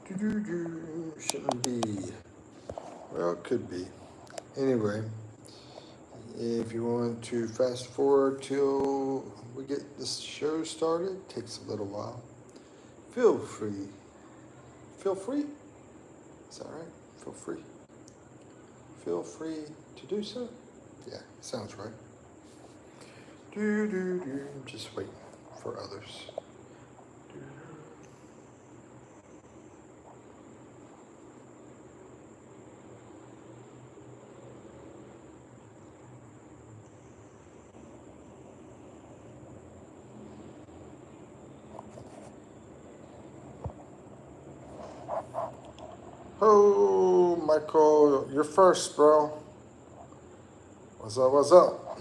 Shouldn't be. Well, it could be. Anyway, if you want to fast forward till we get this show started, it takes a little while. Feel free. Feel free? Is that right? Feel free. Feel free to do so? Yeah, sounds right. Just waiting for others. Oh, Michael, you're first, bro. What's up? What's up?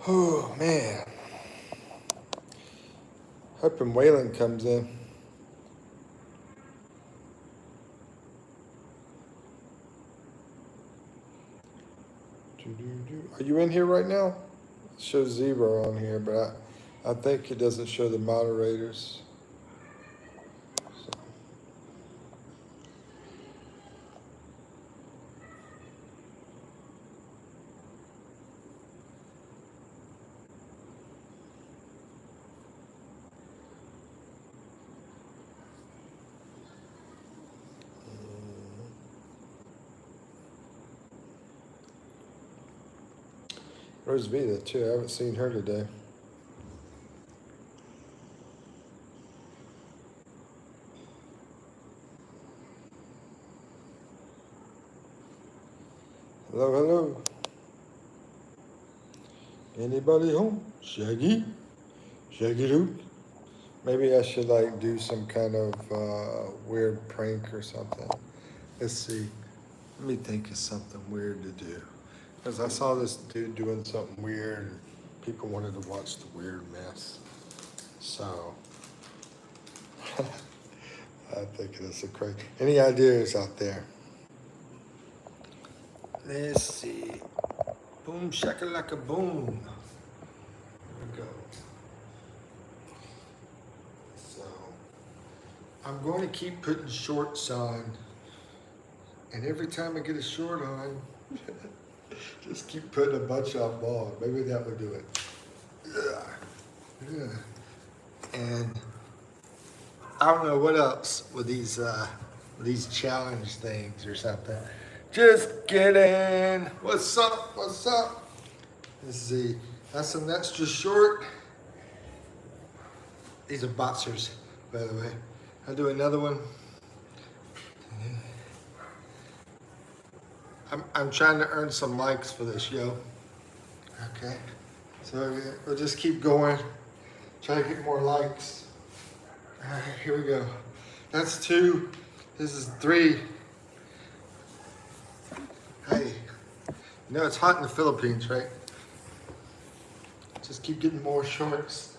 Oh, man. Hoping Waylon comes in. Are you in here right now? It shows 0 on here, but I think it doesn't show the moderators. So. Rosevita too. I haven't seen her today. Hello, hello. Anybody home? Shaggy? Shaggy Duke? Maybe I should like do some kind of weird prank or something. Let's see. Let me think of something weird to do. Because I saw this dude doing something weird and people wanted to watch the weird mess. So, I think it's a crazy. Any ideas out there? Let's see. Boom, shakalaka boom. There we go. So, I'm going to keep putting shorts on. And every time I get a short on, just keep putting a bunch of them on. Maybe that would do it. Yeah. And I don't know what else with these challenge things or something. Just kidding. What's up? What's up? Let's see. That's some extra short. These are boxers, by the way. I'll do another one. I'm trying to earn some likes for this show. Okay. So we'll just keep going. Try to get more likes. All right, here we go. That's 2. This is 3. Hey, you know it's hot in the Philippines, right? Just keep getting more shorts.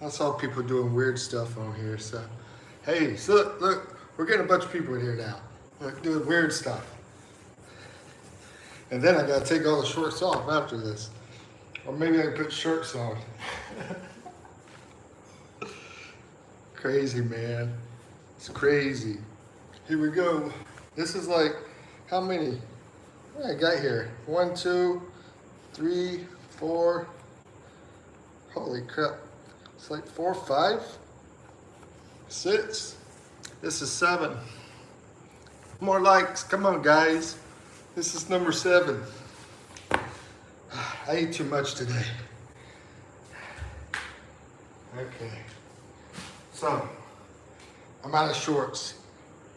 I saw people doing weird stuff on here, so. Hey, so look, we're getting a bunch of people in here now. Look, doing weird stuff. And then I gotta take all the shorts off after this. Or maybe I can put shirts on. Crazy, man. It's crazy. Here we go. This is like, how many? What I got here? 1, 2, 3, 4. Holy crap. It's like 4, 5, 6. This is 7. More likes. Come on, guys. This is number 7. I ate too much today. Okay. So, I'm out of shorts.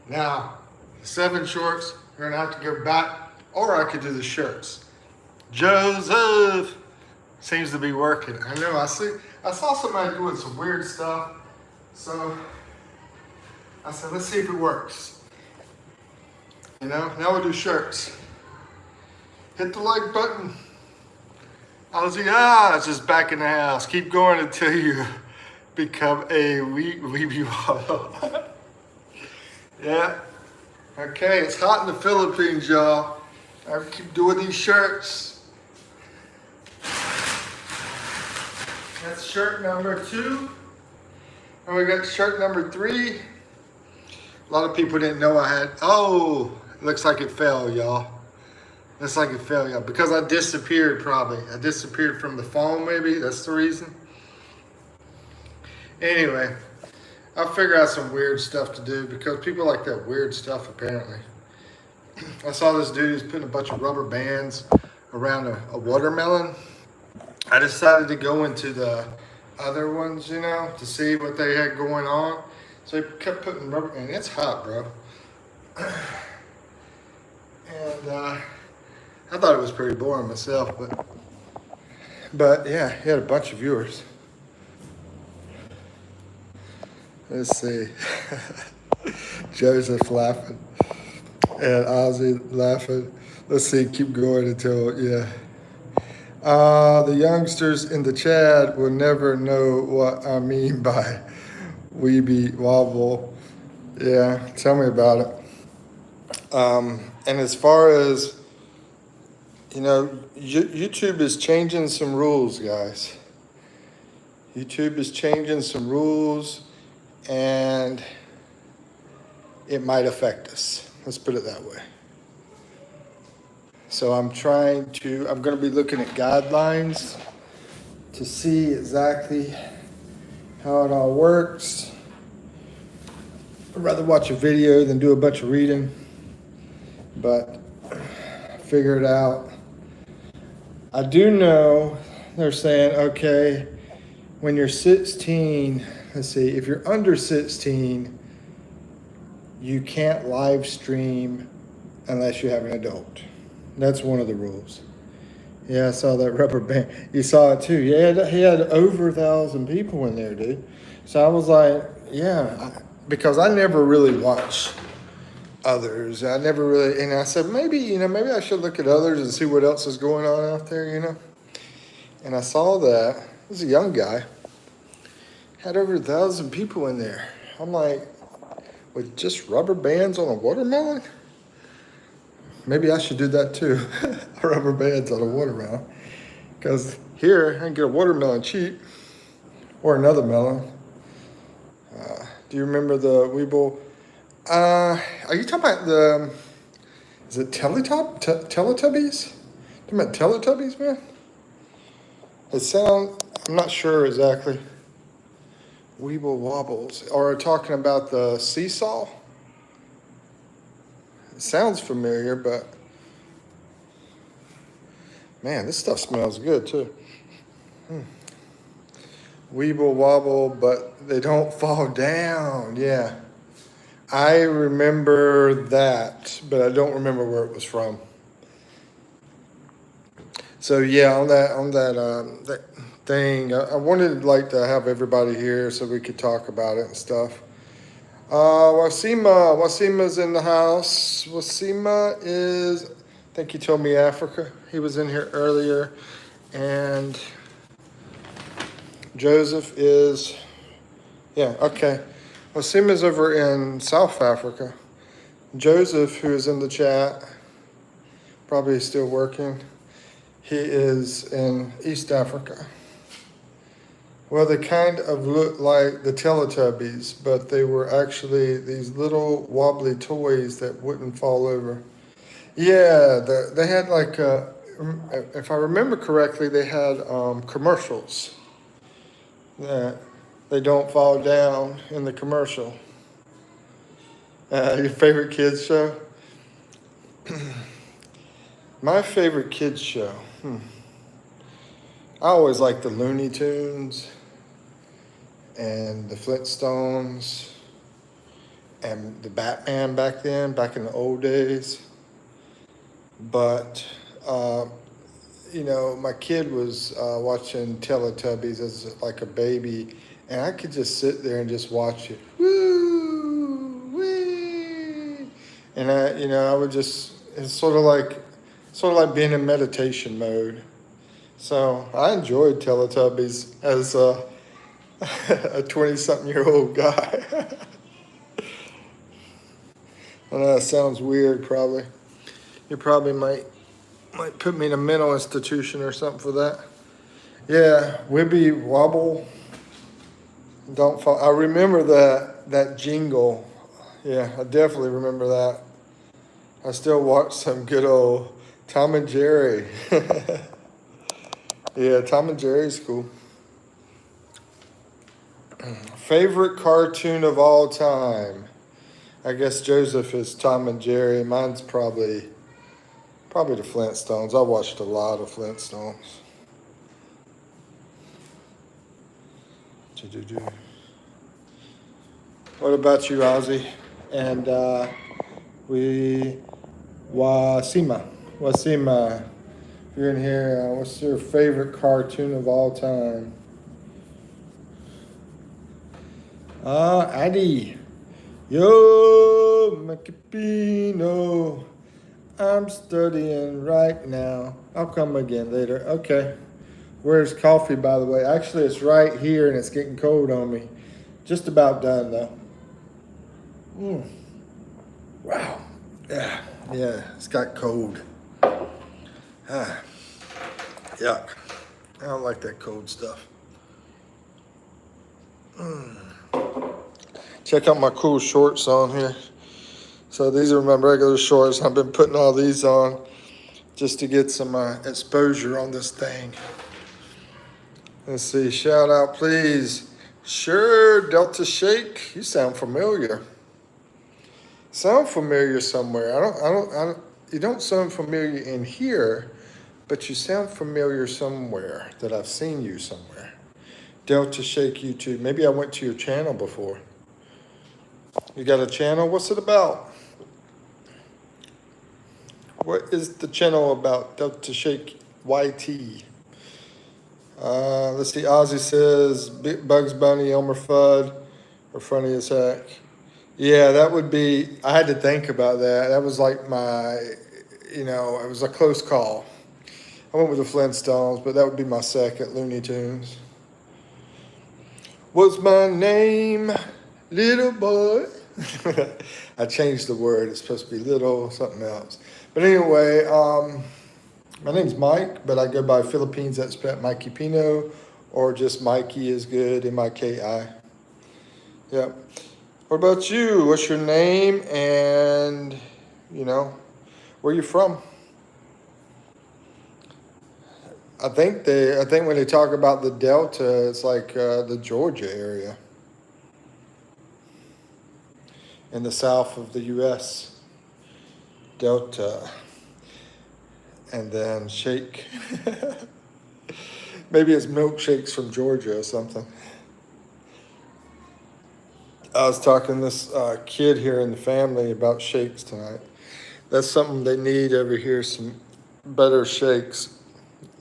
Now, 7 shorts, we're gonna have to go back, or I could do the shirts. Joseph seems to be working. I know, I saw somebody doing some weird stuff. So, I said, let's see if it works. You know, now we'll do shirts. Hit the like button. I was like, it's just back in the house. Keep going until you become a weeby model. Yeah. Okay, it's hot in the Philippines, y'all. I keep doing these shirts. That's shirt number 2. And we got shirt number 3. A lot of people didn't know I had, oh, it looks like it fell, y'all. Looks like it fell, y'all. Because I disappeared probably. I disappeared from the phone maybe, that's the reason. Anyway, I'll figure out some weird stuff to do because people like that weird stuff apparently. I saw this dude who's putting a bunch of rubber bands around a watermelon. I decided to go into the other ones, you know, to see what they had going on. So he kept putting rubber, and it's hot, bro. And I thought it was pretty boring myself, but yeah, he had a bunch of viewers. Let's see. Joseph laughing and Ozzy laughing. Let's see, keep going until, yeah. The youngsters in the chat will never know what I mean by weeby wobble. Yeah, tell me about it. And as far as, you know, YouTube is changing some rules, guys. YouTube is changing some rules, and it might affect us. Let's put it that way. So I'm going to be looking at guidelines to see exactly how it all works. I'd rather watch a video than do a bunch of reading, but figure it out. I do know they're saying, okay, when you're 16, let's see, if you're under 16, you can't live stream unless you have an adult. That's one of the rules. Yeah, I saw that rubber band. You saw it too. Yeah, he had over 1,000 people in there, dude. So I was like, yeah, because I never really watch others. I never really, and I said, maybe I should look at others and see what else is going on out there, you know? And I saw that. It was a young guy. Had over 1,000 people in there. I'm like, with just rubber bands on a watermelon? Maybe I should do that too. Rubber bands on a watermelon. Because here, I can get a watermelon cheap. Or another melon. Do you remember the Weeble? Are you talking about is it Teletubbies? You talking about Teletubbies, man? I'm not sure exactly. Weeble Wobbles. Or talking about the seesaw? It sounds familiar, but man, this stuff smells good too. Weeble wobble, but they don't fall down. Yeah, I remember that, but I don't remember where it was from. So yeah, on that thing, I wanted like to have everybody here so we could talk about it and stuff. Wasima's in the house. Wasima is, I think he told me Africa. He was in here earlier. And Joseph is, yeah, okay. Wasima's over in South Africa. Joseph, who is in the chat, probably still working. He is in East Africa. Well, they kind of look like the Teletubbies, but they were actually these little wobbly toys that wouldn't fall over. Yeah, they had like, if I remember correctly, they had commercials that they don't fall down in the commercial. Your favorite kids show? My favorite kids show? I always liked the Looney Tunes and the Flintstones and the Batman back in the old days. But, you know, my kid was watching Teletubbies as like a baby, and I could just sit there and just watch it. Woo! Wee! And I would just, it's sort of like being in meditation mode. So I enjoyed Teletubbies as a 20-something-year-old guy. I know that sounds weird, probably. You probably might put me in a mental institution or something for that. Yeah, Wibby Wobble. Don't fall. I remember that jingle. Yeah, I definitely remember that. I still watch some good old Tom and Jerry. Yeah, Tom and Jerry's cool. Favorite cartoon of all time? I guess Joseph is Tom and Jerry. Mine's probably the Flintstones. I watched a lot of Flintstones. What about you, Ozzy? And we Wasima. If you're in here, what's your favorite cartoon of all time? Addy. Yo, Mikipino. I'm studying right now. I'll come again later. Okay. Where's coffee, by the way? Actually, it's right here and it's getting cold on me. Just about done, though. Wow. Yeah, it's got cold. Yuck. I don't like that cold stuff. Check out my cool shorts on here. So these are my regular shorts. I've been putting all these on just to get some exposure on this thing. Let's see, shout out please. Sure, Delta Shake. You sound familiar. Sound familiar somewhere. You don't sound familiar in here, but you sound familiar somewhere that I've seen you somewhere. Delta Shake YouTube. Maybe I went to your channel before. You got a channel? What's it about? What is the channel about? Delta Shake YT. Let's see. Ozzy says Bugs Bunny, Elmer Fudd are funny as heck. Yeah, that would be. I had to think about that. That was like my, it was a close call. I went with the Flintstones, but that would be my second. Looney Tunes. What's my name, little boy? I changed the word. It's supposed to be little something else. But anyway, my name's Mike, but I go by Philippines expat Mikipino, or just Mikey is good, M-I-K-I. Yep. What about you? What's your name and, where you from? I think when they talk about the Delta, it's like the Georgia area in the south of the U.S. Delta. And then shake. Maybe it's milkshakes from Georgia or something. I was talking to this kid here in the family about shakes tonight. That's something they need over here, some better shakes.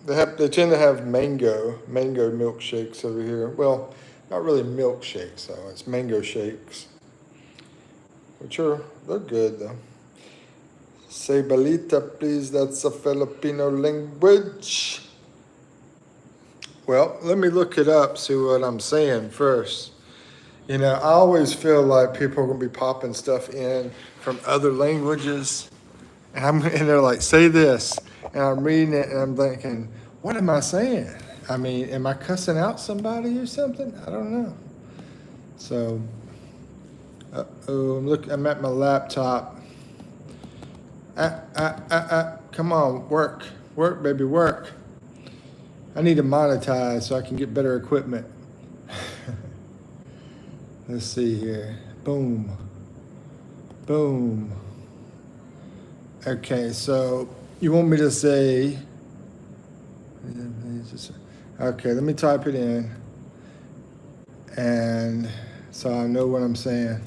They tend to have mango milkshakes over here. Well, not really milkshakes though. It's mango shakes, they're good though. Say balita, please. That's a Filipino language. Well, let me look it up. See what I'm saying first. I always feel like people are gonna be popping stuff in from other languages, and they're like, say this, and I'm reading it, and I'm thinking, what am I saying? I mean, am I cussing out somebody or something? I don't know. So, I'm at my laptop. Come on, work, baby, work. I need to monetize so I can get better equipment. Let's see here. Boom. Okay, so you want me to say, okay, let me type it in. And so I know what I'm saying.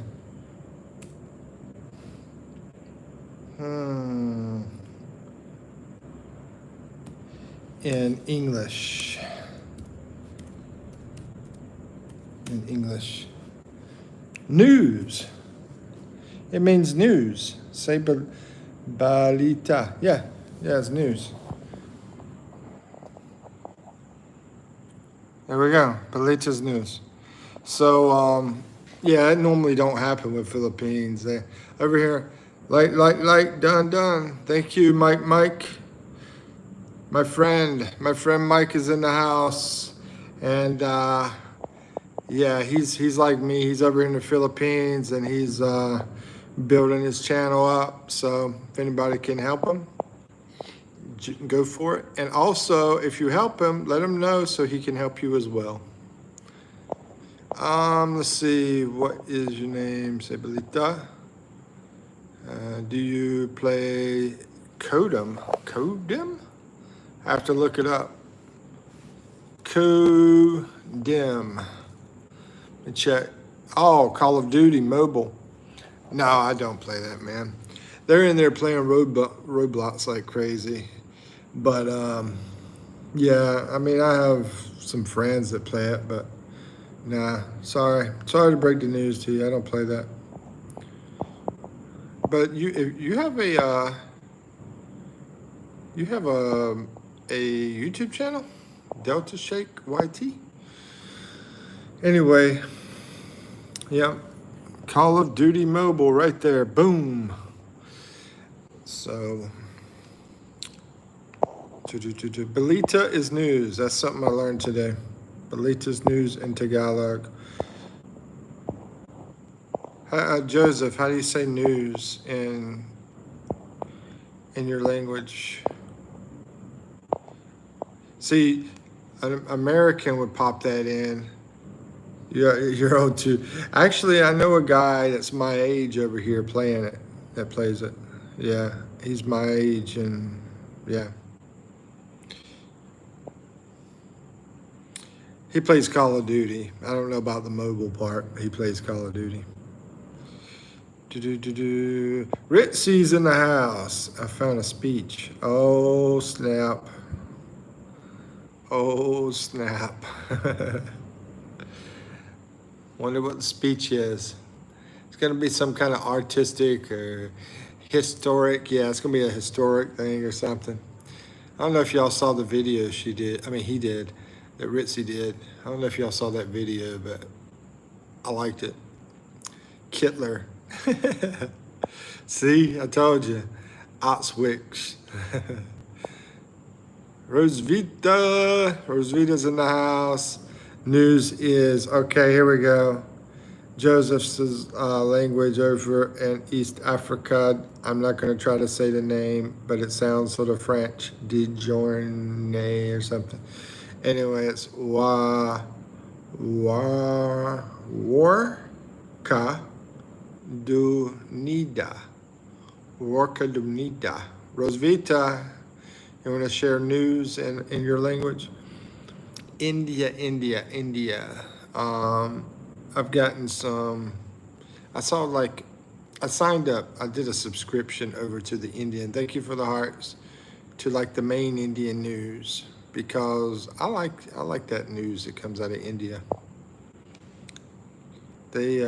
In English. News. It means news. Say balita. Yeah, it's news. There we go. Balita's news. So, it normally don't happen with Philippines. They over here, like, done. Thank you, Mike. My friend Mike is in the house, and yeah, he's like me. He's over in the Philippines, and he's building his channel up. So if anybody can help him, go for it. And also, if you help him, let him know so he can help you as well. Let's see. What is your name, Sebelita? Do you play Codem? Codem? I have to look it up. Codem. Let me check. Oh, Call of Duty mobile. No, I don't play that, man. They're in there playing Roblox like crazy. But yeah, I mean, I have some friends that play it, but nah, sorry to break the news to you. I don't play that. But you have a YouTube channel, Delta Shake YT. Anyway, yeah, Call of Duty Mobile right there, boom. So, Belita is news. That's something I learned today. Belita's news in Tagalog. Joseph, how do you say news in your language? See, an American would pop that in. You're old too. Actually, I know a guy that's my age over here playing it, that plays it. Yeah, he's my age, and yeah. He plays Call of Duty. I don't know about the mobile part, but he plays Call of Duty. Ritzy's in the house. I found a speech. Oh, snap. Oh, snap. Wonder what the speech is. It's going to be some kind of artistic or historic. Yeah, it's going to be a historic thing or something. I don't know if y'all saw the video he did, that Ritzy did. I don't know if y'all saw that video, but I liked it. Kittler. See, I told you. Auschwitz. Rosvita's in the house. News is, okay, here we go. Joseph's language over in East Africa. I'm not going to try to say the name, but it sounds sort of French. Dijourne or something. Anyway, it's Warka Dunida. Warka Dunida. Rosvita, you want to share news in your language? India. I've gotten some, I signed up, I did a subscription over to the Indian, thank you for the hearts, to like the main Indian news, because I like that news that comes out of India. They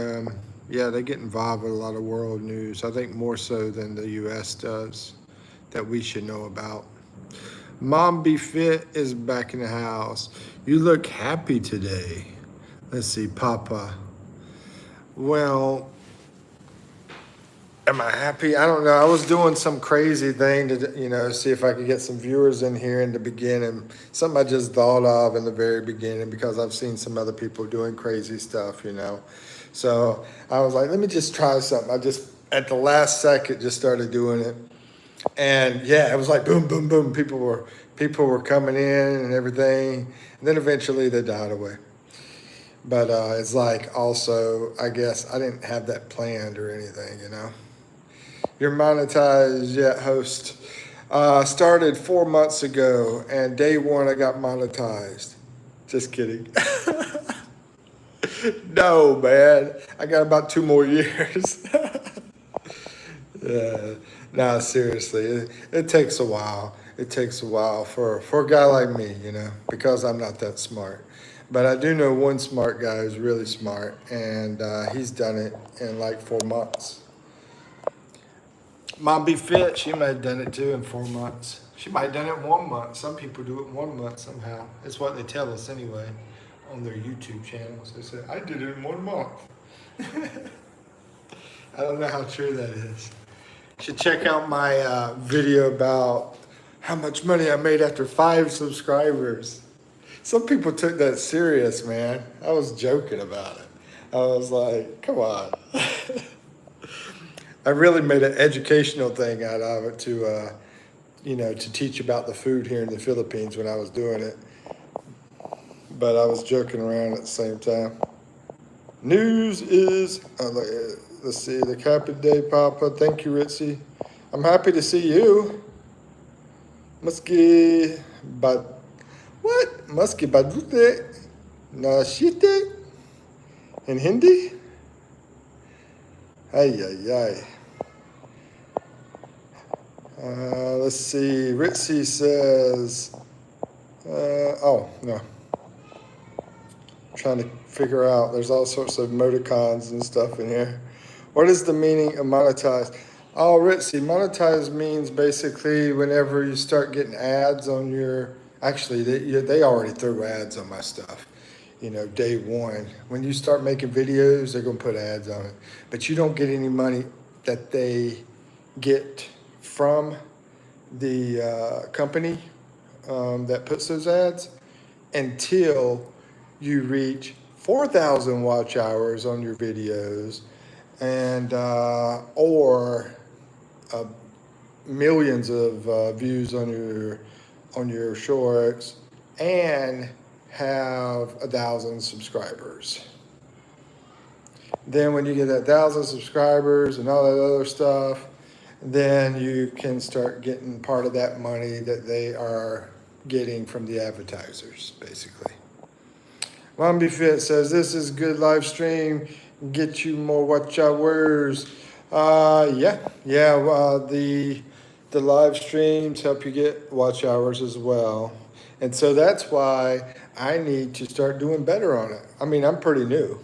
get involved with a lot of world news, I think more so than the US does, that we should know about. Mom Be Fit is back in the house. You look happy today. Let's see, Papa. Well, am I happy? I don't know. I was doing some crazy thing to, see if I could get some viewers in here in the beginning. Something I just thought of in the very beginning because I've seen some other people doing crazy stuff, So I was like, let me just try something. I just, at the last second, just started doing it. And yeah, it was like boom, boom, boom. People were coming in and everything. And then eventually they died away. But it's like also, I guess I didn't have that planned or anything, You're monetized yet, host. Started 4 months ago, and day one I got monetized. Just kidding. No, man. I got about 2 more years. Yeah. No, seriously, it takes a while. It takes a while for a guy like me, because I'm not that smart. But I do know one smart guy who's really smart, and he's done it in like 4 months. Mom Be Fit, she might have done it too in 4 months. She might have done it in 1 month. Some people do it in 1 month somehow. It's what they tell us anyway on their YouTube channels. They say, I did it in 1 month. I don't know how true that is. You should check out my video about how much money I made after 5 subscribers. Some people took that serious, man. I was joking about it. I was like, come on. I really made an educational thing out of it to teach about the food here in the Philippines when I was doing it. But I was joking around at the same time. News is, let's see, the Happy Day, Papa. Thank you, Ritzy. I'm happy to see you. Musky, but what? Musky badute? Nashite? In Hindi? Ay, ay, ay. Let's see. Ritzy says, oh, no. Trying to figure out. There's all sorts of emoticons and stuff in here. What is the meaning of monetize? Oh, Ritzy, monetize means basically whenever you start getting ads on your, actually, they already throw ads on my stuff, day one. When you start making videos, they're going to put ads on it. But you don't get any money that they get from the company that puts those ads until you reach 4,000 watch hours on your videos and or millions of views on your shorts and have 1,000 subscribers. Then when you get that 1,000 subscribers and all that other stuff, then you can start getting part of that money that they are getting from the advertisers, basically. Mombi Fit says, this is good live stream. Get you more watch hours. The live streams help you get watch hours as well. And so that's why I need to start doing better on it. I mean, I'm pretty new,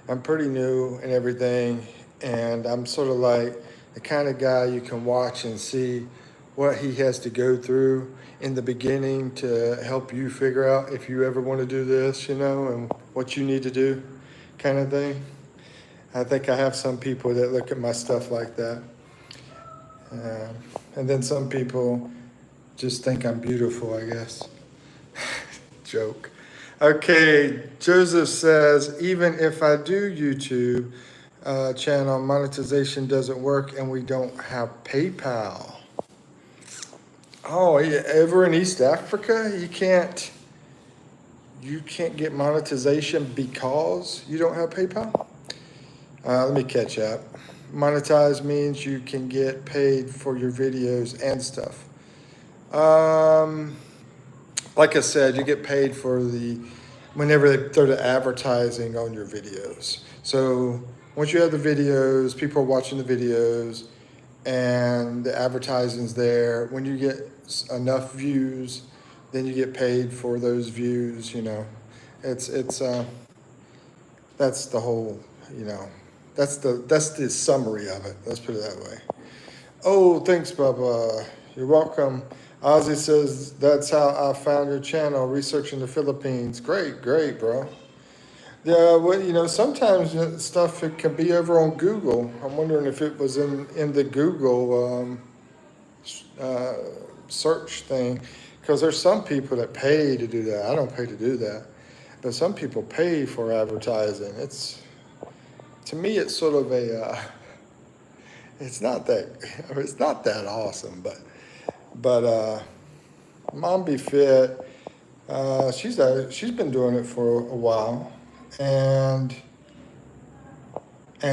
I'm pretty new and everything. And I'm sort of like the kind of guy you can watch and see what he has to go through in the beginning to help you figure out if you ever want to do this, and what you need to do, kind of thing. I think I have some people that look at my stuff like that. And then some people just think I'm beautiful, I guess. Joke. Okay, Joseph says, even if I do YouTube channel, monetization doesn't work and we don't have PayPal. Oh, over in East Africa, you can't get monetization because you don't have PayPal? Let me catch up. Monetize means you can get paid for your videos and stuff. Like I said, you get paid for whenever they throw the advertising on your videos. So once you have the videos, people are watching the videos, and the advertising's there. When you get enough views, then you get paid for those views. It's that's the whole. That's the summary of it. Let's put it that way. Oh, thanks, Bubba. You're welcome. Ozzy says, that's how I found your channel, researching the Philippines. Great, bro. Yeah, well, sometimes stuff it can be over on Google. I'm wondering if it was in the Google search thing, because there's some people that pay to do that. I don't pay to do that, but some people pay for advertising. To me, it's sort of it's not that awesome, but Mom Be Fit, she's been doing it for a while, and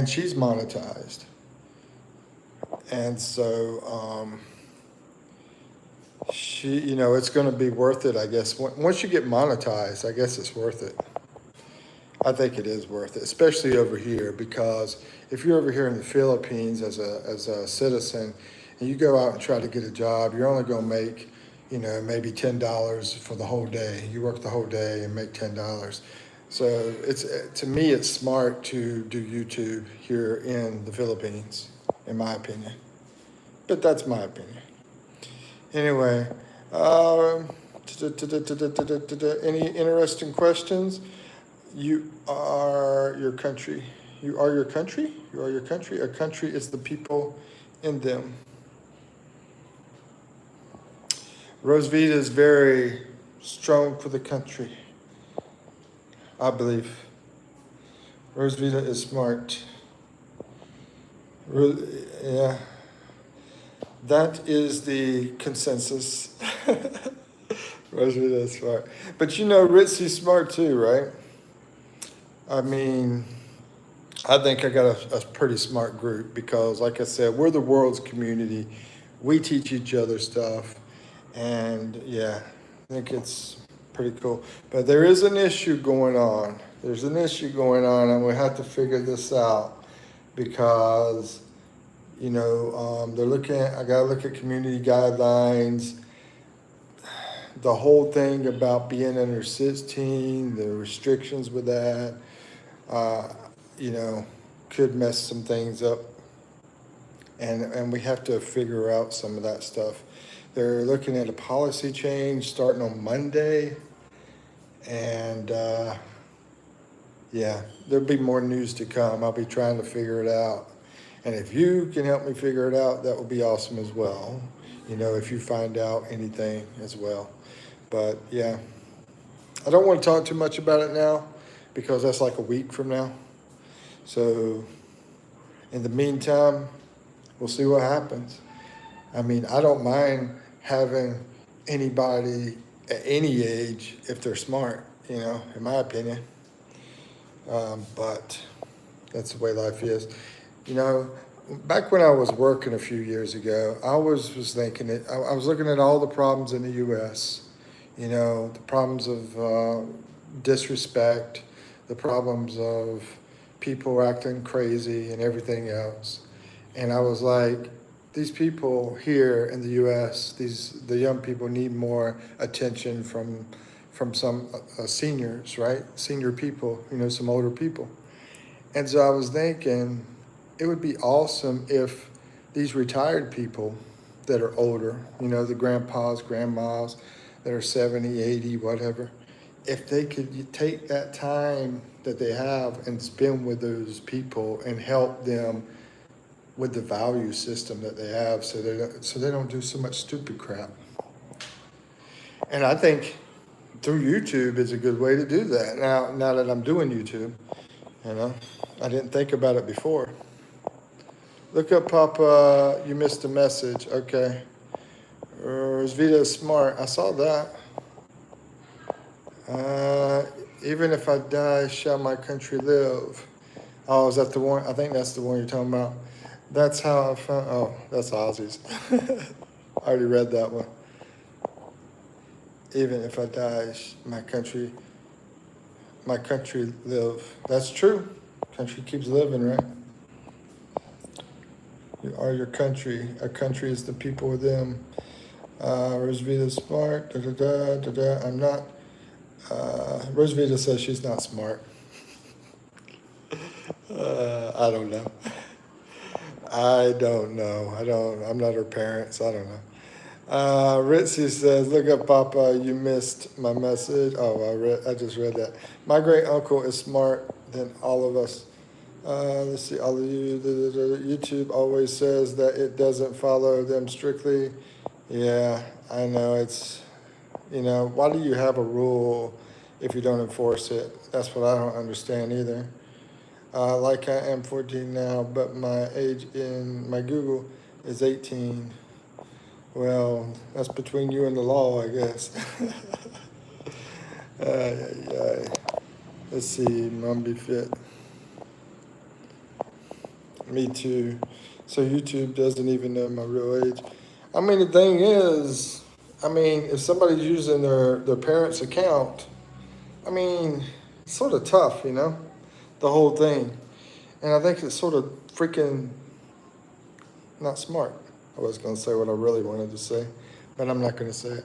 she's monetized, and so it's going to be worth it, I guess. Once you get monetized, I guess it's worth it. I think it is worth it, especially over here, because if you're over here in the Philippines as a citizen, and you go out and try to get a job, you're only going to make, maybe $10 for the whole day. You work the whole day and make $10. So to me, it's smart to do YouTube here in the Philippines, in my opinion. But that's my opinion. Anyway, any interesting questions? You are your country. You are your country? You are your country. A country is the people in them. Rosvita is very strong for the country, I believe. Rosvita is smart. Yeah, that is the consensus. Rosvita is smart. But you know, Ritzy's smart too, right? I mean, I think I got a pretty smart group because, like I said, we're the world's community. We teach each other stuff. And yeah, I think it's pretty cool. But there is an issue going on. There's an issue going on, and we have to figure this out because, they're looking at, I got to look at community guidelines, the whole thing about being under 16, the restrictions with that, uh, you know, could mess some things up. And we have to figure out some of that stuff. They're looking at a policy change starting on Monday. And yeah, there'll be more news to come. I'll be trying to figure it out. And if you can help me figure it out, that would be awesome as well. If you find out anything as well. But yeah, I don't want to talk too much about it now because that's like a week from now. So in the meantime, we'll see what happens. I mean, I don't mind having anybody at any age if they're smart, in my opinion. But that's the way life is. Back when I was working a few years ago, I was thinking it. I was looking at all the problems in the U.S. The problems of disrespect, the problems of people acting crazy and everything else. And I was like, these people here in the U.S., the young people need more attention from some seniors, right? Senior people, some older people. And so I was thinking, it would be awesome if these retired people that are older, the grandpas, grandmas that are 70, 80, whatever, if they could take that time that they have and spend with those people and help them with the value system that they have so they don't do so much stupid crap. And I think through YouTube is a good way to do that. Now that I'm doing YouTube, I didn't think about it before. Look up, Papa, you missed a message. Okay. Rosvita is smart. I saw that. Even if I die, shall my country live? Oh, is that the one? I think that's the one you're talking about. That's how I found. Oh, that's Ozzy's. I already read that one. Even if I die, my country live. That's true. Country keeps living, right? You are your country. A country is the people within. Rosvita smart. Da da da da da. I'm not. Rosvita says she's not smart. I don't know. I'm not her parent, so I don't know. Ritzy says, look up, Papa, you missed my message. Oh, I just read that. My great uncle is smart than all of us. Let's see, all of you, YouTube always says that it doesn't follow them strictly. Yeah, I know it's, why do you have a rule if you don't enforce it? That's what I don't understand either. Like I am 14 now, but my age in my Google is 18. Well, that's between you and the law, I guess. Let's see, Mom Be Fit. Me too. So YouTube doesn't even know my real age. I mean, the thing is, if somebody's using their parents' account, it's sort of tough, the whole thing. And I think it's sort of freaking not smart. I was going to say what I really wanted to say, but I'm not going to say it.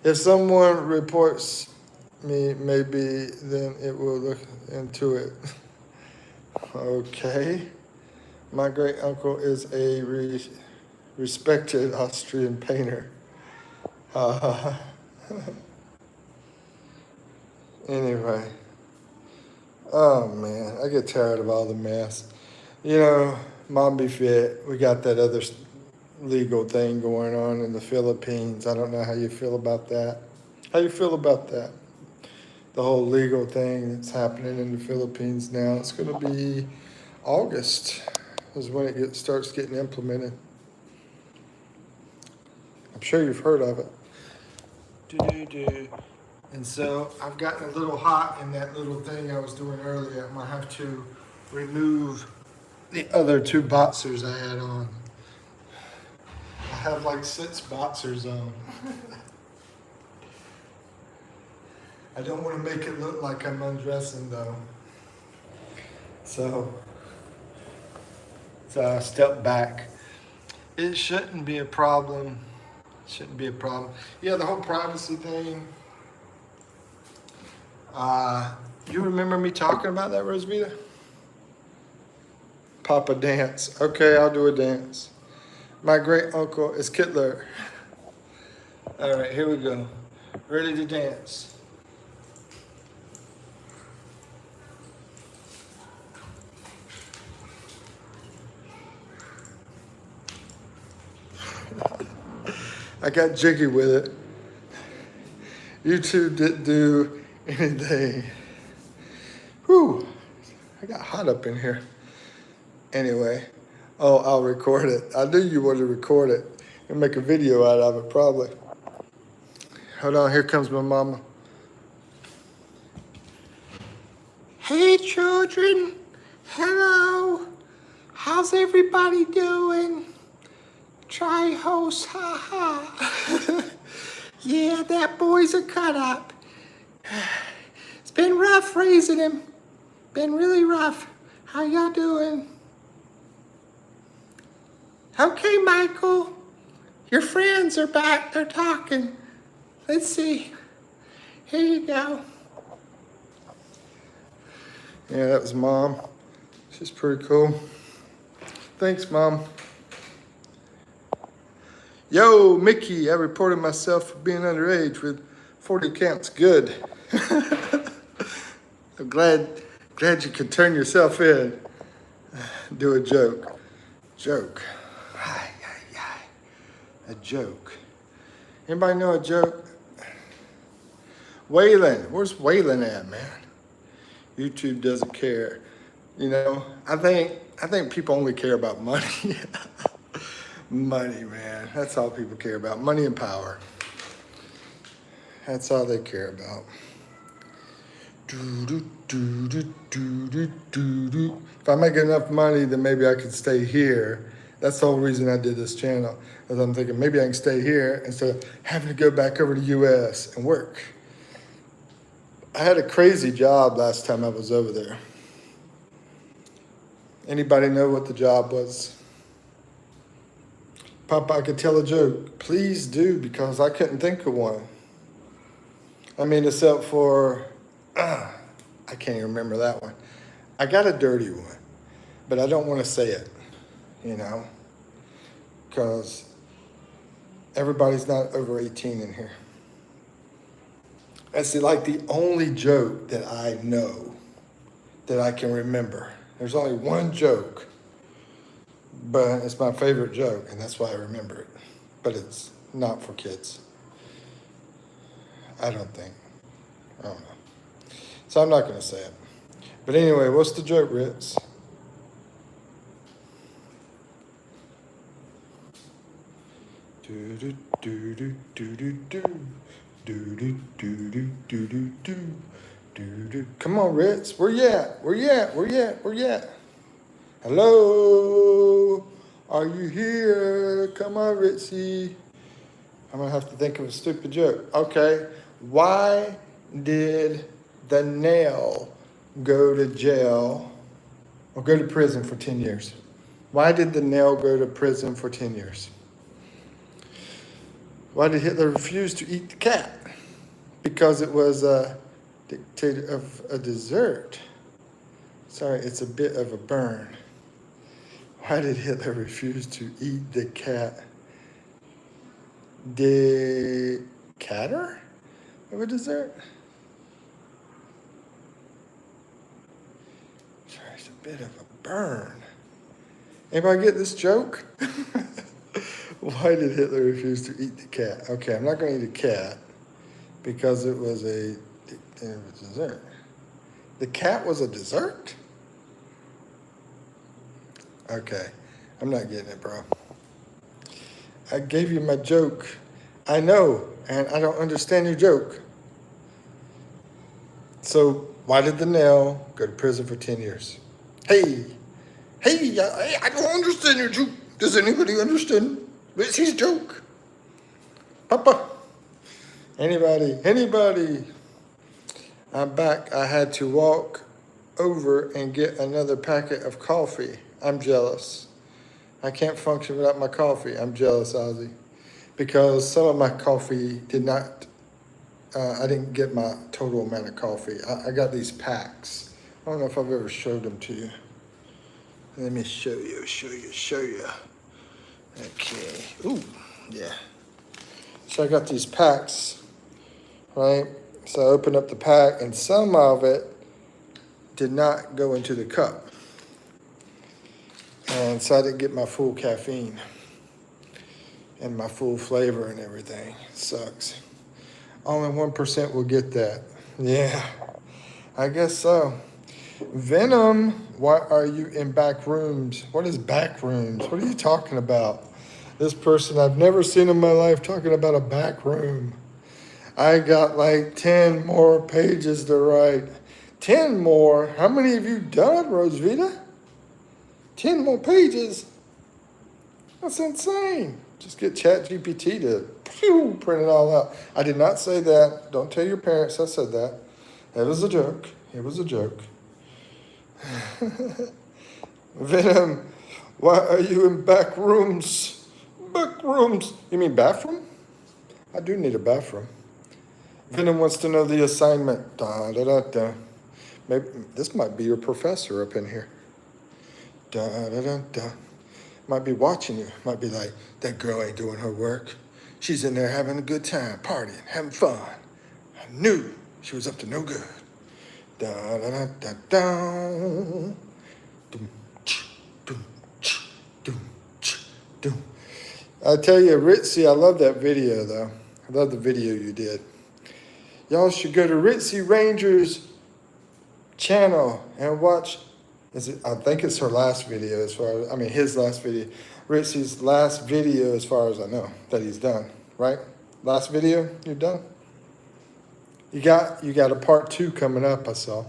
If someone reports me, maybe then it will look into it. Okay. My great uncle is a respected Austrian painter. Anyway. Oh man, I get tired of all the mess. Mom Be Fit, we got that other legal thing going on in the Philippines. I don't know how you feel about that. How you feel about that? The whole legal thing that's happening in the Philippines now. It's going to be August is when it starts getting implemented. I'm sure you've heard of it. Do. And so I've gotten a little hot in that little thing I was doing earlier. I'm going to have to remove the other two boxers I had on. I have like 6 boxers on. I don't want to make it look like I'm undressing though. So I step back. It shouldn't be a problem. Shouldn't be a problem. Yeah, the whole privacy thing. You remember me talking about that, Rosvita? Papa dance. Okay, I'll do a dance. My great uncle is Kittler. All right, here we go. Ready to dance. I got jiggy with it. YouTube didn't do anything. Whew, I got hot up in here. Anyway, oh, I'll record it. I knew you wanted to record it and make a video out of it, probably. Hold on, here comes my mama. Hey, children. Hello. How's everybody doing? Try host, ha ha. Yeah, that boy's a cut up. It's been rough raising him. Been really rough. How y'all doing? Okay, Michael. Your friends are back. They're talking. Let's see. Here you go. Yeah, that was Mom. She's pretty cool. Thanks, Mom. Yo, Mickey, I reported myself for being underage with 40 counts. Good. I'm glad you could turn yourself in. Do a joke. Joke. A joke. Anybody know a joke? Waylon. Where's Waylon at, man? YouTube doesn't care. You know, I think people only care about money. Money, man. That's all people care about. Money and power. That's all they care about. If I make enough money, then maybe I could stay here. That's the whole reason I did this channel. Because I'm thinking maybe I can stay here instead of having to go back over to the US and work. I had a crazy job last time I was over there. Anybody know what the job was? Papa, I could tell a joke. Please do, because I couldn't think of one. I mean, except for, I can't even remember that one. I got a dirty one, but I don't want to say it, you know, because everybody's not over 18 in here. That's like the only joke that I know that I can remember. There's only one joke, but it's my favorite joke, and that's why I remember it. But it's not for kids. I don't think. I don't know. So I'm not going to say it. But anyway, what's the joke, Ritz? Do do do do do do do do do do do do do do do. Come on, Ritz. Where you at? Where you at? Where you at? Where you at? Hello? Are you here? Come on, Ritzy. I'm gonna have to think of a stupid joke. Okay. Why did the nail go to jail or go to prison for 10 years? Why did the nail go to prison for 10 years? Why did Hitler refuse to eat the cat? Because it was a dictator of a dessert. Sorry, it's a bit of a burn. Why did Hitler refuse to eat the cat? Decatur of a dessert? Sorry, it's a bit of a burn. Anybody get this joke? Why did Hitler refuse to eat the cat? Okay, I'm not going to eat a cat because it was a dessert. The cat was a dessert? Okay, I'm not getting it, bro. I gave you my joke. I know, and I don't understand your joke. So why did the nail go to prison for 10 years? Hey, I don't understand your joke. Does anybody understand? It's his joke. Papa. Anybody? I'm back. I had to walk over and get another packet of coffee. I'm jealous. I can't function without my coffee. I'm jealous, Ozzy. Because some of my coffee did not, I didn't get my total amount of coffee. I got these packs. I don't know if I've ever showed them to you. Let me show you. Okay. Ooh, yeah. So I got these packs, right? So I opened up the pack, and some of it did not go into the cup. And so I didn't get my full caffeine and my full flavor and everything. Sucks. Only 1% will get that. Yeah, I guess so. Venom, why are you in back rooms? What is back rooms? What are you talking about? This person I've never seen in my life talking about a back room. I got like 10 more pages to write. 10 more? How many have you done, Rosvita? 10 more pages? That's insane. Just get ChatGPT to print it all out. I did not say that. Don't tell your parents I said that. That was a joke. It was a joke. Venom, why are you in back rooms? Back rooms? You mean bathroom? I do need a bathroom. Venom wants to know the assignment. Da da da da. Maybe this might be your professor up in here. Da da da da. Might be watching you. Might be like, that girl ain't doing her work. She's in there having a good time, partying, having fun. I knew she was up to no good. Da da da da da. Dum, ch, dum, ch, dum, ch, dum. I tell you, Ritzy, I love that video though. I love the video you did. Y'all should go to Ritzy Ranger's channel and watch. I think it's her last video his last video. Ritzy's last video as far as I know that he's done, right? Last video you've done? You got a part 2 coming up, I saw.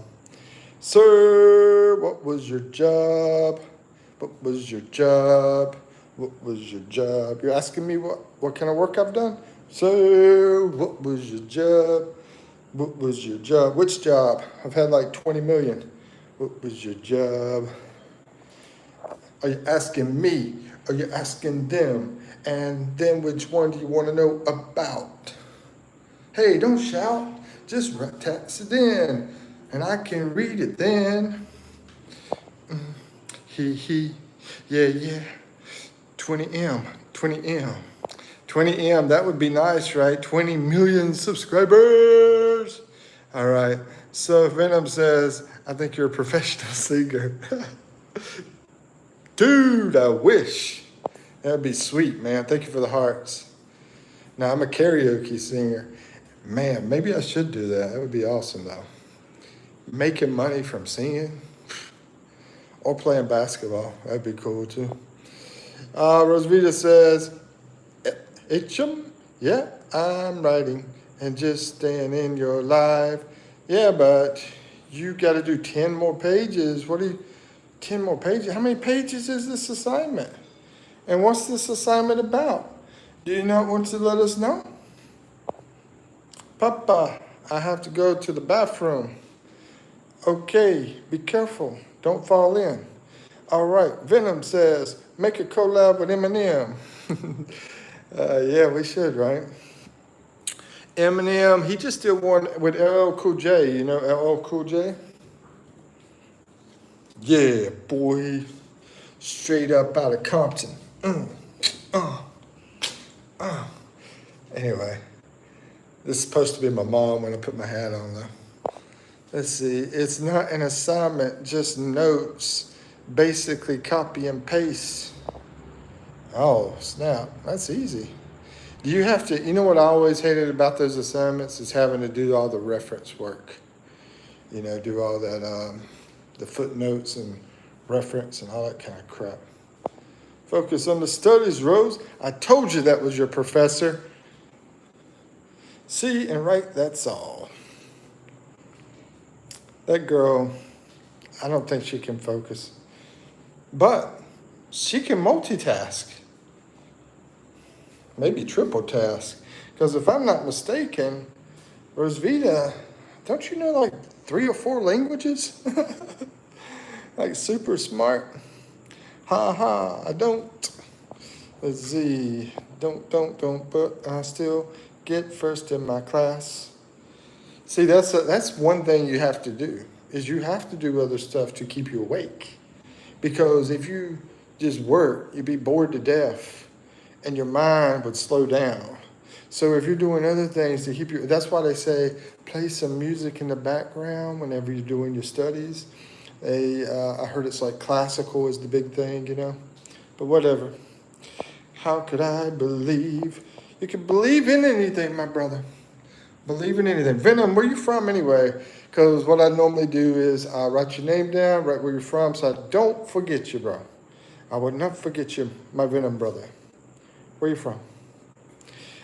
Sir, what was your job? What was your job? What was your job? You're asking me what kind of work I've done? Sir, what was your job? What was your job? Which job? I've had like 20 million. What was your job? Are you asking me? Are you asking them? And then which one do you want to know about? Hey, don't shout. Just text it in. And I can read it then. Yeah. 20M. 20M, that would be nice, right? 20 million subscribers. All right. So Venom says, I think you're a professional singer. Dude, I wish. That'd be sweet, man. Thank you for the hearts. Now, I'm a karaoke singer. Man, maybe I should do that. That would be awesome, though. Making money from singing or playing basketball. That'd be cool, too. Rosvita says, HM, yeah, I'm writing and just staying in your life. Yeah, but you got to do 10 more pages. 10 more pages? How many pages is this assignment? And what's this assignment about? Do you not want to let us know? Papa, I have to go to the bathroom. Okay, be careful. Don't fall in. All right, Venom says, make a collab with Eminem. Yeah, we should, right? Eminem, he just did one with LL Cool J. You know LL Cool J? Yeah, boy. Straight up out of Compton. Anyway, this is supposed to be my mom when I put my hat on, though. Let's see. It's not an assignment, just notes. Basically, copy and paste. Oh, snap. That's easy. Do you have to, you know what I always hated about those assignments is having to do all the reference work. You know, do all that, the footnotes and reference and all that kind of crap. Focus on the studies, Rose. I told you that was your professor. See and write, that's all. That girl, I don't think she can focus. But she can multitask. Maybe triple task. Because if I'm not mistaken, Rosvita, don't you know like 3 or 4 languages? Like super smart. Ha ha, I don't. Let's see. Don't, but I still get first in my class. See, that's one thing you have to do, is you have to do other stuff to keep you awake. Because if you just work, you'd be bored to death and your mind would slow down. So if you're doing other things to keep you, that's why they say play some music in the background whenever you're doing your studies. I heard it's like classical is the big thing, you know, but whatever. How could I believe? You can believe in anything, my brother. Believe in anything. Venom, where you from anyway? Because what I normally do is I write your name down, write where you're from, so I don't forget you, bro. I would not forget you, my Venom brother. Where you from?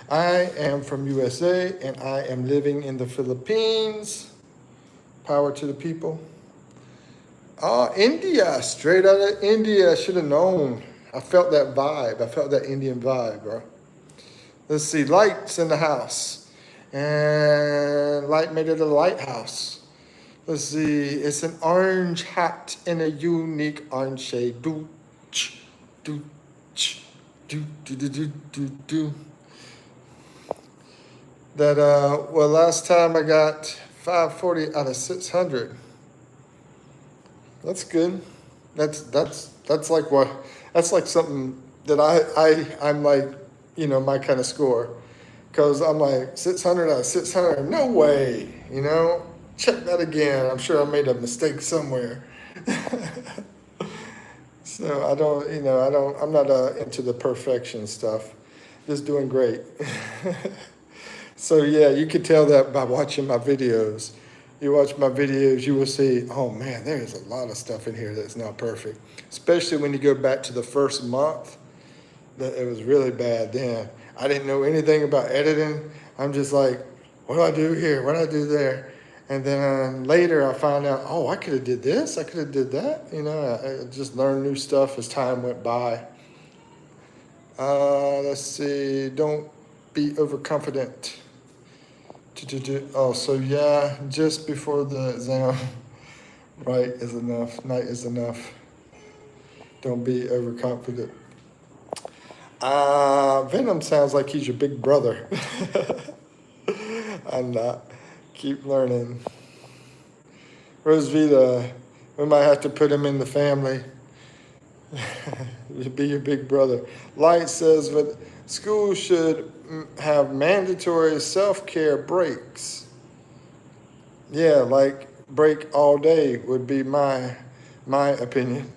I am from USA, and I am living in the Philippines. Power to the people. Oh, India, straight out of India. I should have known. I felt that vibe. I felt that Indian vibe, bro. Let's see, lights in the house. And light made it a lighthouse. Let's see, it's an orange hat in a unique orange shade. Do, do, do, do, do, do, do, do. That, well, last time I got 540 out of 600. That's good. That's like what, that's like something that I'm like, you know, my kind of score. Because I'm like, 600 out of 600, no way, you know? Check that again. I'm sure I made a mistake somewhere. So I don't, you know, I'm not into the perfection stuff. Just doing great. So yeah, you could tell that by watching my videos. You watch my videos, you will see, oh man, there's a lot of stuff in here that's not perfect. Especially when you go back to the first month, that it was really bad then. I didn't know anything about editing. I'm just like, what do I do here? What do I do there? And then later I found out, oh, I could have did this. I could have did that. You know, I just learned new stuff as time went by. Let's see. Don't be overconfident. Oh, so yeah, just before the exam. Right is enough. Night is enough. Don't be overconfident. Venom sounds like he's your big brother. I'm not. Keep learning. Rosvita, we might have to put him in the family. Be your big brother. Light says that schools should have mandatory self-care breaks. Yeah, like break all day would be my opinion.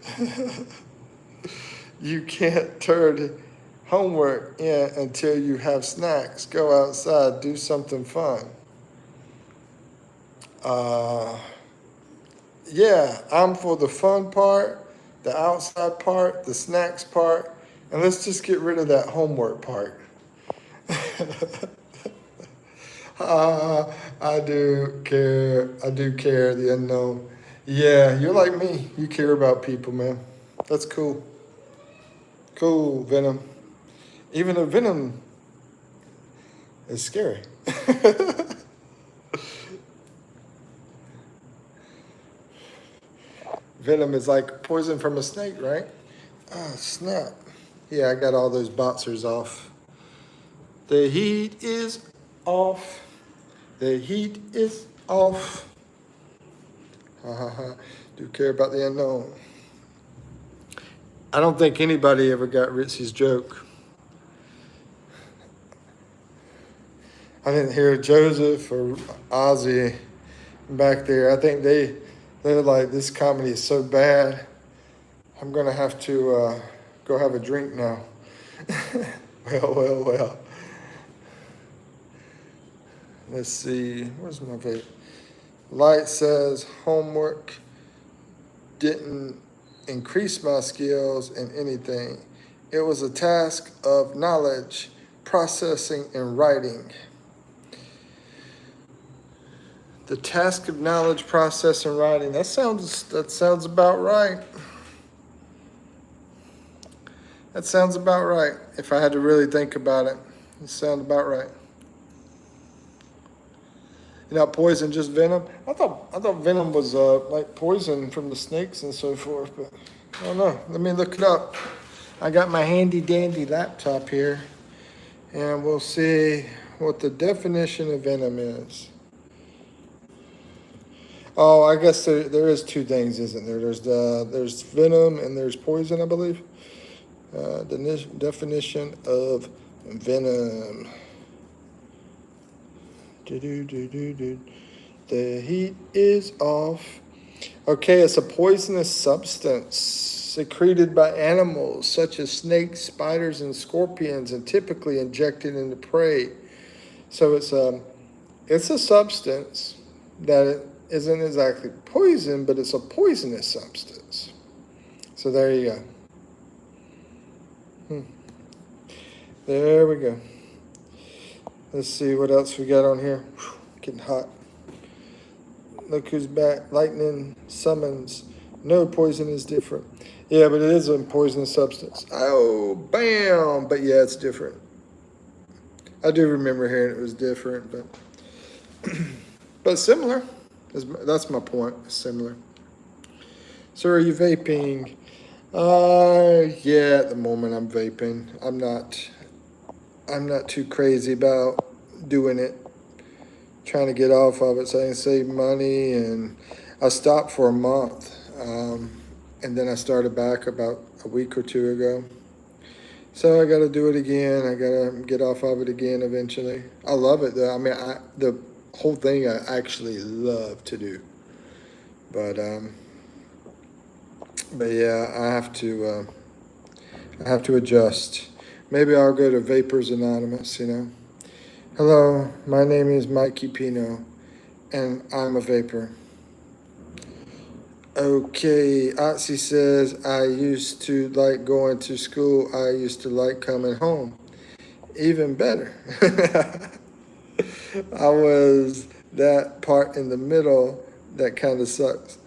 You can't turn homework in until you have snacks. Go outside, do something fun. Yeah, I'm for the fun part, the outside part, the snacks part, and let's just get rid of that homework part. I do care the unknown. Yeah, you're like me. You care about people, man. That's cool. Cool, Venom. Even though Venom is scary. Venom is like poison from a snake, right? Oh, snap. Yeah, I got all those boxers off. The heat is off. The heat is off. Ha ha ha. Do care about the unknown. I don't think anybody ever got Ritzy's joke. I didn't hear Joseph or Ozzy back there. I think they're like, this comedy is so bad, I'm gonna have to go have a drink now. Well. Let's see. Where's my vape? Light says homework didn't increase my skills in anything. It was a task of knowledge, processing, and writing. The task of knowledge, process, and writing. That sounds about right. That sounds about right. If I had to really think about it, it sounds about right. You know, poison just venom. I thought venom was like poison from the snakes and so forth, but I don't know. Let me look it up. I got my handy dandy laptop here, and we'll see what the definition of venom is. Oh, I guess there is two things, isn't there? There's venom and there's poison, I believe. The definition of venom. The heat is off. Okay, it's a poisonous substance secreted by animals such as snakes, spiders, and scorpions, and typically injected into prey. So it's a substance that isn't exactly poison, but it's a poisonous substance. So there you go. There we go. Let's see what else we got on here. Whew, getting hot. Look who's back. Lightning summons. No, poison is different. Yeah, but it is a poisonous substance. Oh, bam! But yeah, it's different. I do remember hearing it was different, but similar. That's my point. Similar. So are you vaping? Yeah, at the moment I'm vaping. I'm not too crazy about doing it, trying to get off of it so I can save money. And I stopped for a month, and then I started back about a week or two ago. So I got to do it again. I got to get off of it again eventually. I love it though. I mean, the whole thing I actually love to do, but yeah, I have to adjust. Maybe I'll go to Vapors Anonymous, you know. Hello, my name is Mikipino, and I'm a vapor. Okay, Otzi says, I used to like going to school. I used to like coming home. Even better. I was that part in the middle that kind of sucks.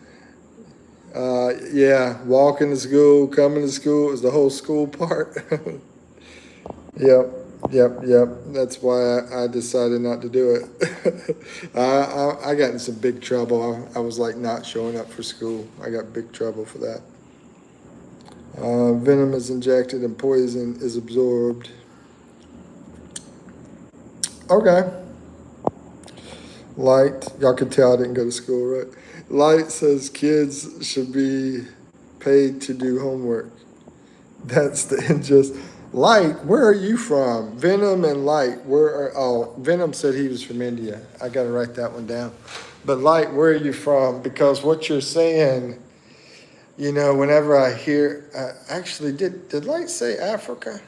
Yeah, walking to school, coming to school is the whole school part. Yep. That's why I decided not to do it. I got in some big trouble. I was like not showing up for school. I got big trouble for that. Venom is injected and poison is absorbed. Okay. Light, y'all can tell I didn't go to school, right? Light says kids should be paid to do homework. That's the injustice. Light, where are you from? Venom and Light, Venom said he was from India. I got to write that one down. But Light, where are you from? Because what you're saying, you know, whenever I hear, actually, did Light say Africa?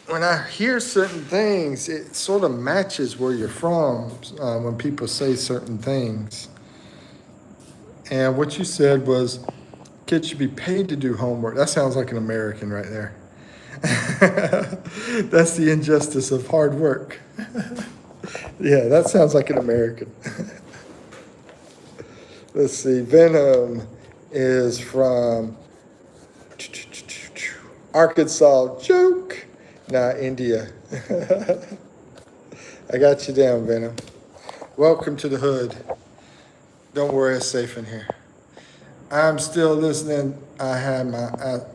When I hear certain things, it sort of matches where you're from when people say certain things. And what you said was, kids should be paid to do homework. That sounds like an American right there. That's the injustice of hard work. Yeah, that sounds like an American. Let's see. Venom is from Arkansas. Joke. Nah, India. I got you down, Venom. Welcome to the hood. Don't worry, it's safe in here. I'm still listening. I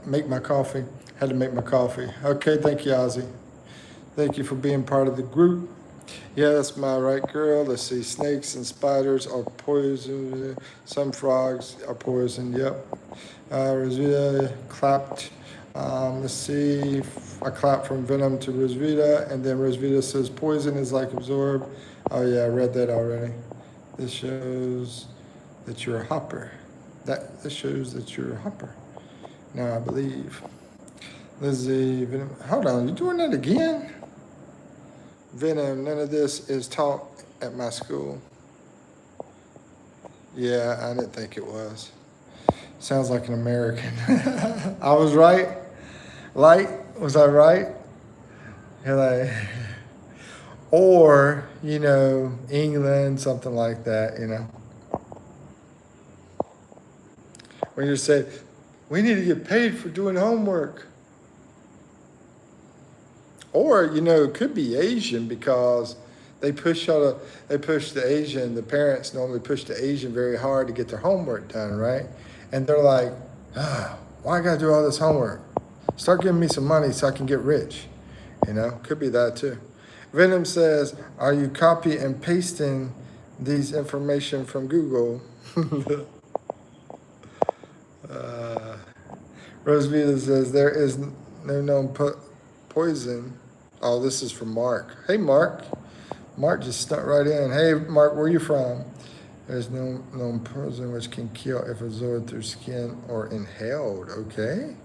make my coffee. Had to make my coffee. Okay, thank you, Ozzy. Thank you for being part of the group. Yeah, that's my right girl. Let's see. Snakes and spiders are poison. Some frogs are poison. Yep. Rosita clapped. Let's see. I clapped from Venom to Rosvita, and then Rosvita says poison is like absorb. Oh yeah, I read that already. This shows that you're a hopper. This shows that you're a hopper. Now I believe. Lizzie, Venom. Hold on, you doing that again? Venom, none of this is taught at my school. Yeah, I didn't think it was. Sounds like an American. I was right. Light, was I right? You're like, or, England, something like that, When you say, we need to get paid for doing homework. Or, it could be Asian because they push the Asian, the parents normally push the Asian very hard to get their homework done, right? And they're like, why I gotta do all this homework? Start giving me some money so I can get rich. Could be that too. Venom says, are you copy and pasting these information from Google? Rosevita says, there is no known poison. Oh, this is from Mark. Hey, Mark. Mark just stuck right in. Hey, Mark, where are you from? There's no known poison which can kill if absorbed through skin or inhaled. Okay.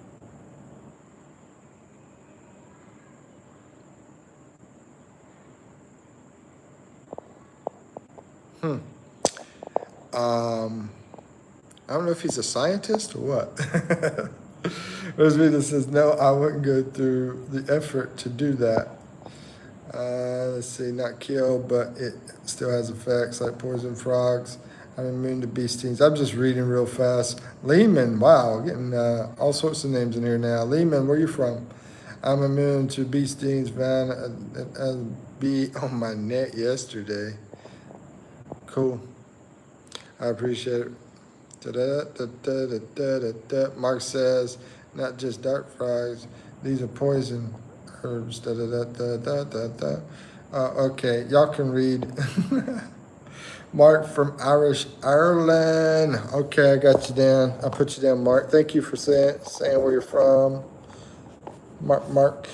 I don't know if he's a scientist or what. Rosevita says, no, I wouldn't go through the effort to do that. Let's see, not kill, but it still has effects like poison frogs. I'm immune to bee stings. I'm just reading real fast. Lehman, wow, getting all sorts of names in here now. Lehman, where you from? I'm immune to bee stings. Found a bee on my net yesterday. Cool. I appreciate it. Mark says, not just dark frogs, these are poison herbs. Okay, y'all can read. Mark from Ireland. Okay, I got you down. I put you down, Mark. Thank you for saying where you're from. Mark.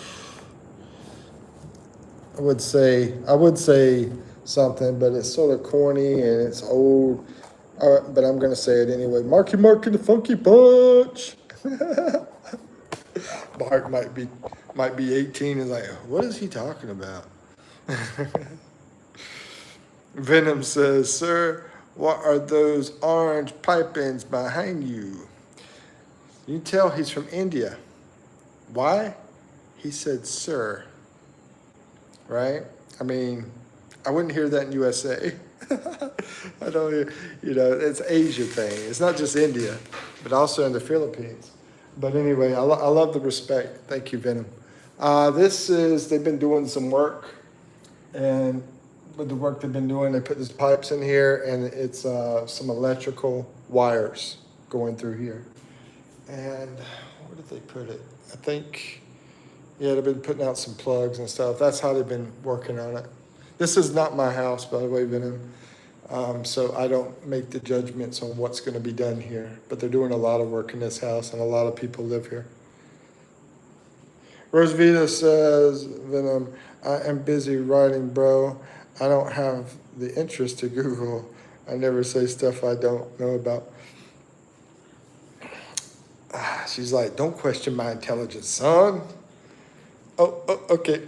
I would say something, but it's sort of corny and it's old. But I'm gonna say it anyway. Marky Mark and the Funky Punch. Mark might be 18 and like, what is he talking about? Venom says, sir, what are those orange pipe-ins behind you? You can tell he's from India. Why? He said, sir. Right? I mean, I wouldn't hear that in USA. I don't, it's Asia thing. It's not just India, but also in the Philippines. But anyway, I love the respect. Thank you, Venom. They've been doing some work, and with the work they've been doing, they put these pipes in here, and it's some electrical wires going through here. And where did they put it? I think, they've been putting out some plugs and stuff. That's how they've been working on it. This is not my house, by the way, Venom. So I don't make the judgments on what's going to be done here. But they're doing a lot of work in this house, and a lot of people live here. Rosevita says, Venom, I am busy writing, bro. I don't have the interest to Google. I never say stuff I don't know about. She's like, don't question my intelligence, son. Oh, okay.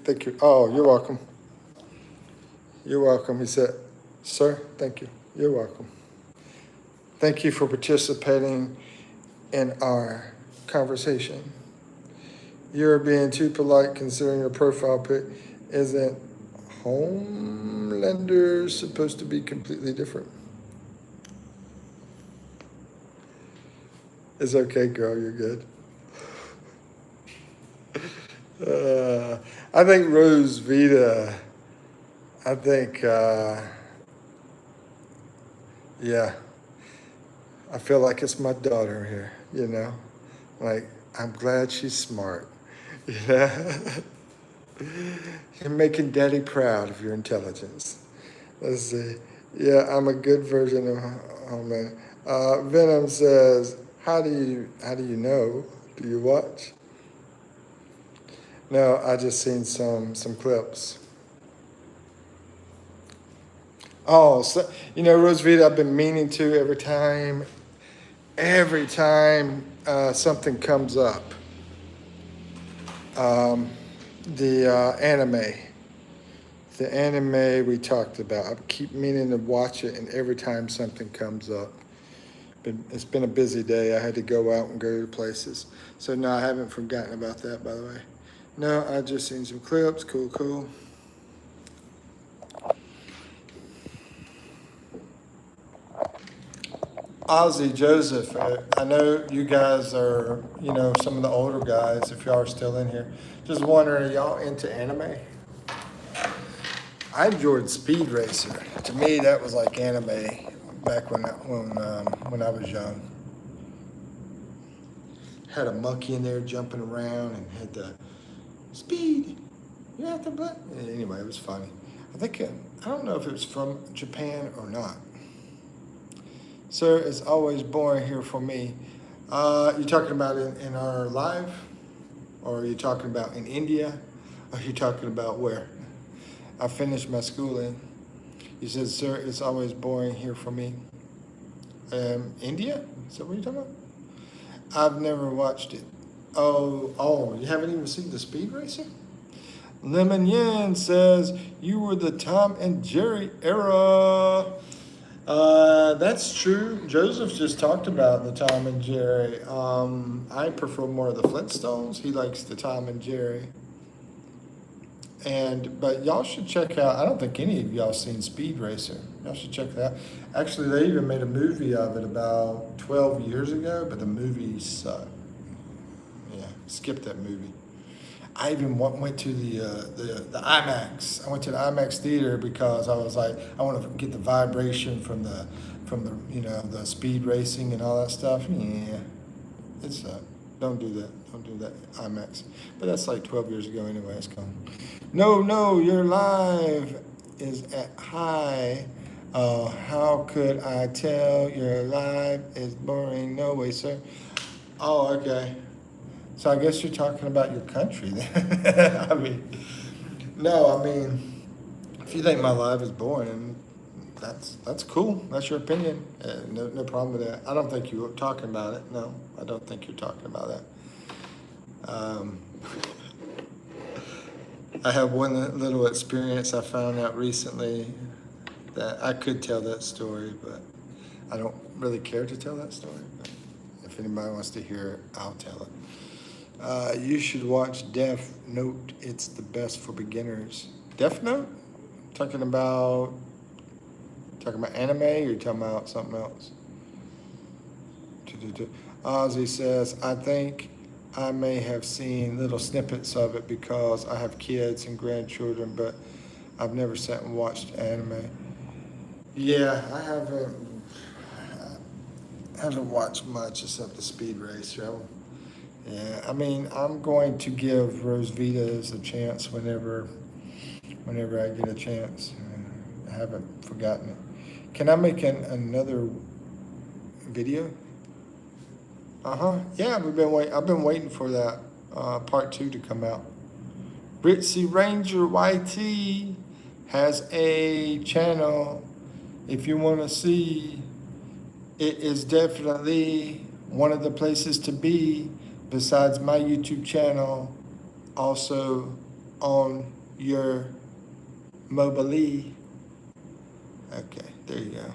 Thank you. Oh, you're welcome. You're welcome. He said, sir, thank you. You're welcome. Thank you for participating in our conversation. You're being too polite considering your profile pic. Isn't Homelander supposed to be completely different? It's okay, girl. You're good. I think Rosevita, I feel like it's my daughter here, Like, I'm glad she's smart, You're making daddy proud of your intelligence. Let's see. Yeah, I'm a good version of Homeland. Venom says, how do you know? Do you watch? No, I just seen some clips. Oh, so, Rosevita, I've been meaning to every time something comes up. The anime. The anime we talked about. I keep meaning to watch it, and every time something comes up. It's been a busy day. I had to go out and go to places. So no, I haven't forgotten about that, by the way. No, I just seen some clips. Cool, cool. Ozzy, Joseph, I know you guys are, some of the older guys, if y'all are still in here. Just wondering, are y'all into anime? I enjoyed Speed Racer. To me, that was like anime back when I was young. Had a monkey in there jumping around and had the speed. You have to but anyway, it was funny. I don't know if it was from Japan or not. Sir, it's always boring here for me. You talking about in our live? Or are you talking about in India? Or are you talking about where? I finished my schooling. He said, sir, it's always boring here for me. India? Is that what you're talking about? I've never watched it. Oh, you haven't even seen the Speed Racer? Lemon Yen says, you were the Tom and Jerry era. That's true. Joseph just talked about the Tom and Jerry. I prefer more of the Flintstones. He likes the Tom and Jerry. But y'all should check out, I don't think any of y'all seen Speed Racer. Y'all should check that out. Actually, they even made a movie of it about 12 years ago, but the movie sucked. Yeah, skip that movie. I even went to the IMAX. I went to the IMAX theater because I was like, I want to get the vibration from the the speed racing and all that stuff. Yeah, it sucked. Don't do that. Don't do that. IMAX. But that's like 12 years ago anyway. It's gone. No, your live is at high. How could I tell your live is boring? No way, sir. Oh, okay. So I guess you're talking about your country then. I mean, if you think my life is boring, that's cool. That's your opinion. No problem with that. I don't think you were talking about it. No, I don't think you're talking about that. I have one little experience I found out recently that I could tell that story, but I don't really care to tell that story. But if anybody wants to hear it, I'll tell it. You should watch Death Note. It's the best for beginners. Death Note? Talking about anime, or you talking about something else? Ozzy says, I think I may have seen little snippets of it because I have kids and grandchildren, but I've never sat and watched anime. Yeah, I haven't watched much except the Speed Racer. Yeah, I'm going to give Rose Vitas a chance whenever I get a chance. I haven't forgotten it. Can I make another video? Yeah, I've been waiting for that part 2 to come out. Ritzy Ranger YT has a channel. If you want to see, it is definitely one of the places to be besides my YouTube channel, also on your mobile. Okay, there you go.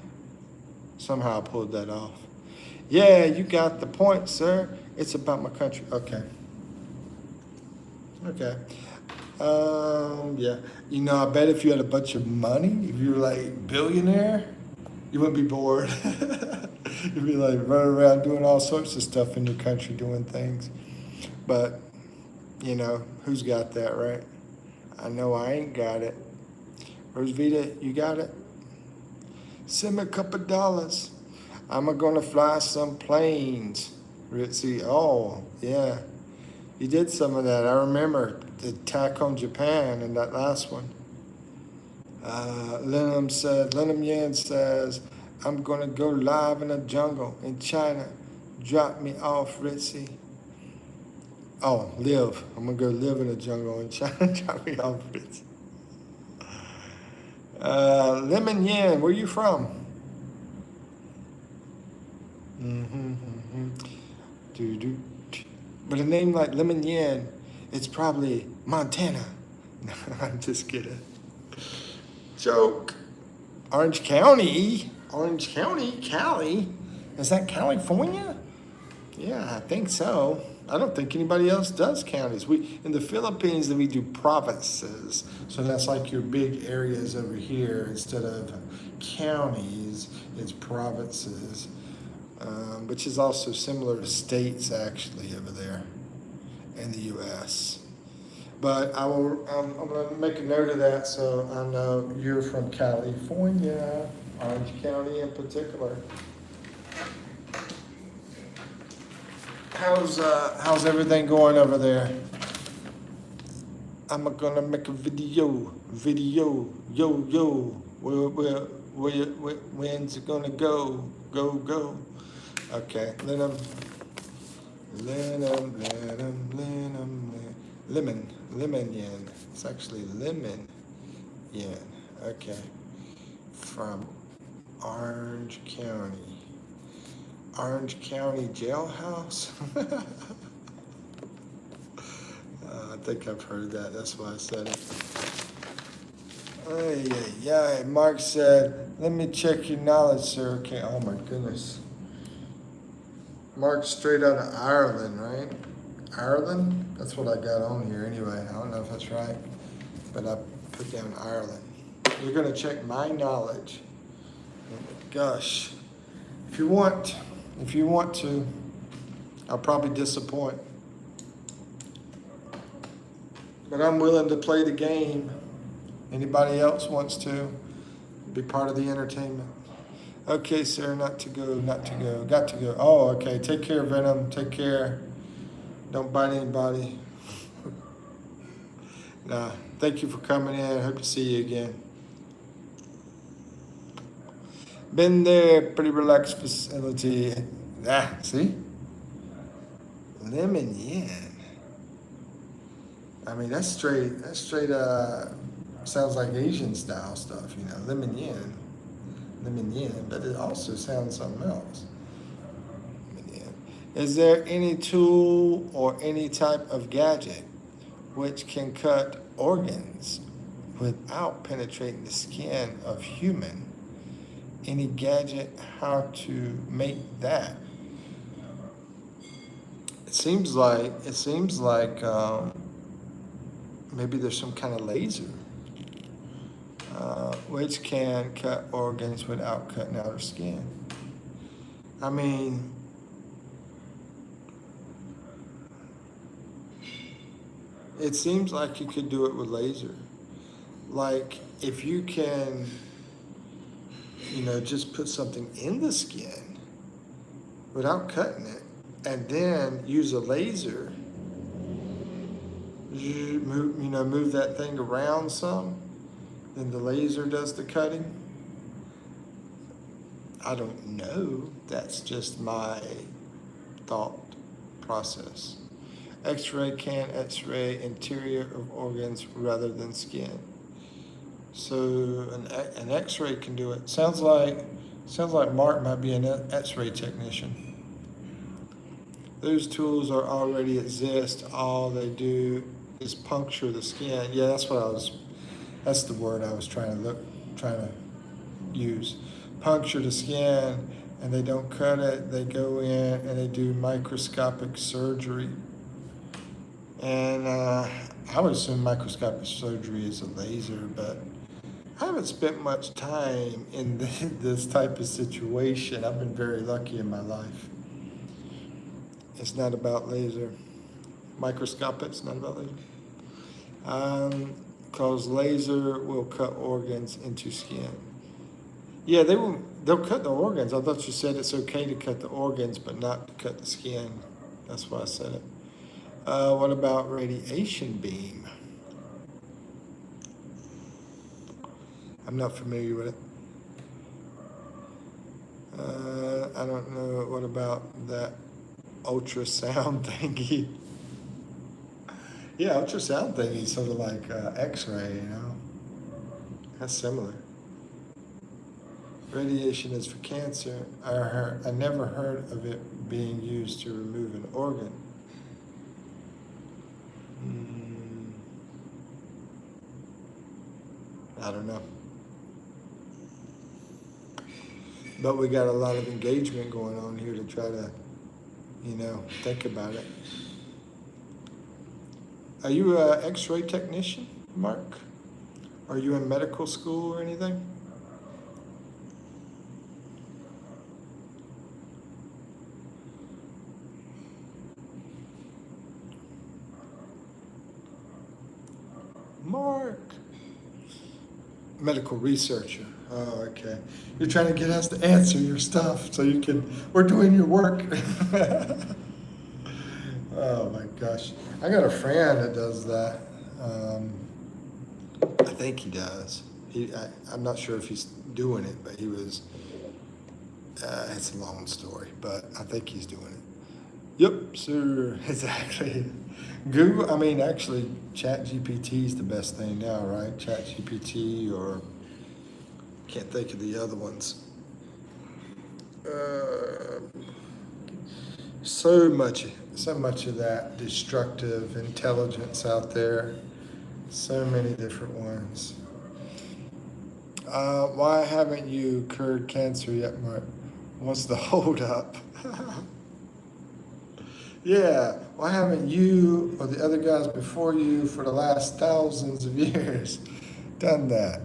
Somehow I pulled that off. Yeah, you got the point, sir. It's about my country. Okay. Yeah. I bet if you had a bunch of money, if you were like billionaire, you wouldn't be bored. You'd be like running around doing all sorts of stuff in your country, doing things. But, who's got that, right? I know I ain't got it. Rosvita, you got it? Send me a couple $. I'm going to fly some planes. Ritzy, oh, yeah. You did some of that. I remember the attack on Japan and that last one. Lenham Yen says, I'm going to go live in a jungle in China. Drop me off, Ritzy. Oh, live. I'm going to go live in a jungle in China. Drop me off, Ritzy. Lemon Yen, where you from? With a name like Lemon Yen, It's probably Montana. No, I'm just kidding. Joke. Orange County, Cali. Is that California? Yeah, I think so. I don't think anybody else does counties. We in the Philippines we do provinces, so that's like your big areas over here. Instead of counties, it's provinces, which is also similar to states actually over there in the U.S. But I'm going to make a note of that so I know you're from California, Orange County in particular. How's everything going over there? I'm gonna make a video, yo. When's it gonna go? Go. Okay, lemon, yen. It's actually lemon yen. Okay, from Orange County Jailhouse. I think I've heard that. That's why I said it. Yeah. Mark said, "Let me check your knowledge, sir." Okay. Oh my goodness. Mark's straight out of Ireland, right? Ireland? That's what I got on here anyway. I don't know if that's right, but I put down Ireland. You're gonna check my knowledge. Oh my gosh. If you want to, I'll probably disappoint. But I'm willing to play the game. Anybody else wants to be part of the entertainment? Okay, sir, not to go, got to go. Oh, okay, take care, Venom, take care. Don't bite anybody. Nah, thank you for coming in. Hope to see you again. Been there, pretty relaxed facility. See? Lemon yen. I mean, that's straight, sounds like Asian style stuff, lemon yen, but it also sounds something else. Lemon yen. Is there any tool or any type of gadget which can cut organs without penetrating the skin of human? Any gadget, how to make that? It seems like maybe there's some kind of laser which can cut organs without cutting out our skin. I mean, it seems like you could do it with laser. Like if you can, just put something in the skin without cutting it and then use a laser, move that thing around some, then the laser does the cutting. I don't know. That's just my thought process. X-ray can X-ray interior of organs rather than skin. So an X-ray can do it. Sounds like Mark might be an X-ray technician. Those tools already exist. All they do is puncture the skin. Yeah, that's the word I was trying to use. Puncture the skin, and they don't cut it. They go in and they do microscopic surgery. And I would assume microscopic surgery is a laser, but I haven't spent much time in this type of situation. I've been very lucky in my life. It's not about laser. Microscopic, it's not about laser. Because laser will cut organs into skin. Yeah, they'll cut the organs. I thought you said it's okay to cut the organs, but not to cut the skin. That's why I said it. What about radiation beam? I'm not familiar with it. I don't know. What about that ultrasound thingy? Yeah, ultrasound thingy is sort of like X-ray, That's similar. Radiation is for cancer. I never heard of it being used to remove an organ. I don't know. But we got a lot of engagement going on here to try to, think about it. Are you an X-ray technician, Mark? Are you in medical school or anything? Mark. Medical researcher. Oh, okay. You're trying to get us to answer your stuff so we're doing your work. Oh my gosh. I got a friend that does that. I think he does. I'm not sure if he's doing it, but he was, it's a long story, but I think he's doing it. Yep, sir, exactly. Actually, ChatGPT is the best thing now, right? ChatGPT, or can't think of the other ones. So much of that destructive intelligence out there. So many different ones. Why haven't you cured cancer yet, Mark? What's the hold-up? Yeah, why haven't you or the other guys before you for the last thousands of years done that?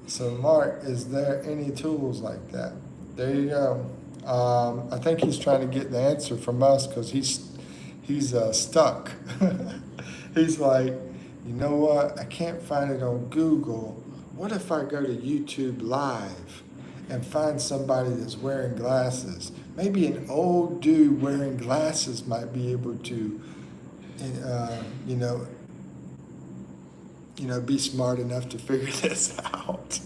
So Mark, is there any tools like that? There you go. I think he's trying to get the answer from us because he's stuck. He's like, you know what? I can't find it on Google. What if I go to YouTube Live and find somebody that's wearing glasses? Maybe an old dude wearing glasses might be able to, be smart enough to figure this out.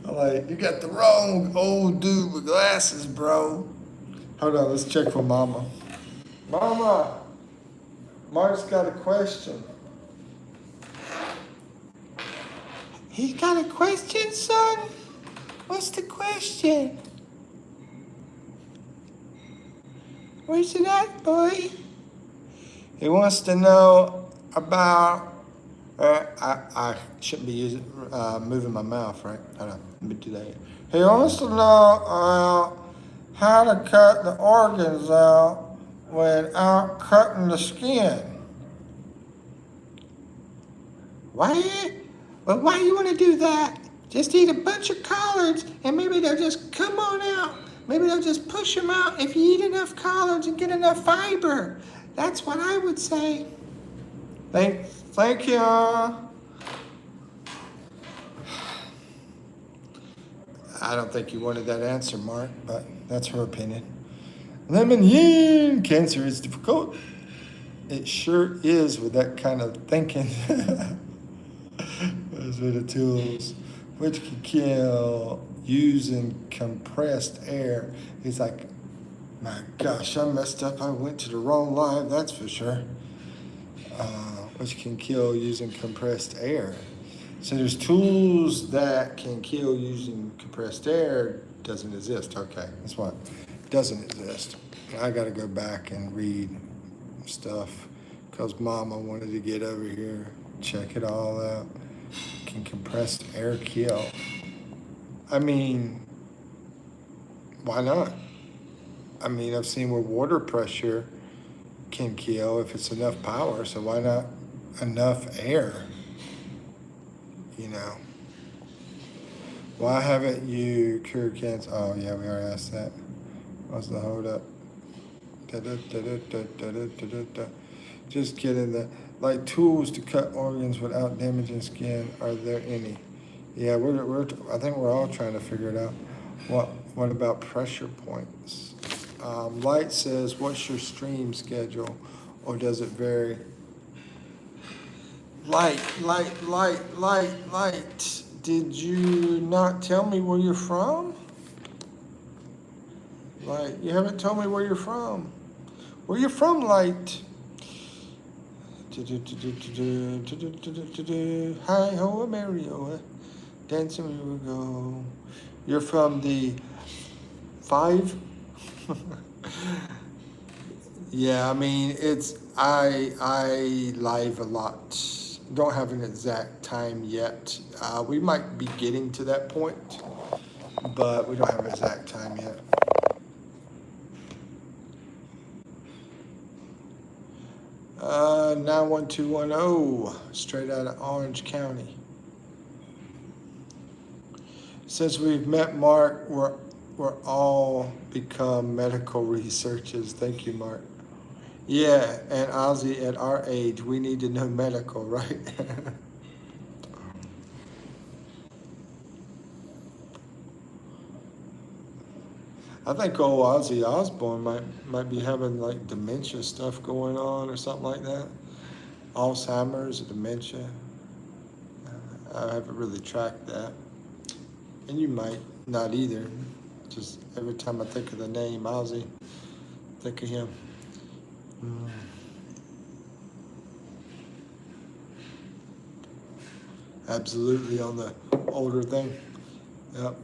I'm like, you got the wrong old dude with glasses, bro. Hold on, let's check for Mama. Mama, Mark's got a question. He got a question, son? What's the question? Where's it at, boy? He wants to know about. I shouldn't be moving my mouth, right? Hold on, let me do that. He wants to know how to cut the organs out without cutting the skin. Why? Well, why do you want to do that? Just eat a bunch of collards and maybe they'll just come on out. Maybe they'll just push them out if you eat enough collards and get enough fiber. That's what I would say. Thank you. I don't think you wanted that answer, Mark, but that's her opinion. Lemon yin, cancer is difficult. It sure is with that kind of thinking. Those are the tools which can kill using compressed air. He's like, my gosh, I messed up. I went to the wrong live, that's for sure. Which can kill using compressed air. So there's tools that can kill using compressed air. Doesn't exist. Okay, that's what doesn't exist. I got to go back and read stuff because Mama wanted to get over here, check it all out. Can compressed air kill? I mean, why not? I mean, I've seen where water pressure can kill if it's enough power, so why not enough air? Why haven't you cured cancer? Oh yeah, we already asked that. What's the hold up? Just kidding. Like tools to cut organs without damaging skin, are there any? Yeah, I think we're all trying to figure it out. What about pressure points? Light says, what's your stream schedule, or does it vary? Light. Did you not tell me where you're from? Light, you haven't told me where you're from. Where you from, Light? Hi ho, Mario. Dancing we will go. You're from the 5? Yeah, I mean, it's I live a lot. Don't have an exact time yet. We might be getting to that point, but we don't have an exact time yet. 91210, straight out of Orange County. Since we've met Mark, we're all become medical researchers. Thank you, Mark. Yeah, and Ozzy, at our age, we need to know medical, right? I think old Ozzy Osbourne might be having like dementia stuff going on or something like that. Alzheimer's or dementia. I haven't really tracked that. And you might not either. Just every time I think of the name Ozzy, think of him. Absolutely on the older thing. Yep.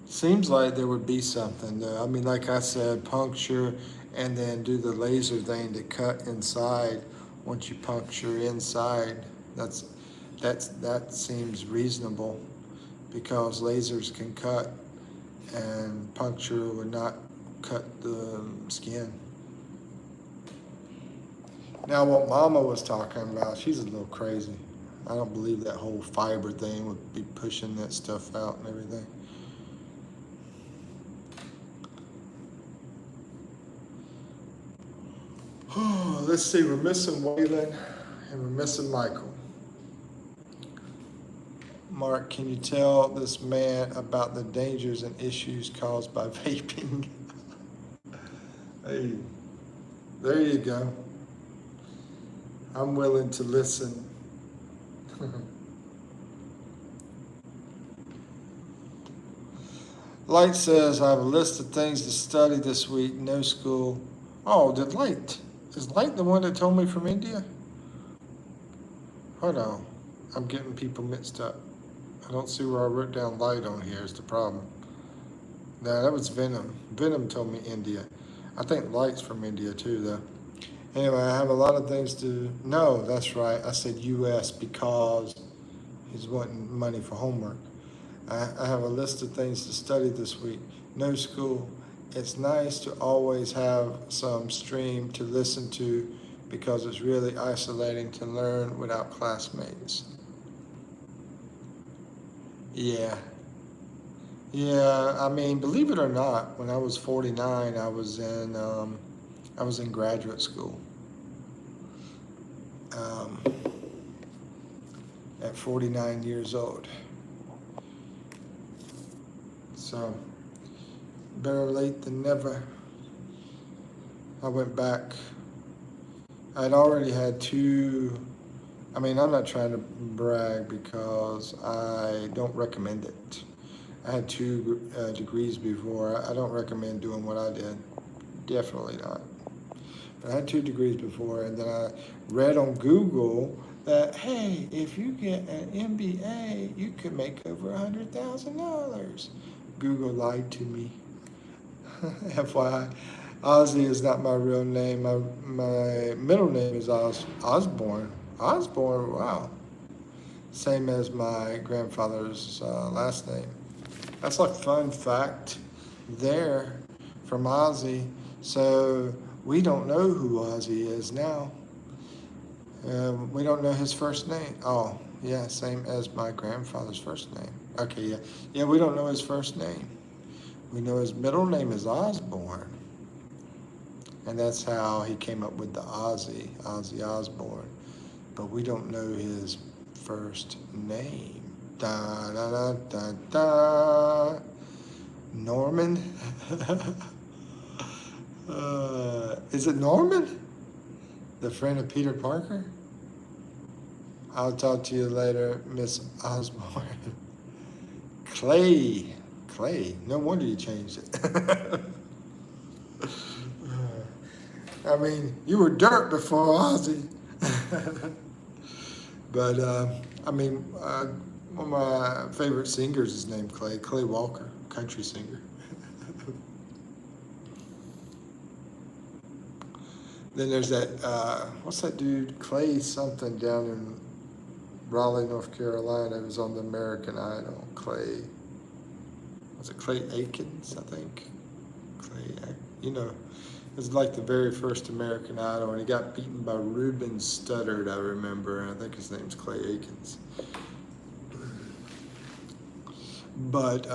Seems like there would be something though. I mean, like I said, puncture and then do the laser thing to cut inside. Once you puncture inside, that seems reasonable because lasers can cut and puncture would not cut the skin. Now, what Mama was talking about, she's a little crazy. I don't believe that whole fiber thing would be pushing that stuff out and everything. Let's see, we're missing Waylon and we're missing Michael. Mark, can you tell this man about the dangers and issues caused by vaping? Hey, there you go. I'm willing to listen. Light says, I have a list of things to study this week, no school. Oh, did Light? Is Light the one that told me from India? Hold on. I'm getting people mixed up. I don't see where I wrote down Light on here is the problem. No, that was Venom. Venom told me India. I think Light's from India too, though. Anyway, I have a lot of things to... No, that's right. I said U.S. because he's wanting money for homework. I have a list of things to study this week. No school. It's nice to always have some stream to listen to because it's really isolating to learn without classmates. Yeah. Yeah, I mean, believe it or not, when I was 49, I was in graduate school. At 49 years old. So, better late than never. I went back. I'd already had two, I mean, I'm not trying to brag because I don't recommend it. I had two degrees before. I don't recommend doing what I did. Definitely not. But I had 2 degrees before, and then I read on Google that, hey, if you get an MBA, you could make over $100,000. Google lied to me. FYI, Ozzy is not my real name. My middle name is Osborne. Osborne, wow. Same as my grandfather's last name. That's a fun fact there from Ozzy. So we don't know who Ozzy is now. We don't know his first name. Oh, yeah, same as my grandfather's first name. Okay, yeah. Yeah, we don't know his first name. We know his middle name is Osborne. And that's how he came up with the Ozzy Osbourne. But we don't know his first name. Da da da da da. Norman? Is it Norman? The friend of Peter Parker? I'll talk to you later, Miss Osborne. Clay. No wonder you changed it. I mean, you were dirt before Ozzy. But, one of my favorite singers is named Clay Walker, country singer. Then there's that, what's that dude, Clay something down in Raleigh, North Carolina, who was on the American Idol. Clay, was it Clay Aikens, I think? You know, it was like the very first American Idol, and he got beaten by Ruben Studdard, I remember. I think his name's Clay Aikens. But,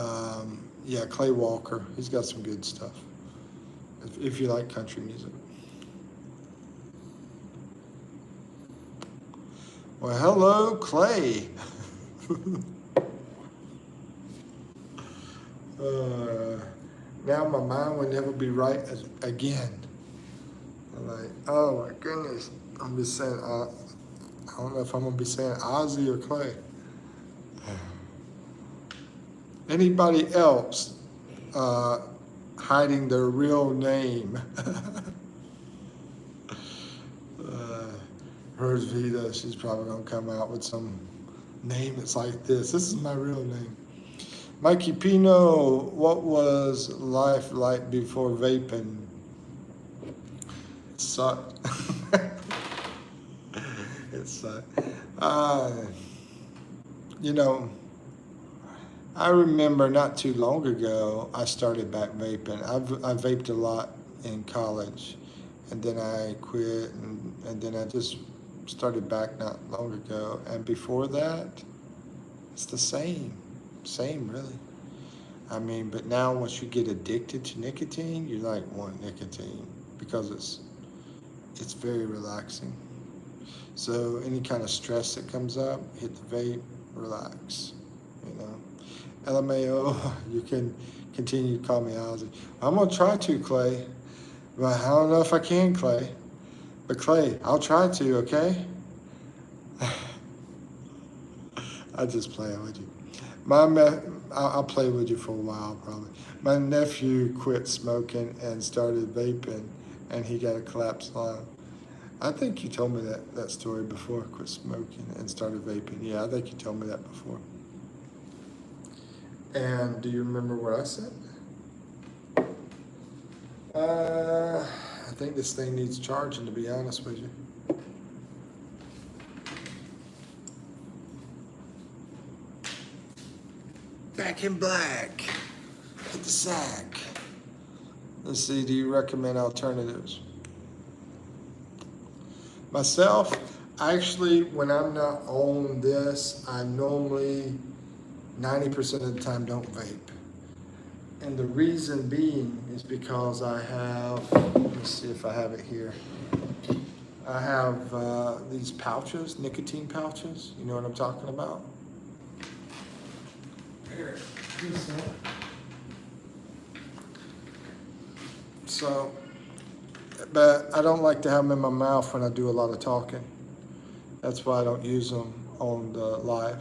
yeah, Clay Walker, he's got some good stuff, if you like country music. Well, hello, Clay. Now my mind would never be right again. I'm like, oh my goodness. I'm just saying, I don't know if I'm gonna be saying Ozzy or Clay. Anybody else hiding their real name? Hers Vita, she's probably gonna come out with some name that's like this. This is my real name. Mikipino, what was life like before vaping? It sucked. It sucked. You know, I remember not too long ago, I started back vaping. I vaped a lot in college, and then I quit, and then I just started back not long ago. And before that, it's the same really. I mean, but now once you get addicted to nicotine, you like want nicotine because it's very relaxing. So any kind of stress that comes up, hit the vape, relax, you know. LMAO, you can continue to call me Ozzy. I'm gonna try to, Clay, but I don't know if I can, Clay. But Clay, I'll try to, okay? I'm just playing with you. I'll play with you for a while, probably. My nephew quit smoking and started vaping, and he got a collapsed lung. I think you told me that story before, quit smoking and started vaping. Yeah, I think you told me that before. And do you remember what I said? I think this thing needs charging, to be honest with you. Back in black. Hit the sack. Let's see, do you recommend alternatives? Myself, actually, when I'm not on this, I normally 90% of the time don't vape. And the reason being is because I have, let's see if I have it here. I have these pouches, nicotine pouches. You know what I'm talking about? Here, so, but I don't like to have them in my mouth when I do a lot of talking. That's why I don't use them on the live.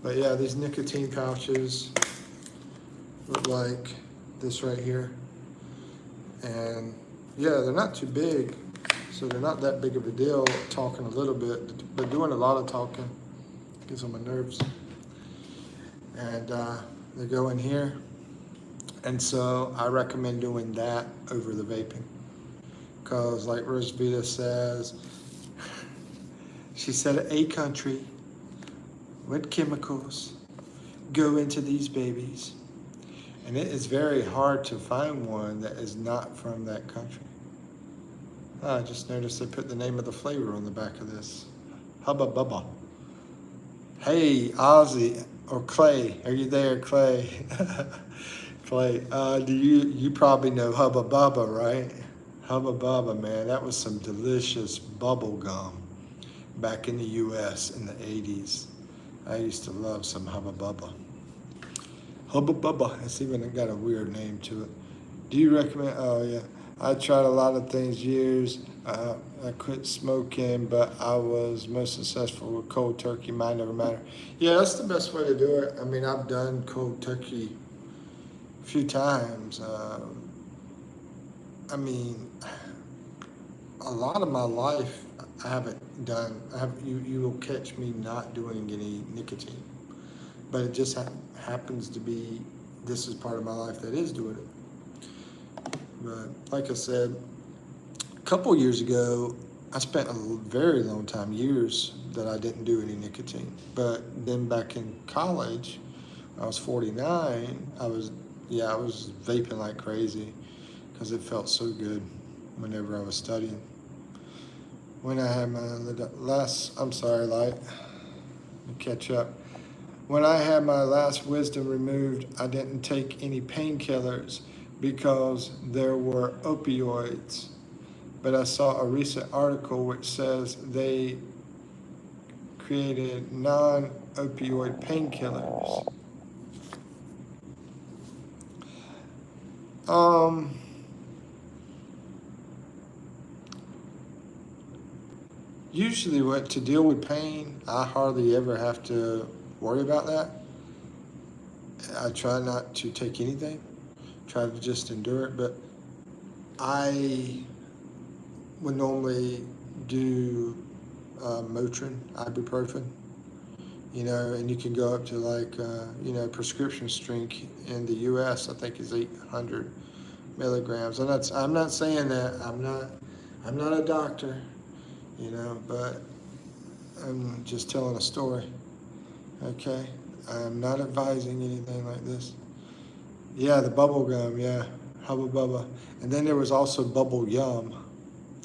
But yeah, these nicotine pouches look like this right here. And yeah, they're not too big, so they're not that big of a deal talking a little bit, but doing a lot of talking gets on my nerves. And they go in here. And so I recommend doing that over the vaping. Because like Rosvita says, she said a country with chemicals go into these babies. And it is very hard to find one that is not from that country. I just noticed they put the name of the flavor on the back of this. Hubba Bubba. Hey, Ozzy or Clay, are you there, Clay? Clay, you probably know Hubba Bubba, right? Hubba Bubba, man, that was some delicious bubble gum back in the US in the 80s. I used to love some Hubba Bubba. Hubba Bubba, it's even got a weird name to it. Do you recommend, oh yeah, I tried a lot of things years. I quit smoking, but I was most successful with cold turkey, mine never mattered. Yeah, that's the best way to do it. I mean, I've done cold turkey a few times. I mean, a lot of my life I haven't done. You will catch me not doing any nicotine, but it just happens to be this is part of my life that is doing it. But like I said, A couple years ago, I spent a very long time, years, that I didn't do any nicotine. But then back in college, I was 49. I was vaping like crazy because it felt so good whenever I was studying. When I had my last, I'm sorry, Light, let me catch up. When I had my last wisdom removed, I didn't take any painkillers because there were opioids. But I saw a recent article which says they created non-opioid painkillers. Um, Usually, what to deal with pain, I hardly ever have to worry about that. I try not to take anything, try to just endure it. But I would normally do Motrin, ibuprofen, and you can go up to like, prescription strength in the U.S. I think is 800 milligrams. I'm not saying that. I'm not a doctor, but I'm just telling a story. Okay, I'm not advising anything like this. Yeah, the bubble gum. Yeah, Hubba Bubba. And then there was also Bubble Yum.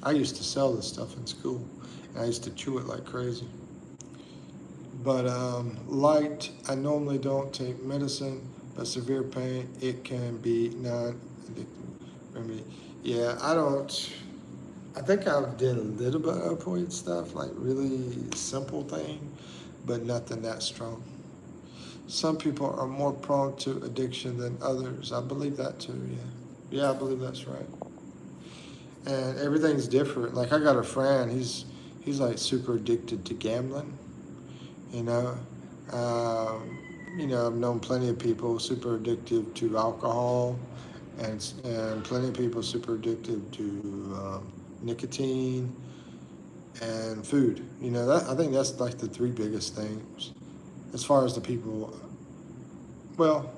I used to sell this stuff in school, and I used to chew it like crazy. But light, I normally don't take medicine, but severe pain, it can be non-addictive remedy. Yeah, I don't. I think I've did a little bit of opioid stuff, like really simple thing, but nothing that strong. Some people are more prone to addiction than others. I believe that too. Yeah, yeah, I believe that's right. And everything's different. Like I got a friend. He's like super addicted to gambling. You know, I've known plenty of people super addicted to alcohol, and plenty of people super addicted to nicotine and food. That I think that's like the three biggest things as far as the people. Well,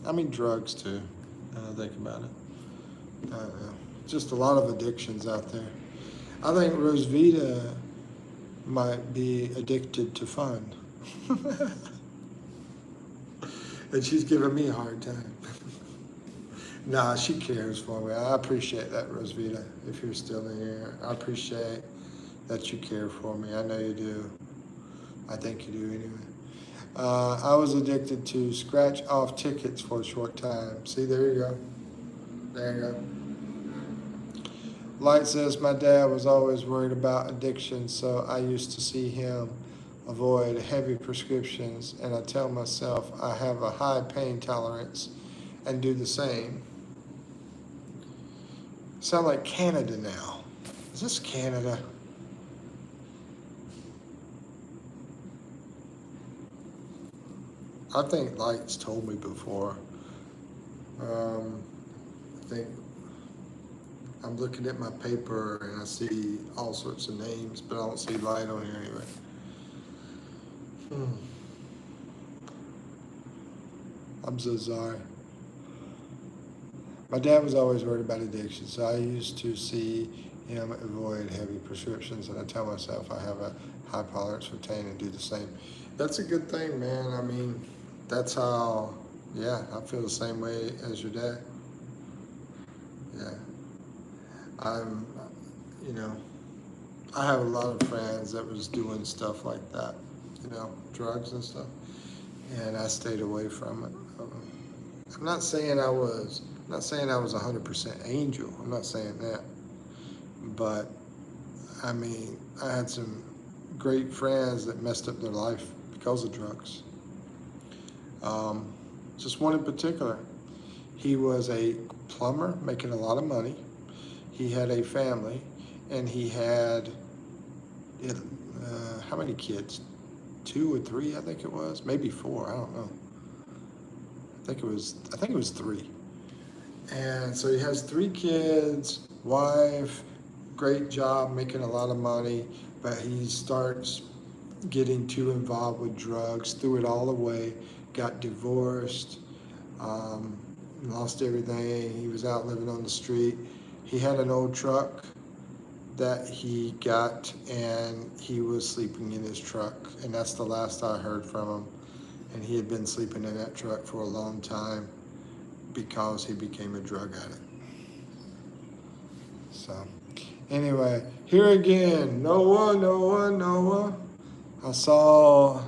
I mean drugs too. Think about it. Just a lot of addictions out there. I think Rosvita might be addicted to fun. And she's giving me a hard time. Nah, she cares for me. I appreciate that, Rosvita, if you're still in here. I appreciate that you care for me. I know you do. I think you do anyway. I was addicted to scratch off tickets for a short time. See, there you go. There you go. Light says, my dad was always worried about addiction, so I used to see him avoid heavy prescriptions, and I tell myself I have a high pain tolerance and do the same. Sound like Canada now. Is this Canada? I think Light's told me before. I think I'm looking at my paper and I see all sorts of names, but I don't see Light on here anyway. I'm so sorry. My dad was always worried about addiction, so I used to see him avoid heavy prescriptions, and I tell myself I have a high tolerance for pain and do the same. That's a good thing, man. I mean, that's how, yeah, I feel the same way as your dad. Yeah. I'm, you know, I have a lot of friends that was doing stuff like that, drugs and stuff, and I stayed away from it. I'm not saying I was, I'm not saying I was 100% angel. I'm not saying that, but I mean, I had some great friends that messed up their life because of drugs. Just one in particular. He was a plumber making a lot of money. He had a family, and he had how many kids? 2 or 3, I think it was, maybe 4. I don't know. I think it was 3. And so he has 3 kids, wife, great job, making a lot of money, but he starts getting too involved with drugs, threw it all away, got divorced, lost everything. He was out living on the street. He had an old truck, that he got, and he was sleeping in his truck, and that's the last I heard from him. And he had been sleeping in that truck for a long time because he became a drug addict. So anyway, here again, Noah. I saw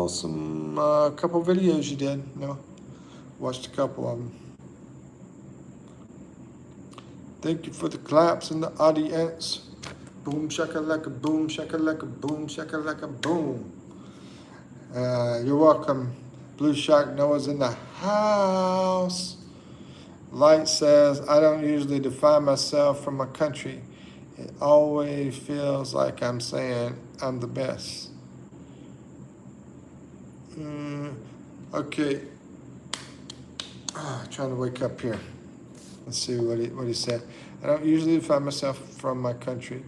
some couple videos you did. No, watched a couple of them. Thank you for the claps in the audience. Boom shakalaka boom shakalaka boom shakalaka boom. You're welcome. Blue Shark Noah's in the house. Light says, I don't usually define myself from my country. It always feels like I'm saying I'm the best. Okay. Trying to wake up here. Let's see what he said. I don't usually define myself from my country.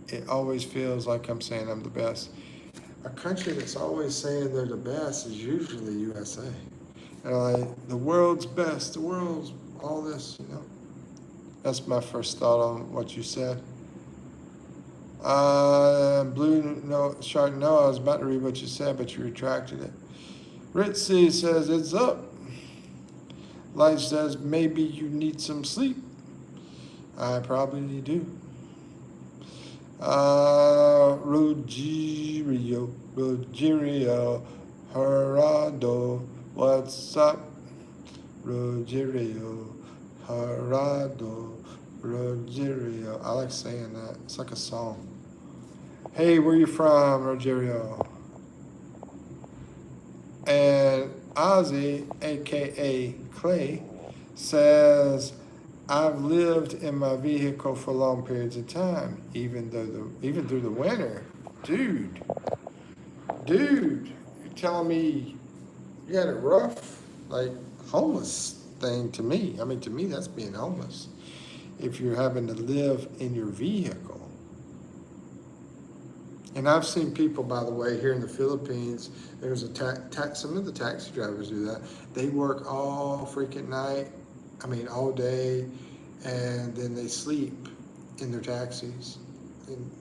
It always feels like I'm saying I'm the best. A country that's always saying they're the best is usually USA. Like, the world's best, the world's all this, you know. That's my first thought on what you said. Shark Noah, I was about to read what you said, but you retracted it. Ritzy says, it's up. Light says, maybe you need some sleep. I probably do. Rogerio, Gerardo, what's up? Rogerio, Gerardo, Rogerio. I like saying that. It's like a song. Hey, where you from, Rogerio? And Ozzy, aka Clay, says, I've lived in my vehicle for long periods of time, even through the winter. Dude, you're telling me you had it rough? Like, homeless thing to me. I mean, to me, that's being homeless. If you're having to live in your vehicle. And I've seen people, by the way, here in the Philippines, there's some of the taxi drivers do that. They work all freaking night, all day, and then they sleep in their taxis. And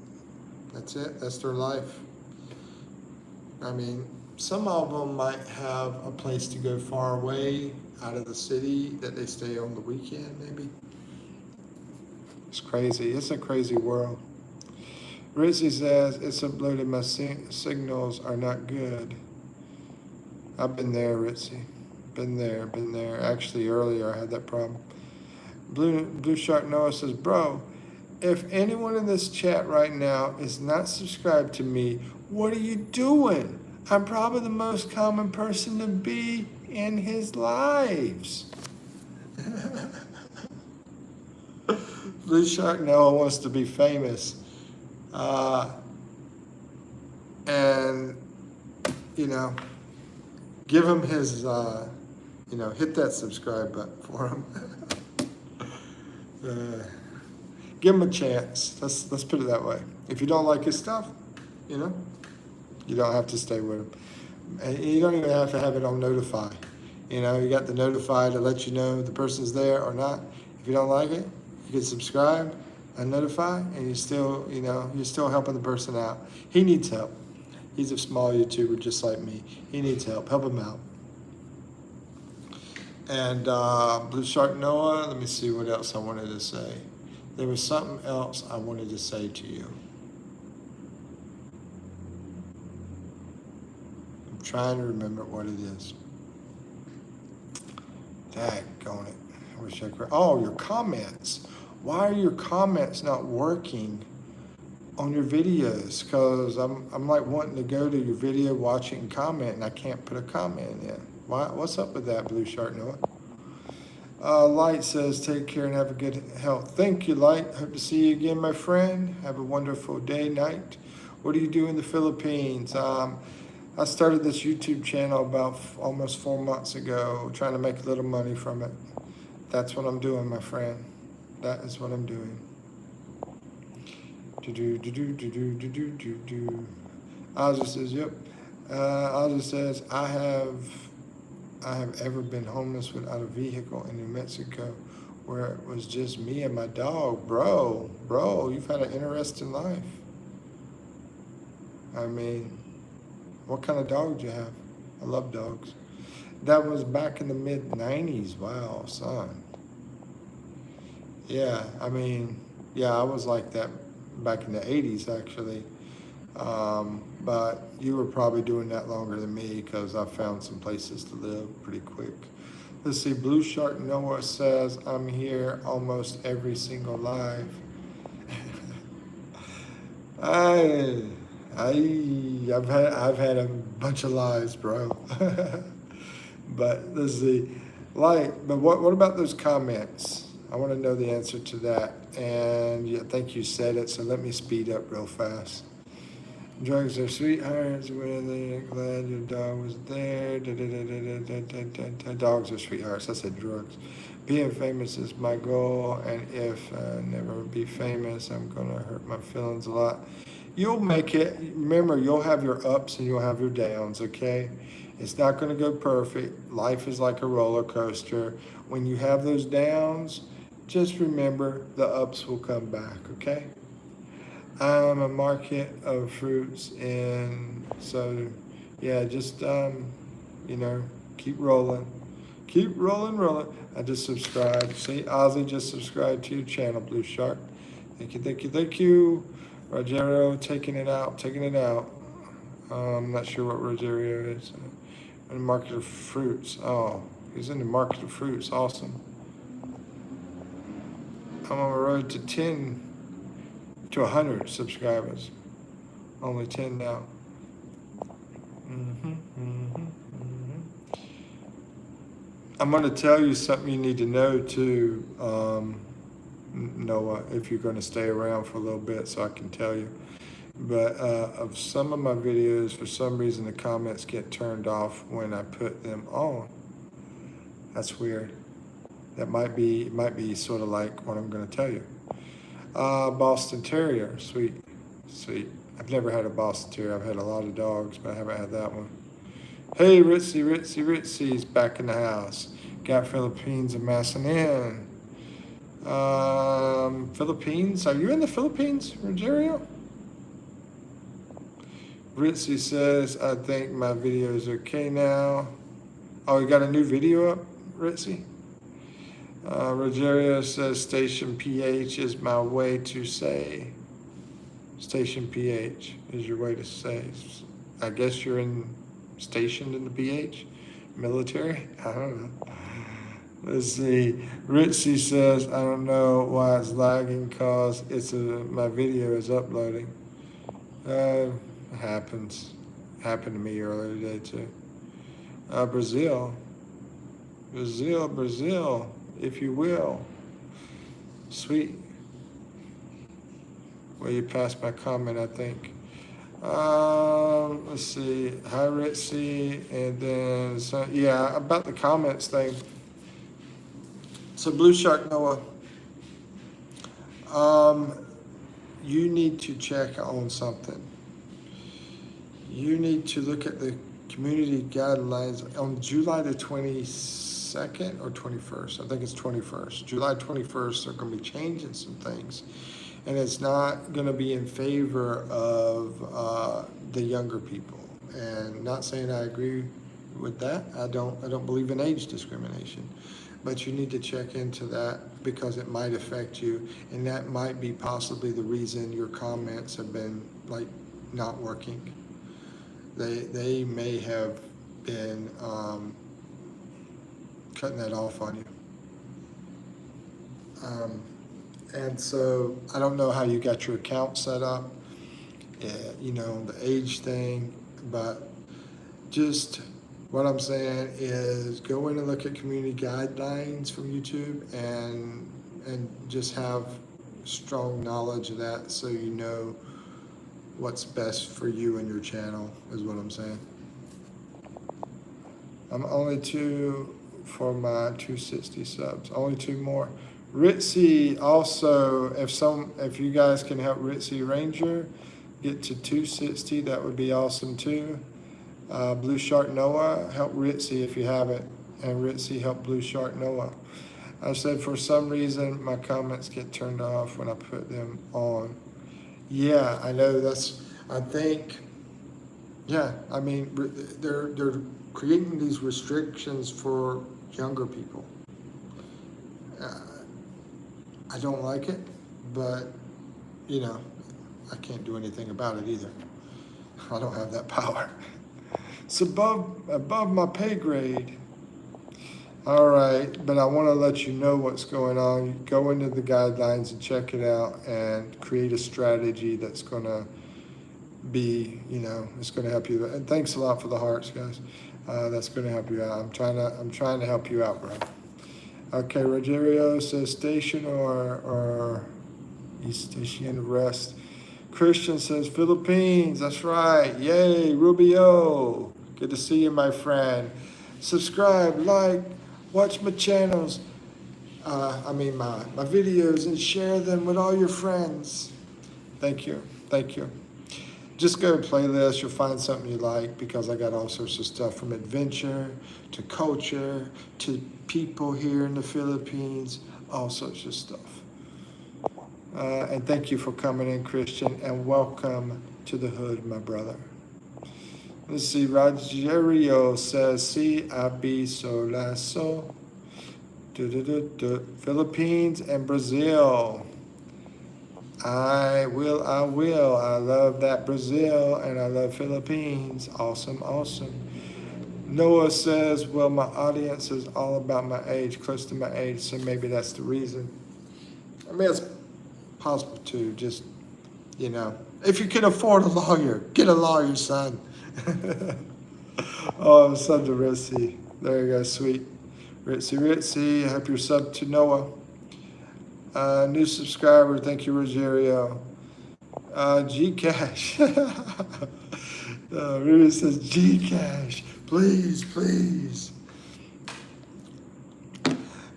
that's it, that's their life. Some of them might have a place to go far away out of the city that they stay on the weekend, maybe. It's crazy, it's a crazy world. Rizzy says, it's uploaded, my signals are not good. I've been there, Ritzy. Been there. Actually, earlier I had that problem. Blue Shark Noah says, bro, if anyone in this chat right now is not subscribed to me, what are you doing? I'm probably the most common person to be in his lives. Blue Shark Noah wants to be famous. And, give him his, hit that subscribe button for him. Give him a chance. Let's put it that way. If you don't like his stuff, you don't have to stay with him. And you don't even have to have it on notify. You got the notify to let you know the person's there or not. If you don't like it, you can subscribe and notify, and you're still helping the person out. He needs help. He's a small YouTuber just like me. He needs help. Help him out. And Blue Shark Noah, let me see what else I wanted to say. There was something else I wanted to say to you. I'm trying to remember what it is. Daggone it. I wish I could. Oh, your comments. Why are your comments not working on your videos? Because I'm like wanting to go to your video, watch it, and comment, and I can't put a comment in. Why? What's up with that, Blue Shark Noah? Light says, take care and have a good health. Thank you, Light. Hope to see you again, my friend. Have a wonderful day, night. What do you do in the Philippines? I started this YouTube channel about almost 4 months ago, trying to make a little money from it. That's what I'm doing, my friend. That is what I'm doing. Ozzy says, yep. Ozzy says, I have ever been homeless without a vehicle in New Mexico where it was just me and my dog. Bro, you've had an interesting life. I mean, what kind of dog do you have? I love dogs. That was back in the mid-90s. Wow, son. Yeah, I mean, yeah, I was like that back in the 80s, actually. But you were probably doing that longer than me because I found some places to live pretty quick. Let's see, Blue Shark Noah says, I'm here almost every single live. I, I've had a bunch of lives, bro. But let's see, but what about those comments? I want to know the answer to that. And yeah, I think you said it, so let me speed up real fast. Drugs are sweethearts, really glad your dog was there. Dogs are sweethearts. I said drugs. Being famous is my goal, and if I never be famous, I'm gonna hurt my feelings a lot. You'll make it. Remember, you'll have your ups and you'll have your downs, okay? It's not gonna go perfect. Life is like a roller coaster. When you have those downs, just remember the ups will come back, okay? I'm a market of fruits, and so yeah, just keep rolling, rolling. I just subscribed. See, Ozzy just subscribed to your channel, Blue Shark. Thank you. Rogerio taking it out. I'm not sure what Rogerio is. In the market of fruits. Oh, he's in the market of fruits. Awesome. I'm on the road to 100 subscribers. Only 10 now. I'm going to tell you something you need to know too, Noah, if you're going to stay around for a little bit so I can tell you. But of some of my videos, for some reason the comments get turned off when I put them on. That's weird. That might be sort of like what I'm going to tell you. Boston Terrier, sweet. I've never had a Boston Terrier. I've had a lot of dogs, but I haven't had that one. Hey, Ritzy's back in the house. Got Philippines amassing in. Philippines? Are you in the Philippines, Rogerio? Ritzy says, I think my video is okay now. Oh, you got a new video up, Ritzy? Rogerio says, Station PH is my way to say. Station PH is your way to say. I guess you're stationed in the PH? Military? I don't know. Let's see. Ritzy says, I don't know why it's lagging because my video is uploading. Happens. Happened to me earlier today too. Brazil, if you will. Sweet. Well, you passed my comment, I think. Let's see. Hi, Ritzy. And then, about the comments thing. So, Blue Shark Noah, you need to check on something. You need to look at the community guidelines on July the 22nd or 21st. I think it's 21st. July 21st, they're going to be changing some things. And it's not going to be in favor of the younger people. And not saying I agree with that. I don't believe in age discrimination. But you need to check into that because it might affect you. And that might be possibly the reason your comments have been not working. They may have been cutting that off on you. And so I don't know how you got your account set up, the age thing, but just what I'm saying is go in and look at community guidelines from YouTube and just have strong knowledge of that so you know what's best for you and your channel is what I'm saying. I'm only 2 for my 260 subs, only 2 more. Ritzy also, if you guys can help Ritzy Ranger get to 260, that would be awesome too. Blue Shark Noah, help Ritzy if you haven't, and Ritzy help Blue Shark Noah. I said, for some reason, my comments get turned off when I put them on. Yeah, I know I think, yeah, I mean, they're creating these restrictions for younger people. Uh, I don't like it, but, I can't do anything about it either. I don't have that power. It's above my pay grade. All right, but I want to let you know what's going on. You go into the guidelines and check it out and create a strategy that's going to be, it's going to help you. And thanks a lot for the hearts, guys. That's going to help you out. I'm trying to help you out, bro. Okay, Rogerio says station or East Station rest. Christian says Philippines. That's right. Yay, Rubio. Good to see you, my friend. Subscribe, like, watch my channels. My videos, and share them with all your friends. Thank you. Just go to playlist. You'll find something you like, because I got all sorts of stuff from adventure to culture to people here in the Philippines, all sorts of stuff. And thank you for coming in, Christian, and welcome to the hood, my brother. Let's see, Rogerio says, si abiso lasso. Philippines and Brazil. I will. I love that Brazil, and I love Philippines. Awesome. Noah says, well, my audience is all about my age, close to my age, so maybe that's the reason. I mean, it's possible too, just, if you can afford a lawyer, get a lawyer, son. Oh, I'm subbed to Ritzy. There you go, sweet. Ritzy, I hope you're subbed to Noah. New subscriber, thank you, Rogerio. Gcash. Ruby says, Gcash, please.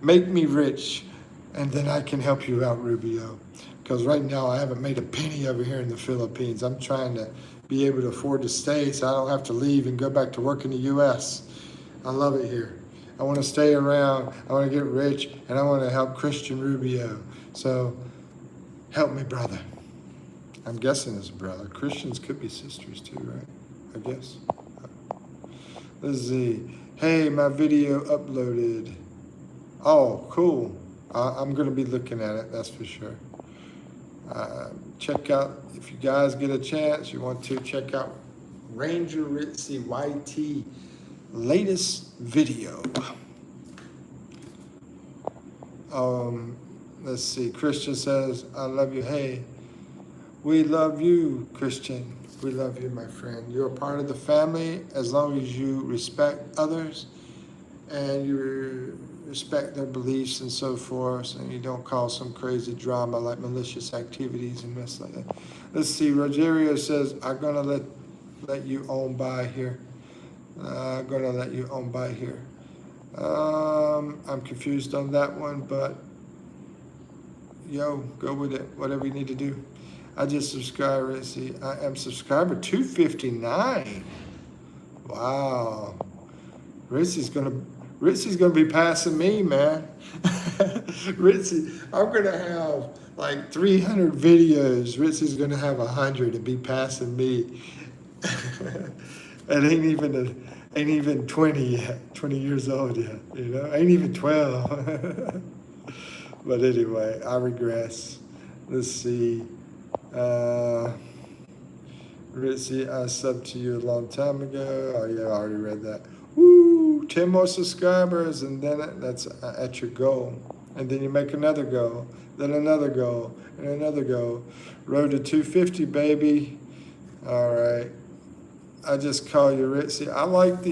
Make me rich, and then I can help you out, Rubio. Because right now I haven't made a penny over here in the Philippines. I'm trying to be able to afford to stay so I don't have to leave and go back to work in the U.S. I love it here. I want to stay around, I want to get rich, and I want to help Christian Rubio. So, help me, brother. I'm guessing it's brother. Christians could be sisters too, right? I guess. Let's see. Hey, my video uploaded. Oh, cool. I'm going to be looking at it, that's for sure. Check out, if you guys get a chance, you want to check out Ranger Ritzy YT latest video. Let's see. Christian says, I love you. Hey, we love you, Christian. We love you, my friend. You're a part of the family as long as you respect others and you respect their beliefs and so forth, and you don't cause some crazy drama like malicious activities and mess like that. Let's see. Rogerio says, I'm going to let you on by here. I'm going to let you on by here. I'm confused on that one, but go with it. Whatever you need to do. I just subscribed. Let's see. I am subscriber 259. Wow. Ritzy's gonna be passing me, man. Ritzy, I'm gonna have like 300 videos. Ritzy's gonna have 100 and be passing me. And ain't even 20 yet, 20 years old yet, ain't even 12. But anyway, I regress. Let's see. Ritzy, I subbed to you a long time ago. Oh yeah, I already read that. Woo, 10 more subscribers, and then that's at your goal. And then you make another goal, then another goal, and another goal. Road to 250, baby. All right. I just call you Ritzy. I like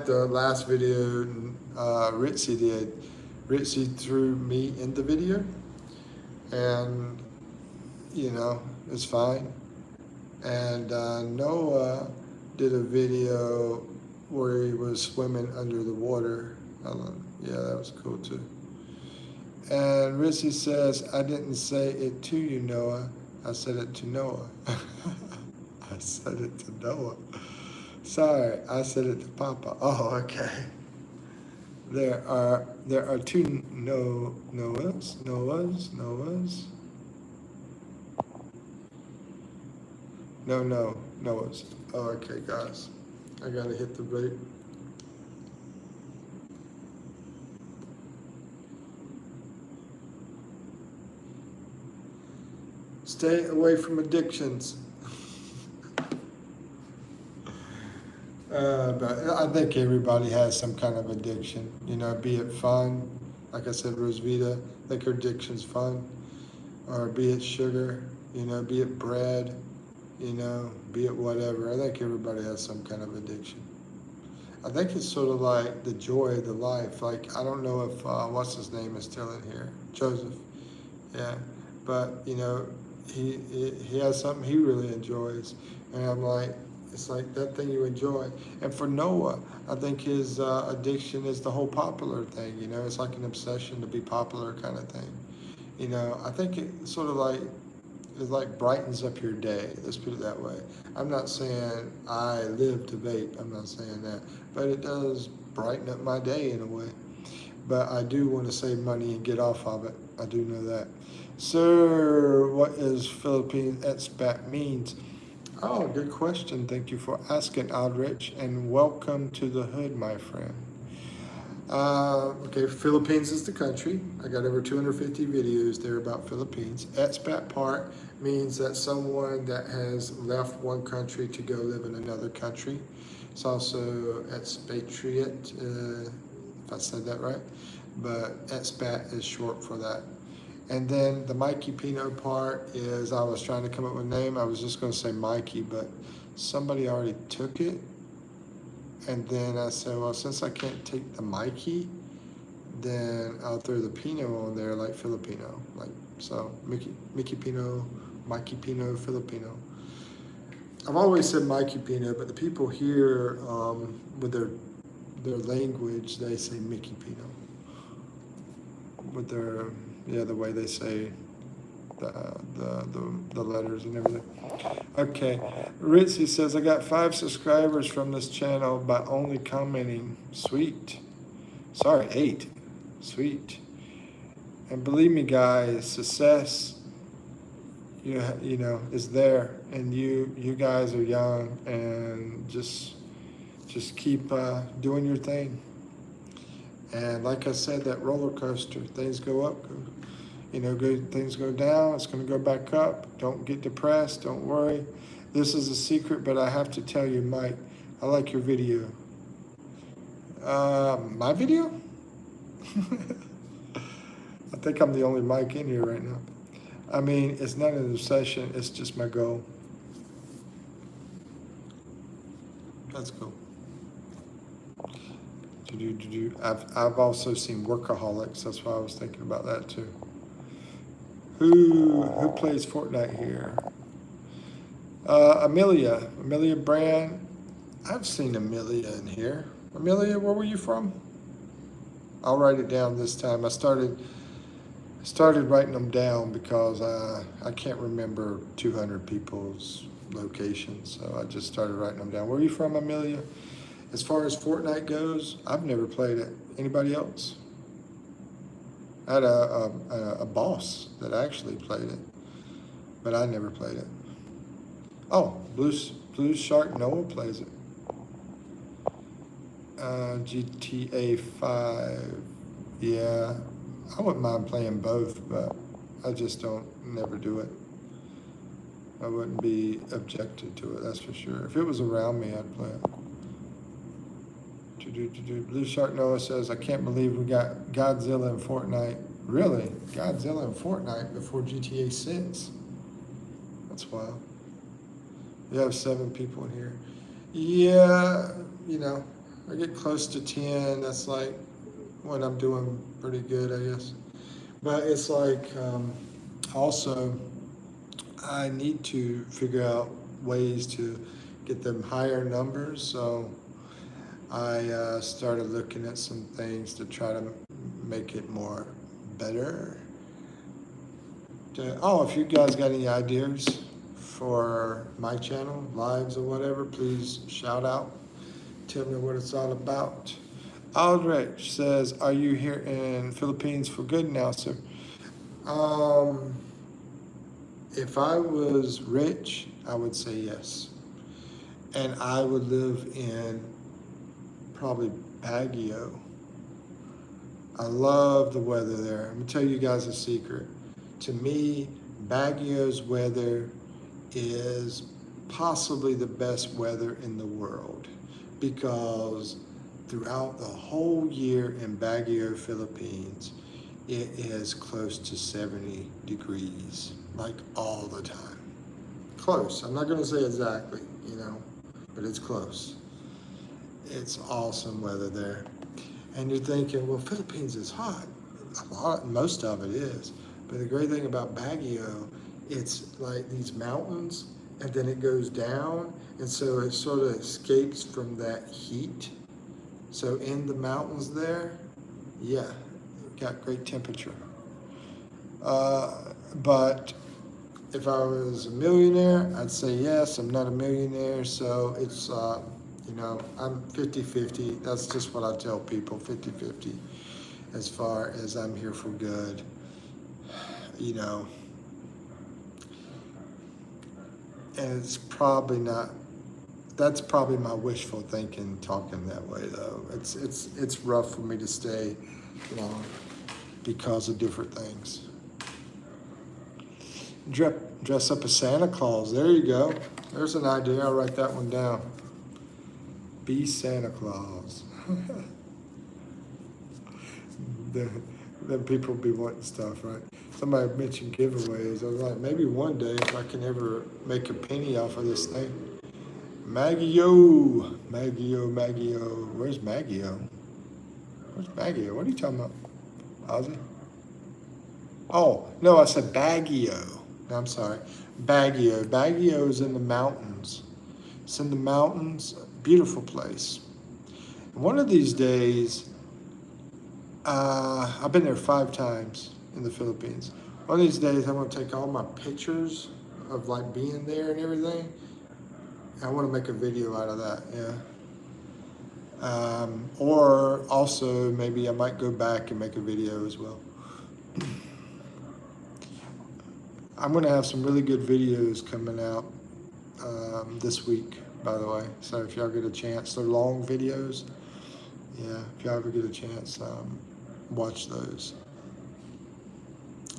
the last video Ritzy did. Ritzy threw me in the video, and it's fine. And Noah did a video where he was swimming under the water. Yeah, that was cool too. And Ritzy says, I didn't say it to you, Noah. I said it to Noah. I said it to Noah. Sorry, I said it to Papa. Oh, okay. There are two Noahs. No, Noahs. Oh, okay, guys. I gotta hit the brake. Stay away from addictions. But I think everybody has some kind of addiction, you know, be it fun, like I said, Rosvita, I think her addiction's fun, or be it sugar, you know, be it bread, you know, be it whatever. I think everybody has some kind of addiction. I think it's sort of like the joy of the life. Like, I don't know if, what's his name is still in here, Joseph, yeah, but, you know, he has something he really enjoys, and I'm like, it's like that thing you enjoy. And for Noah, I think his addiction is the whole popular thing. You know, it's like an obsession to be popular kind of thing. You know, I think it sort of like it like brightens up your day. Let's put it that way. I'm not saying I live to vape. I'm not saying that, but it does brighten up my day in a way. But I do want to save money and get off of it. I do know that. Sir, what is Philippine expat means? Oh, good question. Thank you for asking, Aldrich, and welcome to the hood, my friend. Okay, Philippines is the country. I got over 250 videos there about Philippines. Expat part means that someone that has left one country to go live in another country. It's also expatriate, if I said that right, but expat is short for that. And then the Mikipino part is, I was trying to come up with a name. I was just going to say Mikey, but somebody already took it. And then I said, well, since I can't take the Mikey, then I'll throw the Pino on there, like Filipino. Like, so Mikipino, Mikipino, Filipino. I've always said Mikipino, but the people here, with their language, they say Mikipino. With their, yeah, the way they say the letters and everything. Okay, Ritzy says, I got 5 subscribers from this channel by only commenting. Sweet. Sorry, 8. Sweet. And believe me, guys, success, you know, is there, and you guys are young, and just keep doing your thing. And like I said, that roller coaster, things go up, you know, things go down, it's going to go back up. Don't get depressed, don't worry. This is a secret, but I have to tell you, Mike, I like your video. My video? I think I'm the only Mike in here right now. I mean, it's not an obsession, it's just my goal. That's cool. I've also seen Workaholics. That's why I was thinking about that too. Who plays Fortnite here? Amelia Brand. I've seen Amelia in here. Amelia, where were you from? I'll write it down this time. I started writing them down because I can't remember 200 people's locations, so I just started writing them down. Where are you from, Amelia? As far as Fortnite goes, I've never played it. Anybody else? I had a boss that actually played it, but I never played it. Oh, Blue Shark Noah plays it. GTA 5, yeah. I wouldn't mind playing both, but I just never do it. I wouldn't be objected to it, that's for sure. If it was around me, I'd play it. Blue Shark Noah says, I can't believe we got Godzilla in Fortnite. Really? Godzilla in Fortnite before GTA 6? That's wild. We have 7 people in here. Yeah, you know, I get close to 10. That's like when I'm doing pretty good, I guess. But it's like, also, I need to figure out ways to get them higher numbers. So I started looking at some things to try to make it more better. If you guys got any ideas for my channel, lives or whatever, please shout out. Tell me what it's all about. Aldrich says, are you here in Philippines for good now, sir? If I was rich, I would say yes. And I would live in probably Baguio. I love the weather there. I'm gonna tell you guys a secret. To me, Baguio's weather is possibly the best weather in the world, because throughout the whole year in Baguio, Philippines, it is close to 70 degrees, like all the time. Close. I'm not going to say exactly, but it's close. It's awesome weather there. And you're thinking, well, Philippines is hot. Most of it is. But the great thing about Baguio, it's like these mountains, and then it goes down, and so it sort of escapes from that heat. So in the mountains there, yeah, got great temperature. But if I was a millionaire, I'd say yes. I'm not a millionaire, so it's, I'm 50-50. That's just what I tell people, 50-50, as far as I'm here for good. And it's probably not, that's probably my wishful thinking talking that way though. It's rough for me to stay, because of different things. Dress up as Santa Claus. There you go. There's an idea. I'll write that one down. Be Santa Claus. Then people will be wanting stuff, right? Somebody mentioned giveaways. I was like, maybe one day if I can ever make a penny off of this thing. Maggio. Where's Maggio? Where's Maggio? What are you talking about, Ozzy? Oh, no, I said Baguio. No, I'm sorry. Baguio. Baguio is in the mountains. It's in the mountains. Beautiful place. One of these days, I've been there 5 times in the Philippines. One of these days, I want to take all my pictures of like being there and everything. I want to make a video out of that, yeah. Or also maybe I might go back and make a video as well. I'm going to have some really good videos coming out this week, by the way. So if y'all get a chance, they're long videos. Yeah, if y'all ever get a chance, watch those.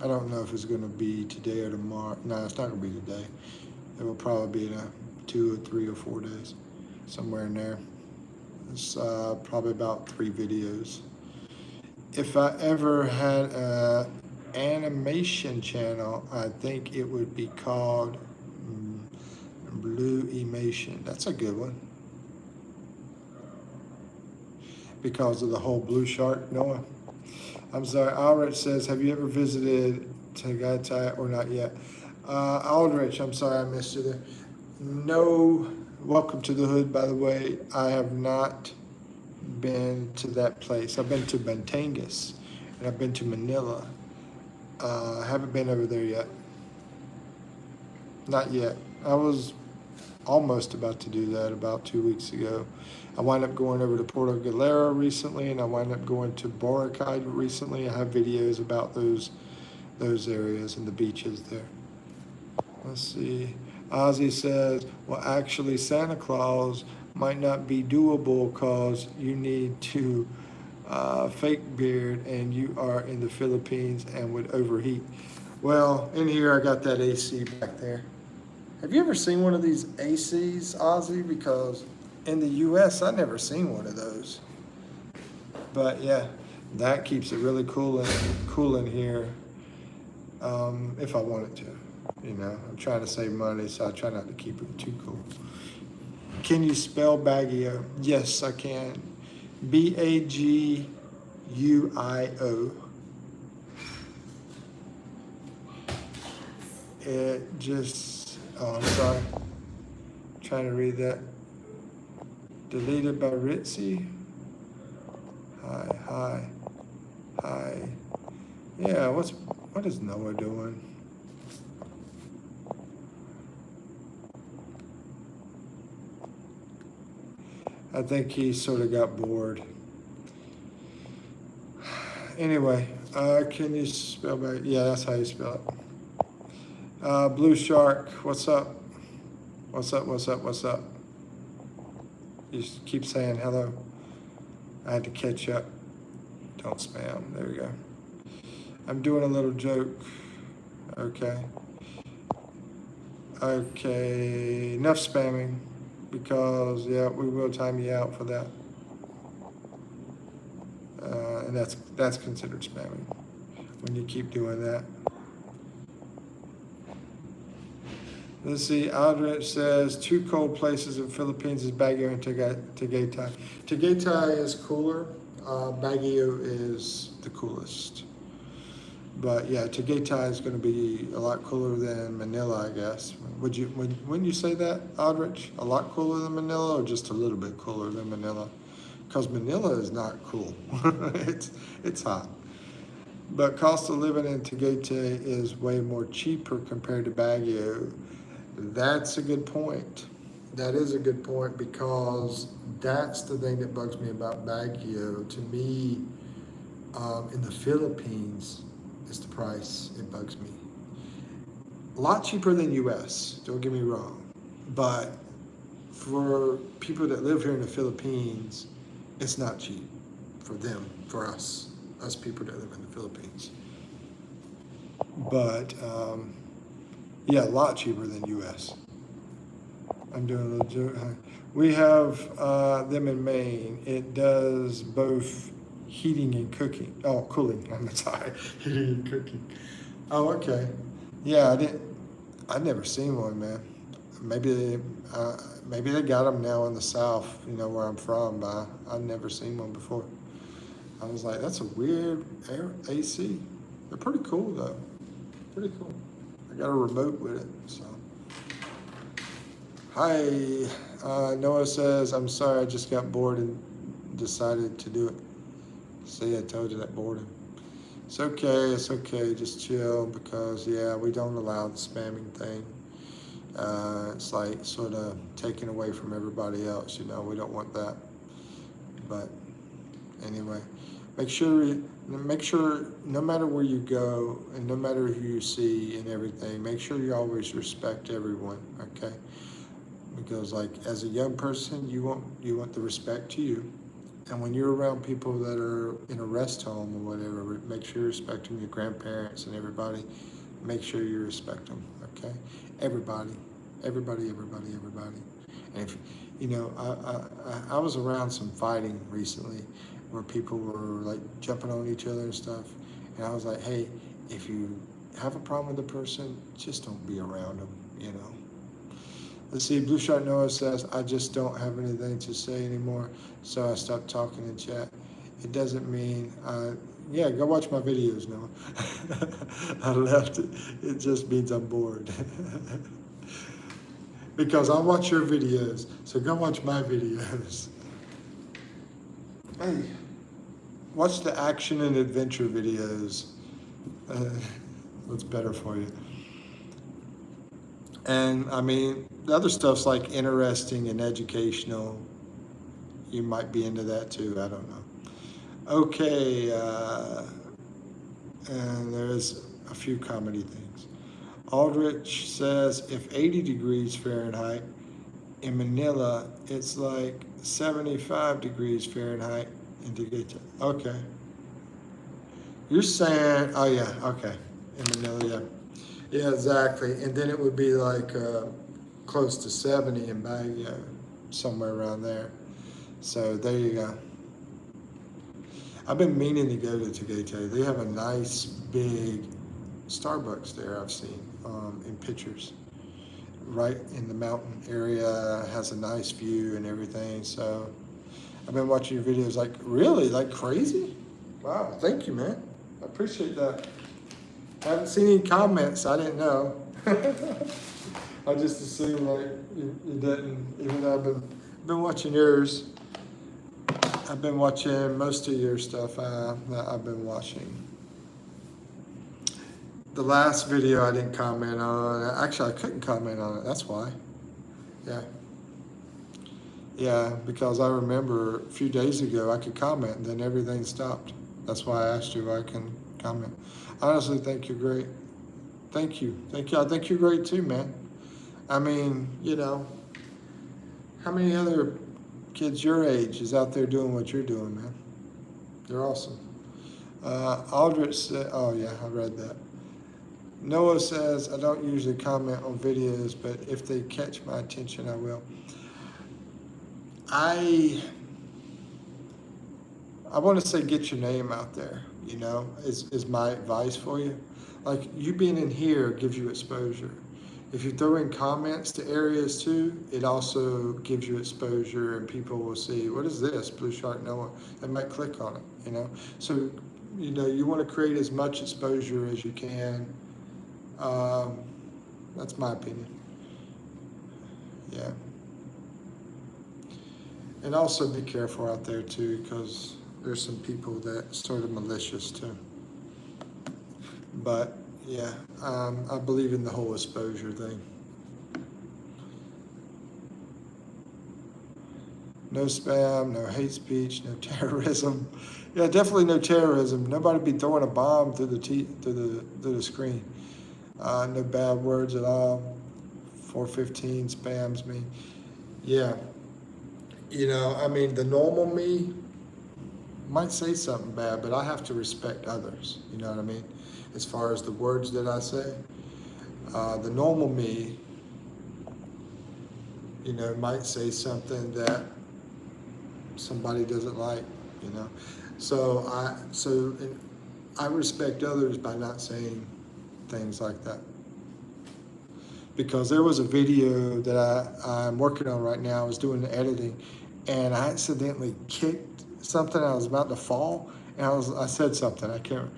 I don't know if it's going to be today or tomorrow. No, it's not going to be today. It will probably be in 2 or 3 or 4 days, somewhere in there. It's probably about 3 videos. If I ever had an animation channel, I think it would be called Blue Emation. That's a good one. Because of the whole blue shark, Noah. I'm sorry, Aldrich says, have you ever visited Tagaytay or not yet? Aldrich, I'm sorry I missed you there. No, welcome to the hood, by the way. I have not been to that place. I've been to Batangas, and I've been to Manila. I haven't been over there yet. Not yet. I was almost about to do that about 2 weeks ago. I wound up going over to Puerto Galera recently, and I wound up going to Boracay recently. I have videos about those areas and the beaches there. Let's see. Ozzy says, well, actually, Santa Claus might not be doable because you need to fake beard, and you are in the Philippines and would overheat. Well, in here I got that AC back there. Have you ever seen one of these ACs, Ozzy? Because in the U.S., I've never seen one of those. But yeah, that keeps it really cool in here if I wanted to. I'm trying to save money, so I try not to keep it too cool. Can you spell Baguio? Yes, I can. Baguio. It just, I'm sorry. I'm trying to read that. Deleted by Ritzy. Hi. Yeah, what is Noah doing? I think he sort of got bored. Anyway, can you spell back? Yeah, that's how you spell it. Blue Shark, what's up? What's up, what's up, what's up? You just keep saying hello. I had to catch up. Don't spam. There we go. I'm doing a little joke. Okay. Okay, enough spamming because, yeah, we will time you out for that. And that's considered spamming when you keep doing that. Let's see, Aldrich says 2 cold places in Philippines is Baguio and Tagaytay. Tagaytay is cooler. Baguio is the coolest. But yeah, Tagaytay is going to be a lot cooler than Manila, I guess. When you say that, Aldrich? A lot cooler than Manila or just a little bit cooler than Manila? Because Manila is not cool. it's hot. But cost of living in Tagaytay is way more cheaper compared to Baguio. That's a good point. That is a good point because that's the thing that bugs me about Baguio. To me, in the Philippines, is the price. It bugs me. A lot cheaper than US, don't get me wrong. But for people that live here in the Philippines, it's not cheap for them, for us people that live in the Philippines. But yeah, a lot cheaper than US. I'm doing a little joke. We have them in Maine. It does both heating and cooking. Oh, cooling. I'm sorry, heating and cooking. Oh, okay. Yeah, I'd never seen one, man. Maybe they got them now in the South, you know, where I'm from, but I've never seen one before. I was like, that's a weird AC. They're pretty cool though. Pretty cool. I got a remote with it, so. Hi, Noah says, I'm sorry, I just got bored and decided to do it. See, I told you that bored him. It's okay, just chill because, yeah, we don't allow the spamming thing. It's like sort of taken away from everybody else, you know, we don't want that. But anyway, make sure no matter where you go and no matter who you see and everything, make sure you always respect everyone, okay? Because like as a young person, you want the respect to you. And when you're around people that are in a rest home or whatever, make sure you respect them, your grandparents and everybody. Make sure you respect them, okay? Everybody. And if, you know, I was around some fighting recently where people were like jumping on each other and stuff. And I was like, hey, if you have a problem with the person, just don't be around them, you know? Let's see, Blue Shark Noah says, I just don't have anything to say anymore, so I stopped talking in chat. It doesn't mean, yeah, go watch my videos, Noah. I left it. It just means I'm bored. Because I watch your videos, so go watch my videos. Hey, watch the action and adventure videos. What's better for you? And I mean, the other stuff's like interesting and educational. You might be into that too, I don't know. Okay, and there's a few comedy things. Aldrich says, if 80 degrees Fahrenheit, in Manila, it's like 75 degrees Fahrenheit in Tagaytay. Okay. You're saying, oh yeah, okay, in Manila, yeah. Yeah, exactly. And then it would be like close to 70 in Baguio, somewhere around there. So there you go. I've been meaning to go to Tagaytay. They have a nice big Starbucks there I've seen in pictures. Right in the mountain area, has a nice view and everything. So I've been watching your videos like, really? Like crazy? Wow, thank you, man. I appreciate that. I haven't seen any comments. I didn't know. I just assumed like you didn't, even though I've been watching yours. I've been watching most of your stuff that I've been watching. The last video I didn't comment on. Actually, I couldn't comment on it. That's why. Yeah. Yeah, because I remember a few days ago I could comment and then everything stopped. That's why I asked you if I can comment. I honestly think you're great. Thank you. Thank you. I think you're great too, man. I mean, how many other kids your age is out there doing what you're doing, man? You're awesome. Aldrich said, oh yeah, I read that. Noah says, I don't usually comment on videos, but if they catch my attention, I will. I want to say get your name out there, is my advice for you. Like, you being in here gives you exposure. If you throw in comments to areas too, it also gives you exposure, and people will see, what is this, Blue Shark Noah? They might click on it, So, you want to create as much exposure as you can. That's my opinion. Yeah. And also be careful out there too, because there's some people that sort of malicious too. But yeah, I believe in the whole exposure thing. No spam, no hate speech, no terrorism. Yeah, definitely no terrorism. Nobody be throwing a bomb through the screen. No bad words at all. 415 spams me. Yeah. The normal me might say something bad, but I have to respect others. You know what I mean? As far as the words that I say, the normal me, might say something that somebody doesn't like. So I respect others by not saying things like that. Because there was a video that I'm working on right now. I was doing the editing, and I accidentally kicked something. I was about to fall, and I said something. I can't,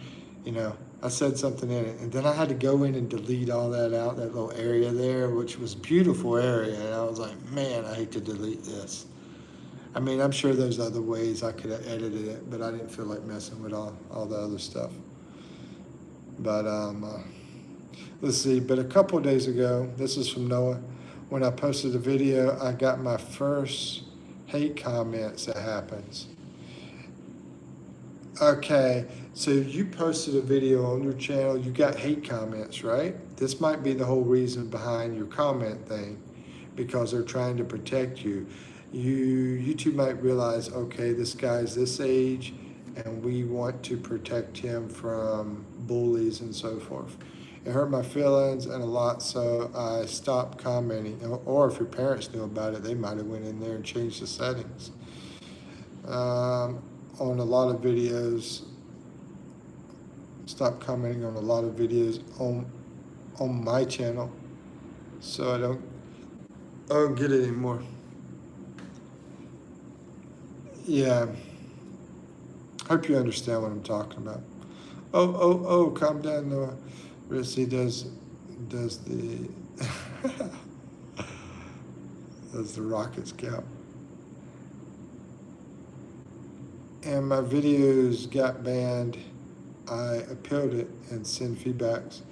I said something in it, and then I had to go in and delete all that out, that little area there, which was a beautiful area. And I was like, man, I hate to delete this. I mean, I'm sure there's other ways I could have edited it, but I didn't feel like messing with all the other stuff. But let's see, but a couple of days ago, this is from Noah, when I posted a video, I got my first hate comments that happens. Okay, so you posted a video on your channel, you got hate comments, right? This might be the whole reason behind your comment thing, because they're trying to protect you. You two might realize, okay, this guy's this age, and we want to protect him from bullies and so forth. It hurt my feelings and a lot, so I stopped commenting. Or if your parents knew about it, they might have went in there and changed the settings. On a lot of videos, stop commenting on a lot of videos on my channel, so I don't get it anymore. Yeah, hope you understand what I'm talking about. Oh, calm down, Noah. Ritzy does the does the rocket scout. And my videos got banned. I appealed it and send feedbacks.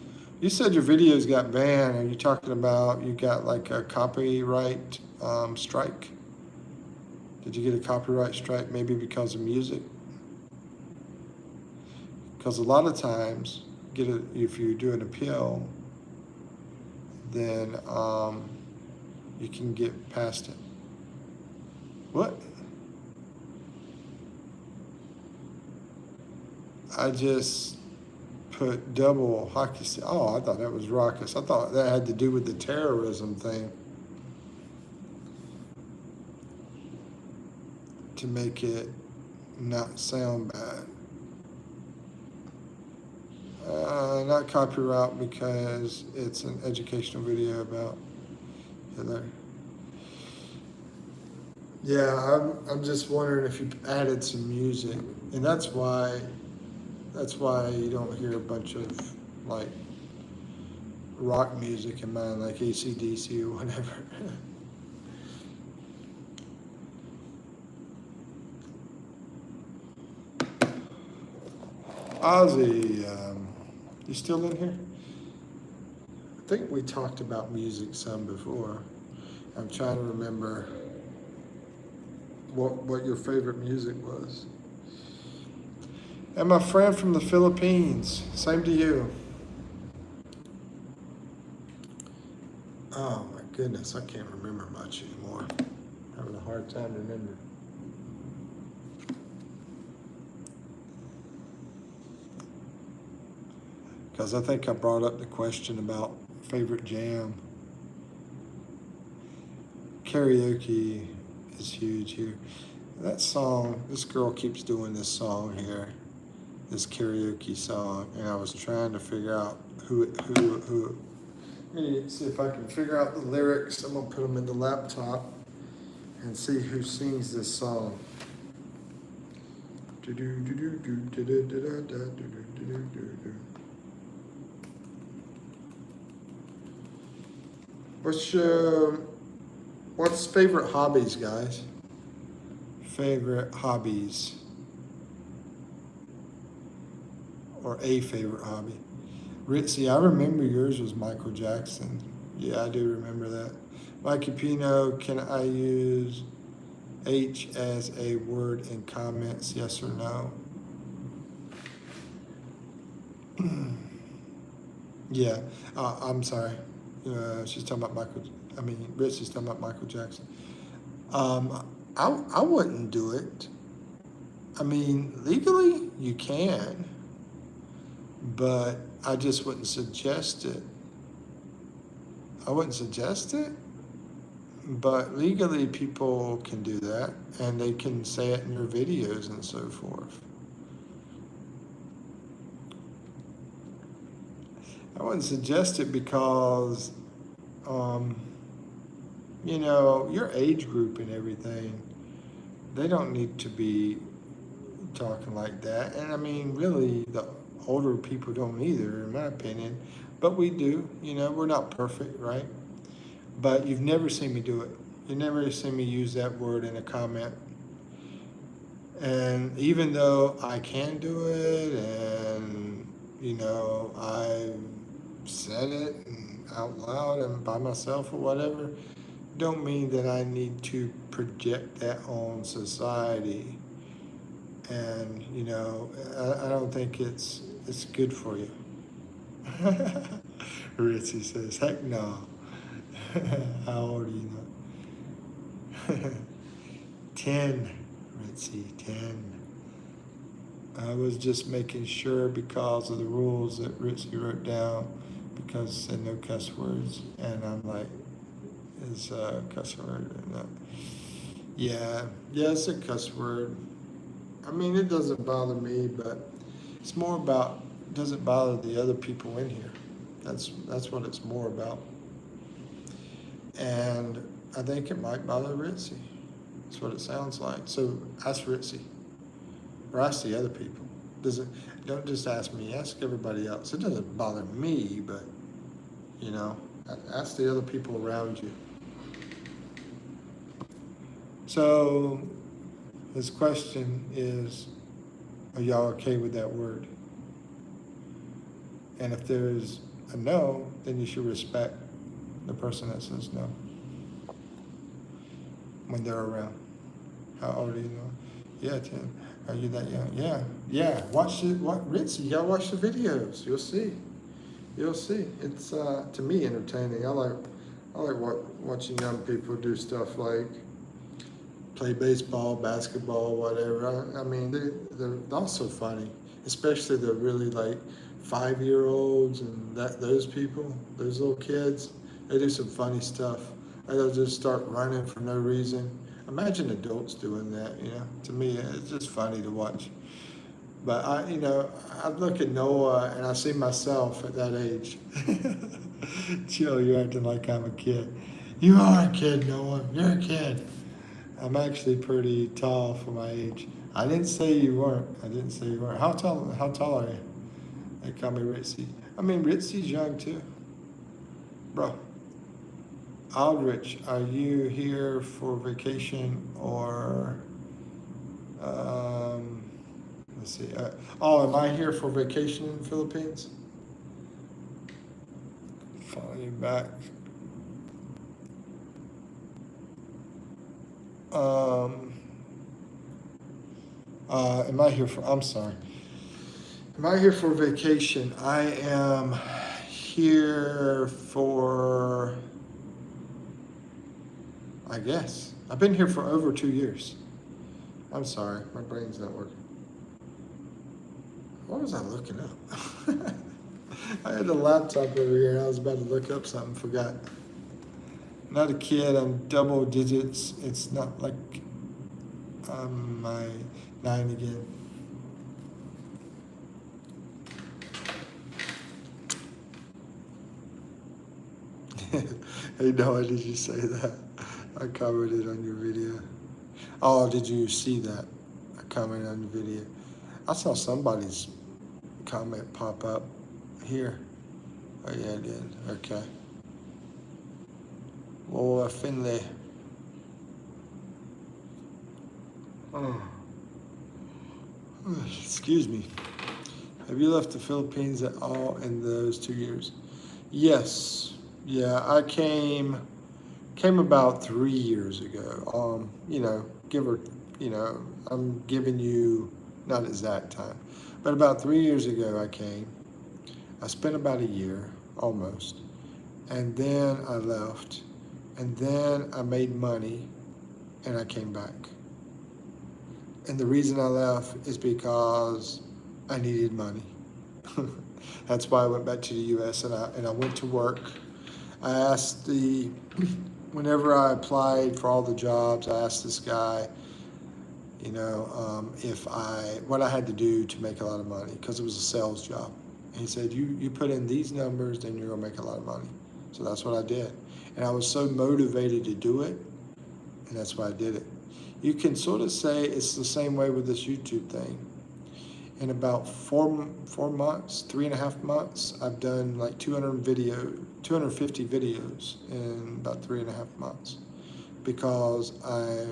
You said your videos got banned. Are you talking about you got like a copyright strike? Did you get a copyright strike maybe because of music? Because a lot of times, if you do an appeal, then you can get past it. What? I just put double hockey stick. Oh, I thought that was raucous. I thought that had to do with the terrorism thing. To make it not sound bad. Not copyright because it's an educational video about Hitler. Yeah, I'm just wondering if you added some music, and that's why you don't hear a bunch of like rock music in mine, like AC/DC or whatever. Ozzy, you still in here? I think we talked about music some before. I'm trying to remember what your favorite music was. And my friend from the Philippines, same to you. Oh my goodness, I can't remember much anymore. Having a hard time remembering. Because I think I brought up the question about favorite jam. Karaoke is huge here. That song, this girl keeps doing this song here, this karaoke song, and I was trying to figure out who. Let me see if I can figure out the lyrics. I'm gonna put them in the laptop and see who sings this song. What's favorite hobbies, guys? Favorite hobbies. Or a favorite hobby. Ritzy, I remember yours was Michael Jackson. Yeah, I do remember that. Mikipino, can I use H as a word in comments, yes or no? Yeah, I'm sorry. She's talking about Ritzy's talking about Michael Jackson. I wouldn't do it. I mean, legally you can, but I just wouldn't suggest it. I wouldn't suggest it, but legally people can do that, and they can say it in your videos and so forth. I wouldn't suggest it because, your age group and everything, they don't need to be talking like that. And I mean, really, the older people don't either, in my opinion. But we do, we're not perfect, right? But you've never seen me do it. You've never seen me use that word in a comment. And even though I can do it, and, I've said it and out loud and by myself or whatever, don't mean that I need to project that on society. And I don't think it's good for you. Ritzy says, heck no. How old are you now? 10, Ritzy, 10. I was just making sure because of the rules that Ritzy wrote down, because it said no cuss words, and I'm like, is a cuss word or not? Yeah, it's a cuss word. I mean, it doesn't bother me, but it's more about, it doesn't bother the other people in here. That's what it's more about. And I think it might bother Ritzy. That's what it sounds like. So ask Ritzy, or ask the other people. Don't just ask me, ask everybody else. It doesn't bother me, but ask the other people around you. So his question is, are y'all okay with that word? And if there's a no, then you should respect the person that says no when they're around. How old are you now? Yeah, 10. Are you that young? Yeah. Watch it. Ritzy, you gotta watch the videos. You'll see. It's to me entertaining. I like watching young people do stuff like play baseball, basketball, whatever. I mean, they're also funny, especially the really like 5-year-olds and those people, those little kids. They do some funny stuff. They'll just start running for no reason. Imagine adults doing that. To me, it's just funny to watch. But I look at Noah and I see myself at that age. Chill, you're acting like I'm a kid. You are a kid, Noah. You're a kid. I'm actually pretty tall for my age. I didn't say you weren't. How tall are you? They call me Ritzy. I mean, Ritzy's young too. Bro. Aldrich, are you here for vacation or, let's see. Am I here for vacation in the Philippines? Follow you back. Am I here for, I'm sorry. Am I here for vacation? I am here for, I guess. I've been here for over 2 years. I'm sorry, my brain's not working. What was I looking up? I had the laptop over here and I was about to look up something, forgot. Not a kid, I'm double digits. It's not like my 9 again. Hey Noah, did you say that? I commented on your video. Oh, did you see that? I commented on the video. I saw somebody's comment pop up here. Oh yeah, I did. Okay. Well, Finley. Oh. Excuse me. Have you left the Philippines at all in those 2 years? Yes. Yeah, I came about 3 years ago. Give or, I'm giving you not exact time, but about 3 years ago I came. I spent about a year, almost, and then I left, and then I made money, and I came back. And the reason I left is because I needed money. That's why I went back to the U.S. and I went to work. I asked whenever I applied for all the jobs, I asked this guy, what I had to do to make a lot of money, because it was a sales job. And he said, you put in these numbers, then you're gonna make a lot of money. So that's what I did. And I was so motivated to do it, and that's why I did it. You can sort of say it's the same way with this YouTube thing. In about 4 months, 3.5 months, I've done like 250 videos in about 3.5 months, because I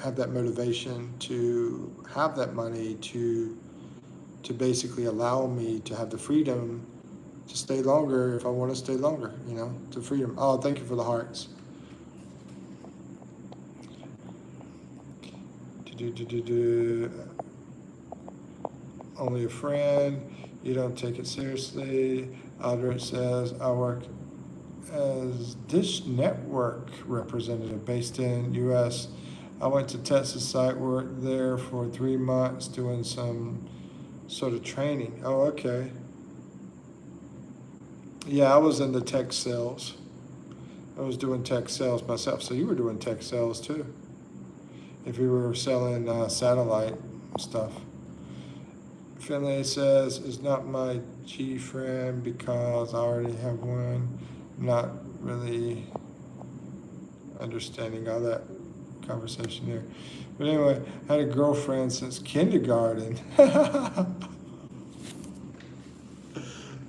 have that motivation to have that money to basically allow me to have the freedom to stay longer if I want to stay longer, the freedom. Oh, thank you for the hearts. Only a friend, you don't take it seriously. Aldrich says, I work as Dish Network representative based in U.S. I went to Texas site, worked there for 3 months doing some sort of training. Oh, okay. Yeah, I was in the tech sales. I was doing tech sales myself, so you were doing tech sales too. If you were selling satellite stuff. Finlay says, is not my G friend because I already have one. Not really understanding all that conversation there. But anyway, I had a girlfriend since kindergarten.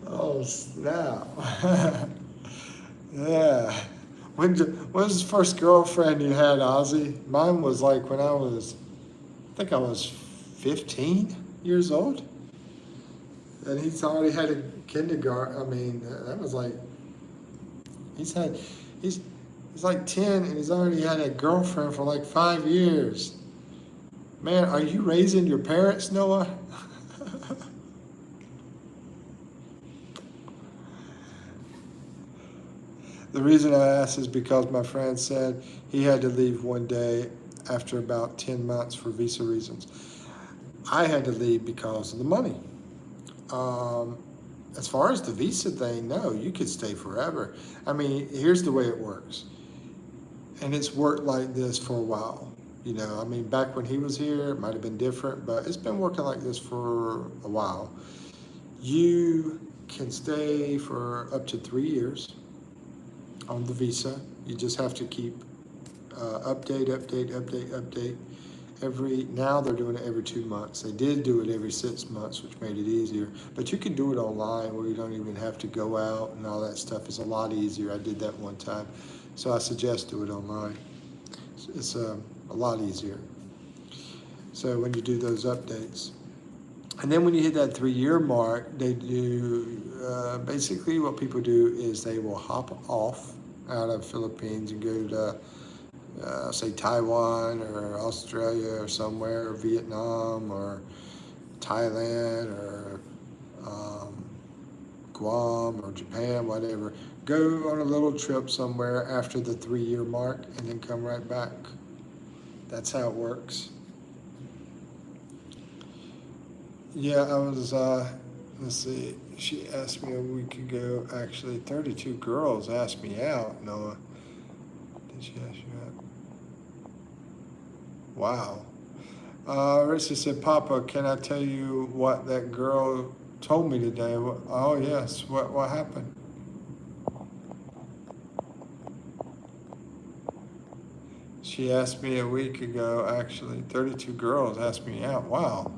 Oh, snap. Yeah. When was the first girlfriend you had, Ozzy? Mine was like when I think I was 15 years old. And he's already had a kindergarten. I mean, that was like, he's like 10 and he's already had a girlfriend for like 5 years. Man, are you raising your parents, Noah? The reason I asked is because my friend said he had to leave one day after about 10 months for visa reasons. I had to leave because of the money. As far as the visa thing, no, you could stay forever. I mean, here's the way it works. And it's worked like this for a while. Back when he was here, it might have been different, but it's been working like this for a while. You can stay for up to 3 years on the visa. You just have to keep update. Now they're doing it every 2 months. They did do it every 6 months, which made it easier. But you can do it online where you don't even have to go out and all that stuff. It's a lot easier. I did that one time. So I suggest do it online. It's a lot easier. So when you do those updates. And then when you hit that 3-year mark, they do, basically what people do is they will hop off out of Philippines and go to, say Taiwan or Australia or somewhere, or Vietnam or Thailand or um, Guam or Japan, whatever. Go on a little trip somewhere after the 3-year mark and then come right back. That's how it works. Yeah, I was, let's see, she asked me a week ago, actually, 32 girls asked me out, Noah. Did she ask you out? Wow. Richie said, Papa, can I tell you what that girl told me today? Oh, yes. What happened? She asked me a week ago, actually. 32 girls asked me out. Wow.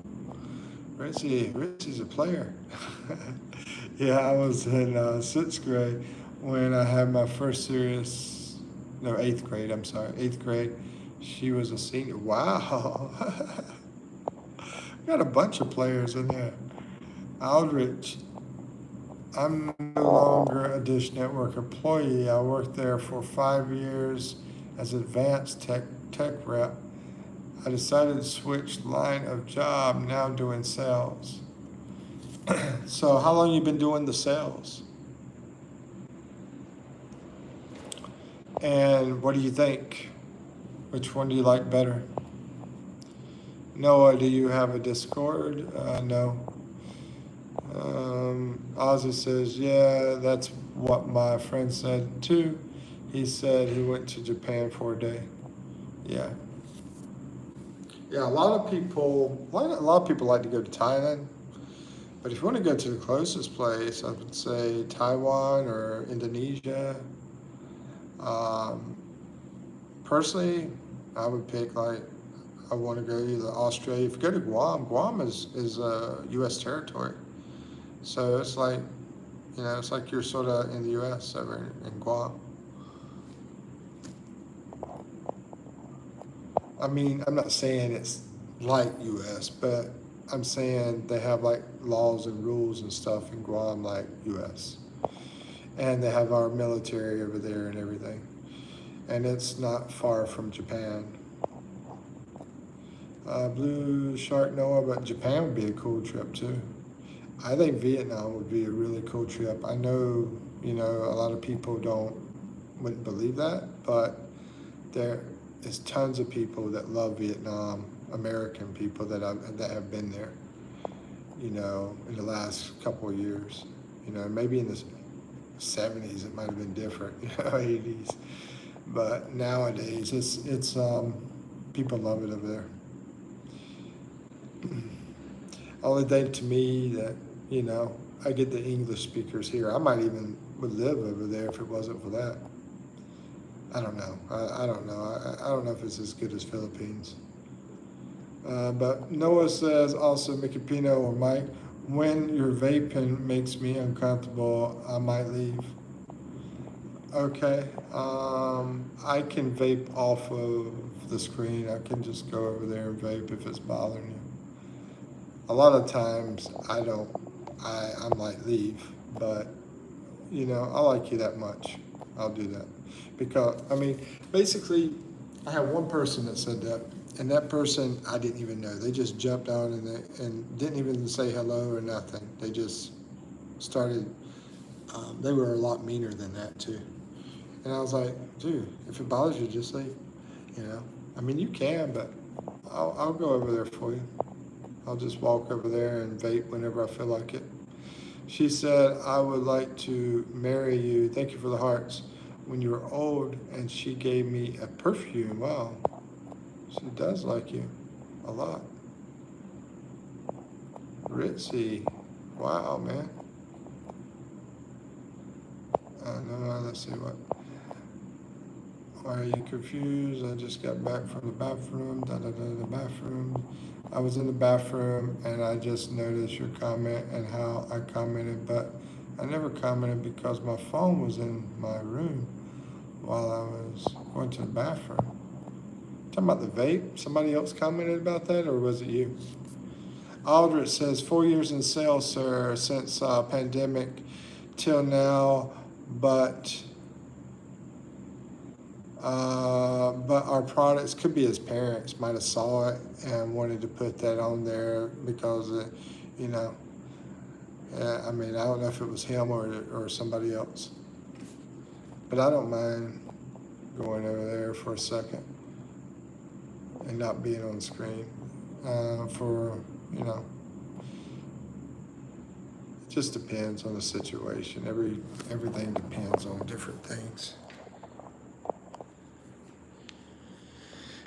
Richie's a player. Yeah, I was in 6th grade when I had my first serious, no, 8th grade, I'm sorry, 8th grade. She was a senior. Wow. Got a bunch of players in there. Aldrich, I'm no longer a Dish Network employee. I worked there for 5 years as advanced tech rep. I decided to switch line of job, now doing sales. So how long you been doing the sales? And what do you think? Which one do you like better? Noah, do you have a Discord? No. Ozzy says, yeah, that's what my friend said too. He said he went to Japan for a day. Yeah. Yeah, a lot of people like to go to Thailand. But if you want to go to the closest place, I would say Taiwan or Indonesia. Personally, I would pick I want to go either Australia. If you go to Guam, Guam is U.S. territory. So it's it's like you're sort of in the U.S. over in Guam. I mean, I'm not saying it's like U.S., but I'm saying they have laws and rules and stuff in Guam like U.S. And they have our military over there and everything. And it's not far from Japan. Blue Shark Noah, but Japan would be a cool trip too. I think Vietnam would be a really cool trip. I know, a lot of people wouldn't believe that, but there is tons of people that love Vietnam, American people that have been there, in the last couple of years. Maybe in the 70s it might have been different, 80s. But nowadays it's people love it over there. Only thing to me that, I get the English speakers here. I might even would live over there if it wasn't for that. I don't know. I don't know. I don't know if it's as good as Philippines. But Noah says also, Mikipino or Mike, when your vaping makes me uncomfortable, I might leave. Okay. I can vape off of the screen. I can just go over there and vape if it's bothering you. A lot of times I might leave, but I like you that much. I'll do that. Because, basically, I have one person that said that, and that person I didn't even know. They just jumped on and didn't even say hello or nothing. They just started, they were a lot meaner than that too. And I was like, dude, if it bothers you, just leave. You can, but I'll go over there for you. I'll just walk over there and vape whenever I feel like it. She said, I would like to marry you. Thank you for the hearts. When you were old, and she gave me a perfume. Wow. She does like you a lot. Ritzy. Wow, man. No, let's see what. Why are you confused? I just got back from the bathroom. The bathroom. I was in the bathroom and I just noticed your comment and how I commented, but I never commented because my phone was in my room while I was going to the bathroom. Talking about the vape? Somebody else commented about that, or was it you? Aldrich says, 4 years in sales, sir, since pandemic till now, but our products could be his parents might have saw it and wanted to put that on there because I mean, I don't know if it was him or somebody else. But I don't mind going over there for a second and not being on the screen for, you know, it just depends on the situation. Everything depends on different things.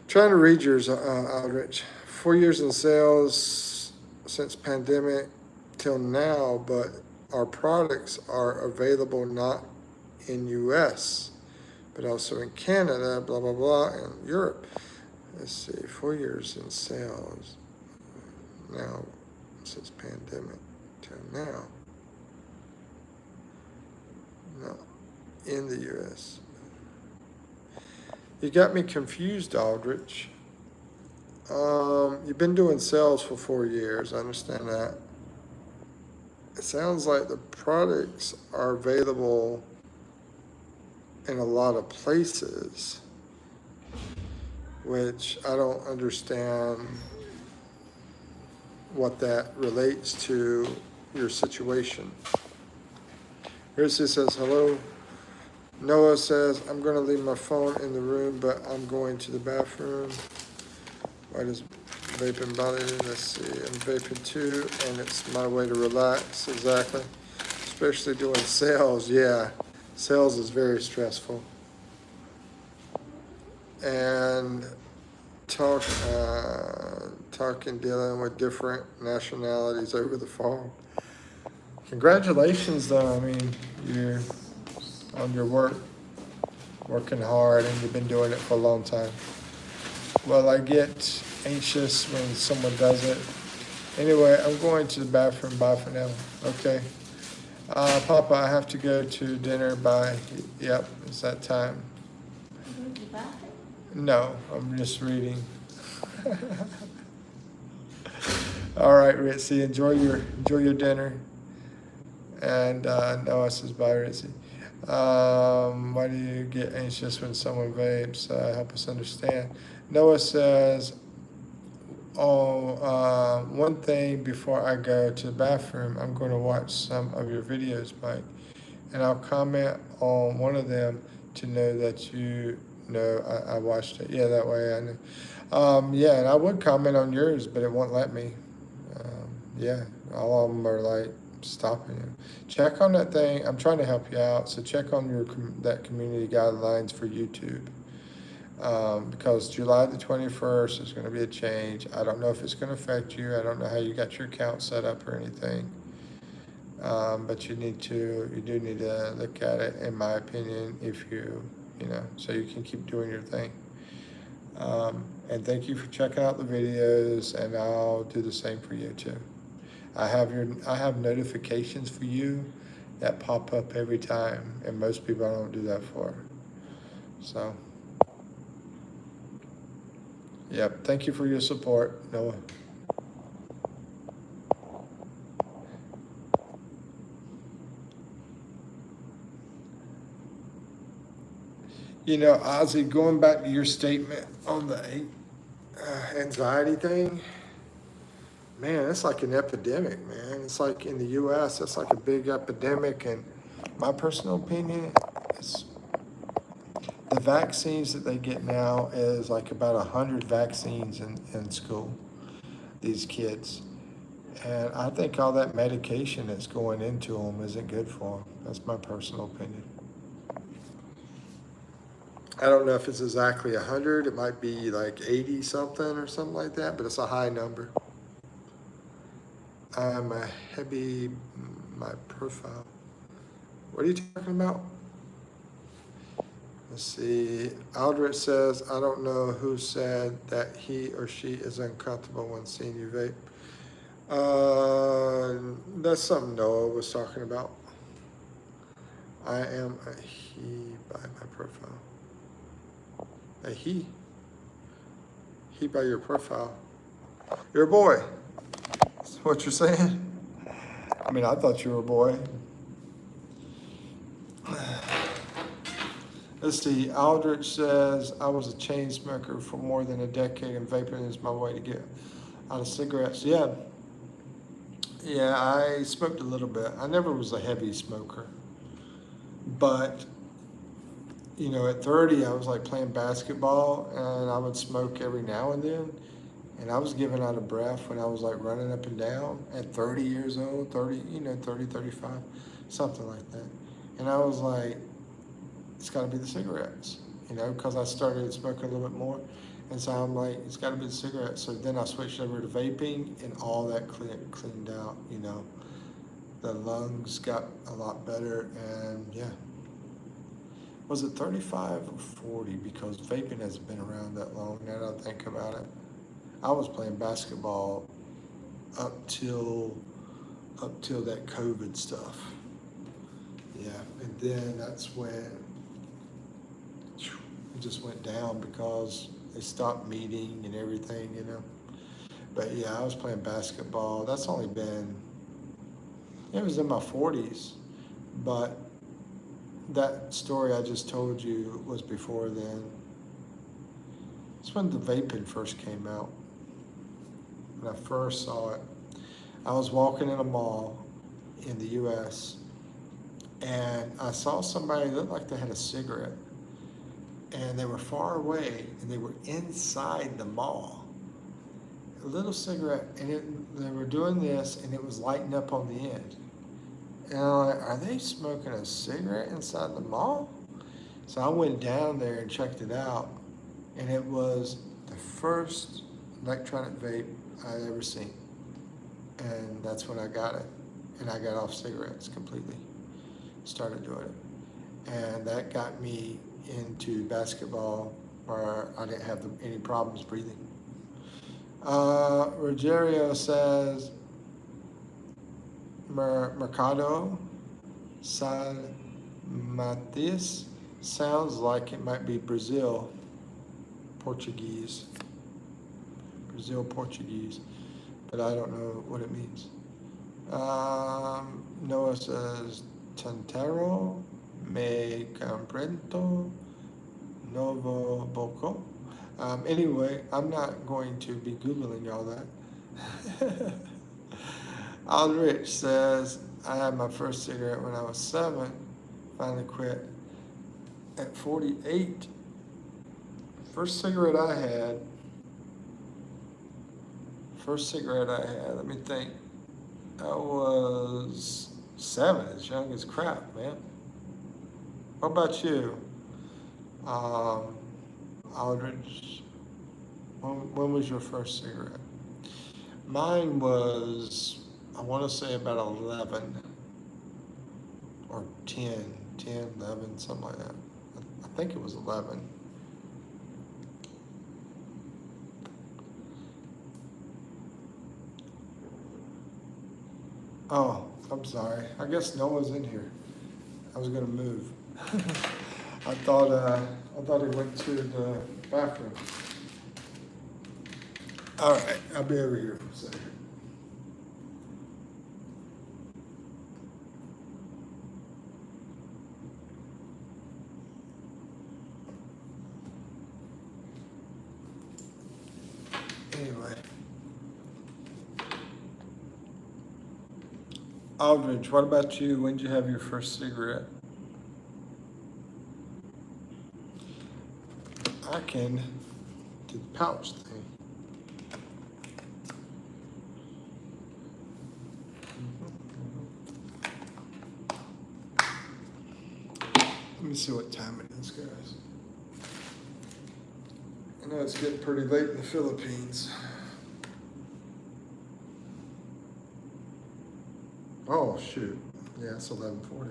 Trying to read yours, Aldrich. 4 years in sales since pandemic till now, but our products are available not in US, but also in Canada, blah, blah, blah, and Europe. Let's see, 4 years in sales now since pandemic till now. No, in the US. You got me confused, Aldrich. You've been doing sales for 4 years. I understand that. It sounds like the products are available in a lot of places, which I don't understand what that relates to your situation. Rissy says, hello. Noah says, I'm going to leave my phone in the room, but I'm going to the bathroom. Why does vaping bother you? Let's see. I'm vaping too, and it's my way to relax. Exactly. Especially doing sales. Yeah. Sales is very stressful. And talking, dealing with different nationalities over the phone. Congratulations, though. I mean, you're on your working hard, and you've been doing it for a long time. Well, I get anxious when someone does it. Anyway, I'm going to the bathroom. Bye for now. Okay. Papa, I have to go to dinner. Bye. Yep, it's that time. No, I'm just reading. All right, Ritzy, enjoy your dinner. And Noah says bye, Ritzy. Why do you get anxious when someone vapes? Help us understand. Noah says, one thing before I go to the bathroom, I'm going to watch some of your videos, Mike, and I'll comment on one of them to know that you know I watched it. Yeah, that way I know. Yeah, and I would comment on yours, but it won't let me. Yeah, all of them are like stopping you. Check on that thing. I'm trying to help you out, so check on that community guidelines for YouTube. Because July the 21st is going to be a change. I don't know if it's going to affect you. I don't know how you got your account set up or anything. But you do need to look at it, in my opinion, if you know, so you can keep doing your thing. And thank you for checking out the videos, and I'll do the same for you too. I have notifications for you that pop up every time, and most people I don't do that for. So, yep, thank you for your support, Noah. You know, Ozzy, going back to your statement on the anxiety thing, man, it's like an epidemic, man. It's like in the U.S., it's like a big epidemic, and my personal opinion is the vaccines that they get now is like about 100 vaccines in school, these kids. And I think all that medication that's going into them isn't good for them. That's my personal opinion. I don't know if it's exactly 100. It might be like 80 something or something like that, but it's a high number. I'm a heavy, my profile. What are you talking about? Let's see. Aldrich says, I don't know who said that he or she is uncomfortable when seeing you vape. That's something Noah was talking about. I am a he by my profile. A he? He by your profile. You're a boy. That's what you're saying? I mean, I thought you were a boy. Let's see, Aldrich says, I was a chain smoker for more than a decade, and vaping is my way to get out of cigarettes. Yeah. Yeah, I smoked a little bit. I never was a heavy smoker, but at 30, I was like playing basketball, and I would smoke every now and then, and I was giving out of breath when I was like running up and down at 30 years old, 30, 30, 35, something like that. And I was like, it's got to be the cigarettes, because I started smoking a little bit more. And so I'm like, it's got to be the cigarettes. So then I switched over to vaping, and all that cleaned out. The lungs got a lot better, and yeah. Was it 35 or 40? Because vaping hasn't been around that long now that I think about it. I was playing basketball up till that COVID stuff. Yeah, and then that's when it just went down because they stopped meeting and everything. But yeah, I was playing basketball. That's only been, it was in my 40s, but that story I just told you was before then. It's when the vaping first came out. When I first saw it, I was walking in a mall in the US, and I saw somebody that looked like they had a cigarette, and they were far away, and they were inside the mall. A little cigarette, and they were doing this, and it was lighting up on the end. And I'm like, are they smoking a cigarette inside the mall? So I went down there and checked it out, and it was the first electronic vape I'd ever seen. And that's when I got it. And I got off cigarettes completely. Started doing it. And that got me into basketball where I didn't have any problems breathing. Rogerio says, Mercado Sal Matias sounds like it might be Brazil Portuguese, but I don't know what it means. Noah says, Tantero me comprendo novo boco. Anyway, I'm not going to be Googling all that. Aldrich says, I had my first cigarette when I was 7, finally quit at 48. First cigarette I had, let me think, I was 7, as young as crap, man. What about you, Aldrich? When was your first cigarette? Mine was, I want to say about 11 or 10, 11, something like that. I think it was 11. Oh, I'm sorry. I guess Noah's in here. I was gonna move. I thought he went to the bathroom. All right, I'll be over here for a second. Anyway, Aldridge, what about you? When did you have your first cigarette? I can do the pouch thing. Let me see what time it is, guys. I know it's getting pretty late in the Philippines. Oh, shoot. Yeah, it's 11:40.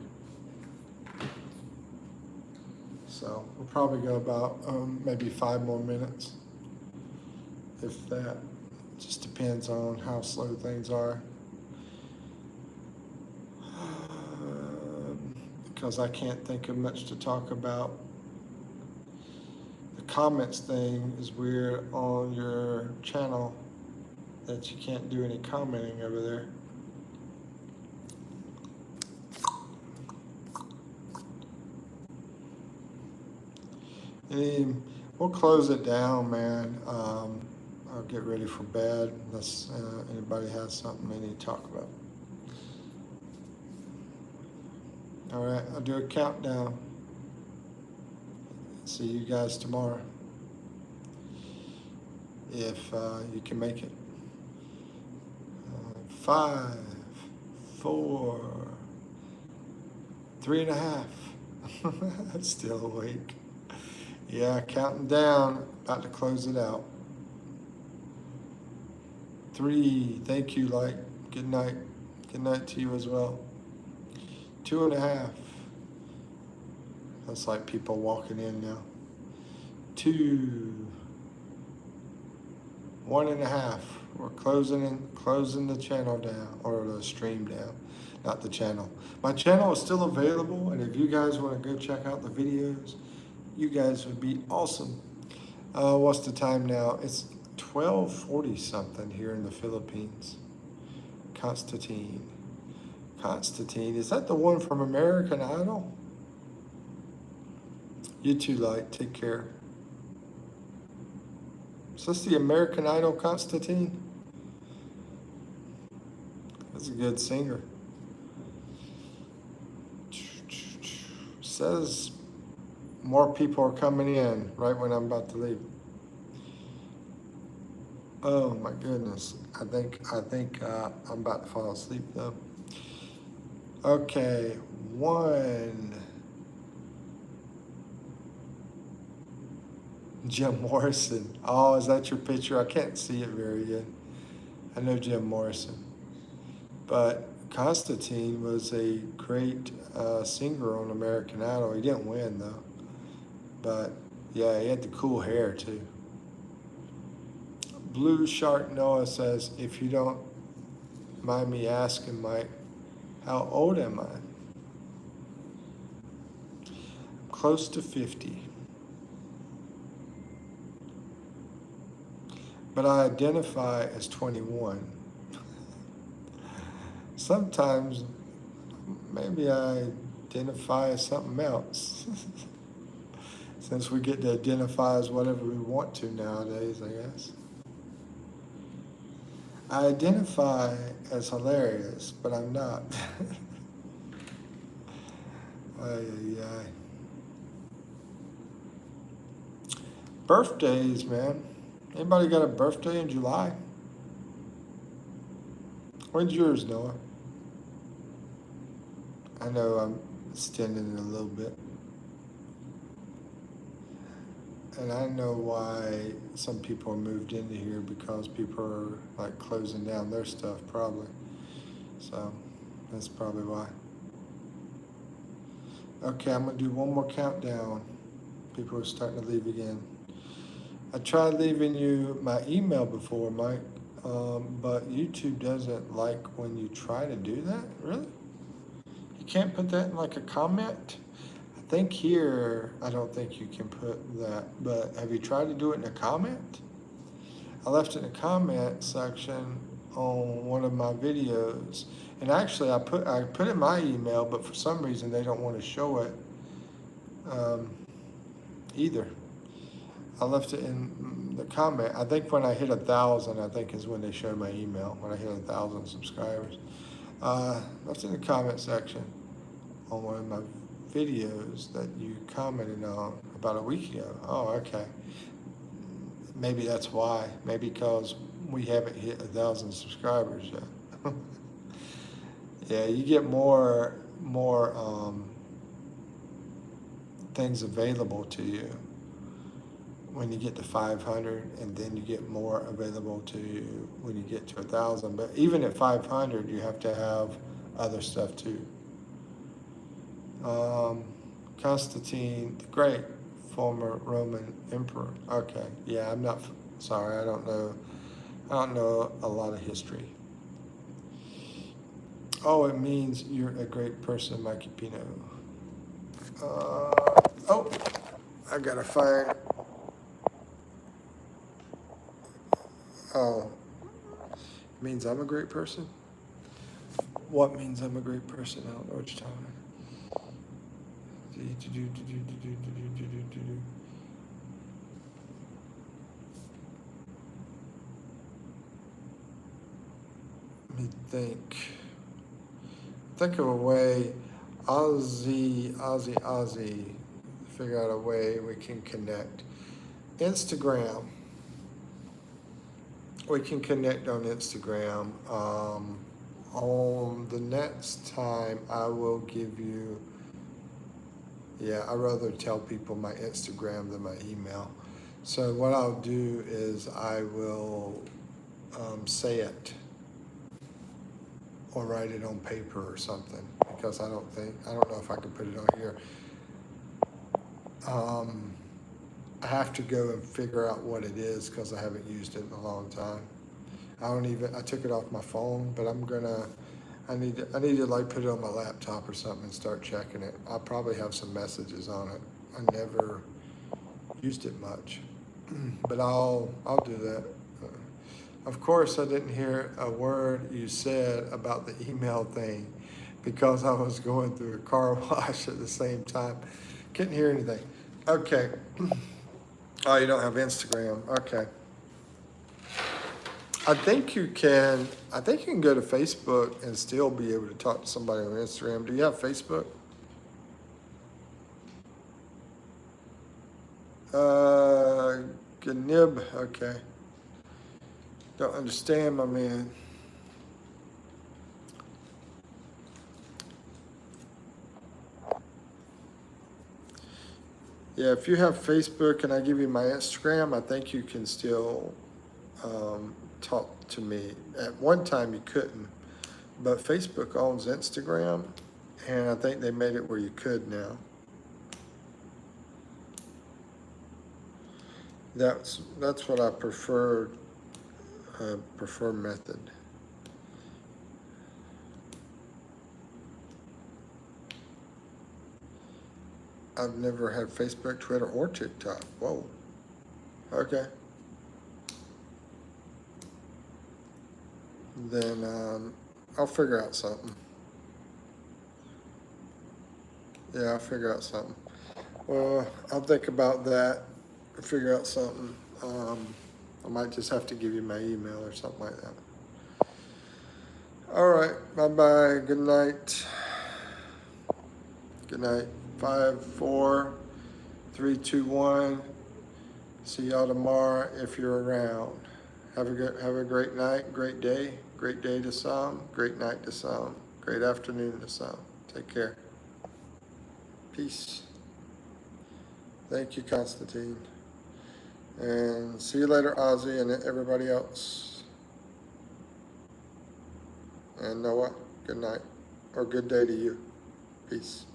So we'll probably go about maybe 5 more minutes, if that. Just depends on how slow things are. Because I can't think of much to talk about. The comments thing is weird on your channel, that you can't do any commenting over there. And we'll close it down, man. I'll get ready for bed unless anybody has something they need to talk about. All right, I'll do a countdown. See you guys tomorrow, if you can make it. 5, 4, 3.5. Still awake. Yeah, counting down, about to close it out. 3, thank you, Light. Good night. Good night to you as well. 2.5. That's like people walking in now. 2, 1.5. We're closing the channel down, or the stream down, not the channel. My channel is still available, and if you guys want to go check out the videos, you guys would be awesome. What's the time now? It's 12:40 something here in the Philippines. Constantine, is that the one from American Idol? You too, Light. Take care. Is this the American Idol Constantine? That's a good singer. Says more people are coming in right when I'm about to leave. Oh my goodness. I think I'm about to fall asleep though. Okay, 1. Jim Morrison. Oh, is that your picture? I can't see it very good. I know Jim Morrison. But Constantine was a great singer on American Idol. He didn't win though. But yeah, he had the cool hair too. Blue Shark Noah says, if you don't mind me asking, Mike, how old am I? Close to 50. But I identify as 21. Sometimes maybe I identify as something else. Since we get to identify as whatever we want to nowadays, I guess. I identify as hilarious, but I'm not. Birthdays, man. Anybody got a birthday in July? When's yours, Noah? I know I'm extending it a little bit. And I know why some people are moved into here, because people are like closing down their stuff probably. So that's probably why. Okay, I'm gonna do one more countdown. People are starting to leave again. I tried leaving you my email before, Mike, but YouTube doesn't like when you try to do that. Really? You can't put that in like a comment? I think here, I don't think you can put that, but have you tried to do it in a comment? I left it in the comment section on one of my videos, and actually I put in my email, but for some reason they don't want to show it either. I left it in the comment. I think when I hit 1,000, I think is when they show my email, when I hit 1,000 subscribers. Left it in the comment section on one of my videos that you commented on about a week ago. Oh, okay. Maybe that's why. Maybe because we haven't hit 1,000 subscribers yet. Yeah, you get more things available to you when you get to 500, and then you get more available to you when you get to 1,000. But even at 500, you have to have other stuff too. Constantine the Great, former Roman emperor. Okay, yeah, I'm not sorry. I don't know a lot of history. Oh, it means you're a great person, Mikipino. Oh, I gotta find. Oh, it means I'm a great person? What means I'm a great person? I don't know what you're talking about. Let me think. Think of a way, Ozzy, figure out a way we can connect. Instagram. We can connect on Instagram. On the next time, I will give you, yeah, I'd rather tell people my Instagram than my email. So what I'll do is I will say it or write it on paper or something, because I don't know if I can put it on here. I have to go and figure out what it is because I haven't used it in a long time. I took it off my phone, but I need to like put it on my laptop or something and start checking it. I'll probably have some messages on it. I never used it much, but I'll do that. Of course, I didn't hear a word you said about the email thing because I was going through a car wash at the same time. Couldn't hear anything. Okay. Oh, you don't have Instagram. Okay. I think you can go to Facebook and still be able to talk to somebody on Instagram. Do you have Facebook? Ganib, okay. Don't understand, my man. Yeah, if you have Facebook and I give you my Instagram, I think you can still talk to me. At one time you couldn't, but Facebook owns Instagram, and I think they made it where you could now. That's what I prefer method. I've never had Facebook, Twitter, or TikTok. Whoa. Okay. Then I'll figure out something. Yeah, I'll figure out something. Well, I'll think about that and figure out something. I might just have to give you my email or something like that. All right. Bye-bye. Good night. Good night. 5, 4, 3, 2, 1. See y'all tomorrow if you're around. Have a great night, great day to some, great night to some, great afternoon to some. Take care. Peace. Thank you, Constantine. And see you later, Ozzy, and everybody else. And Noah, good night, or good day to you. Peace.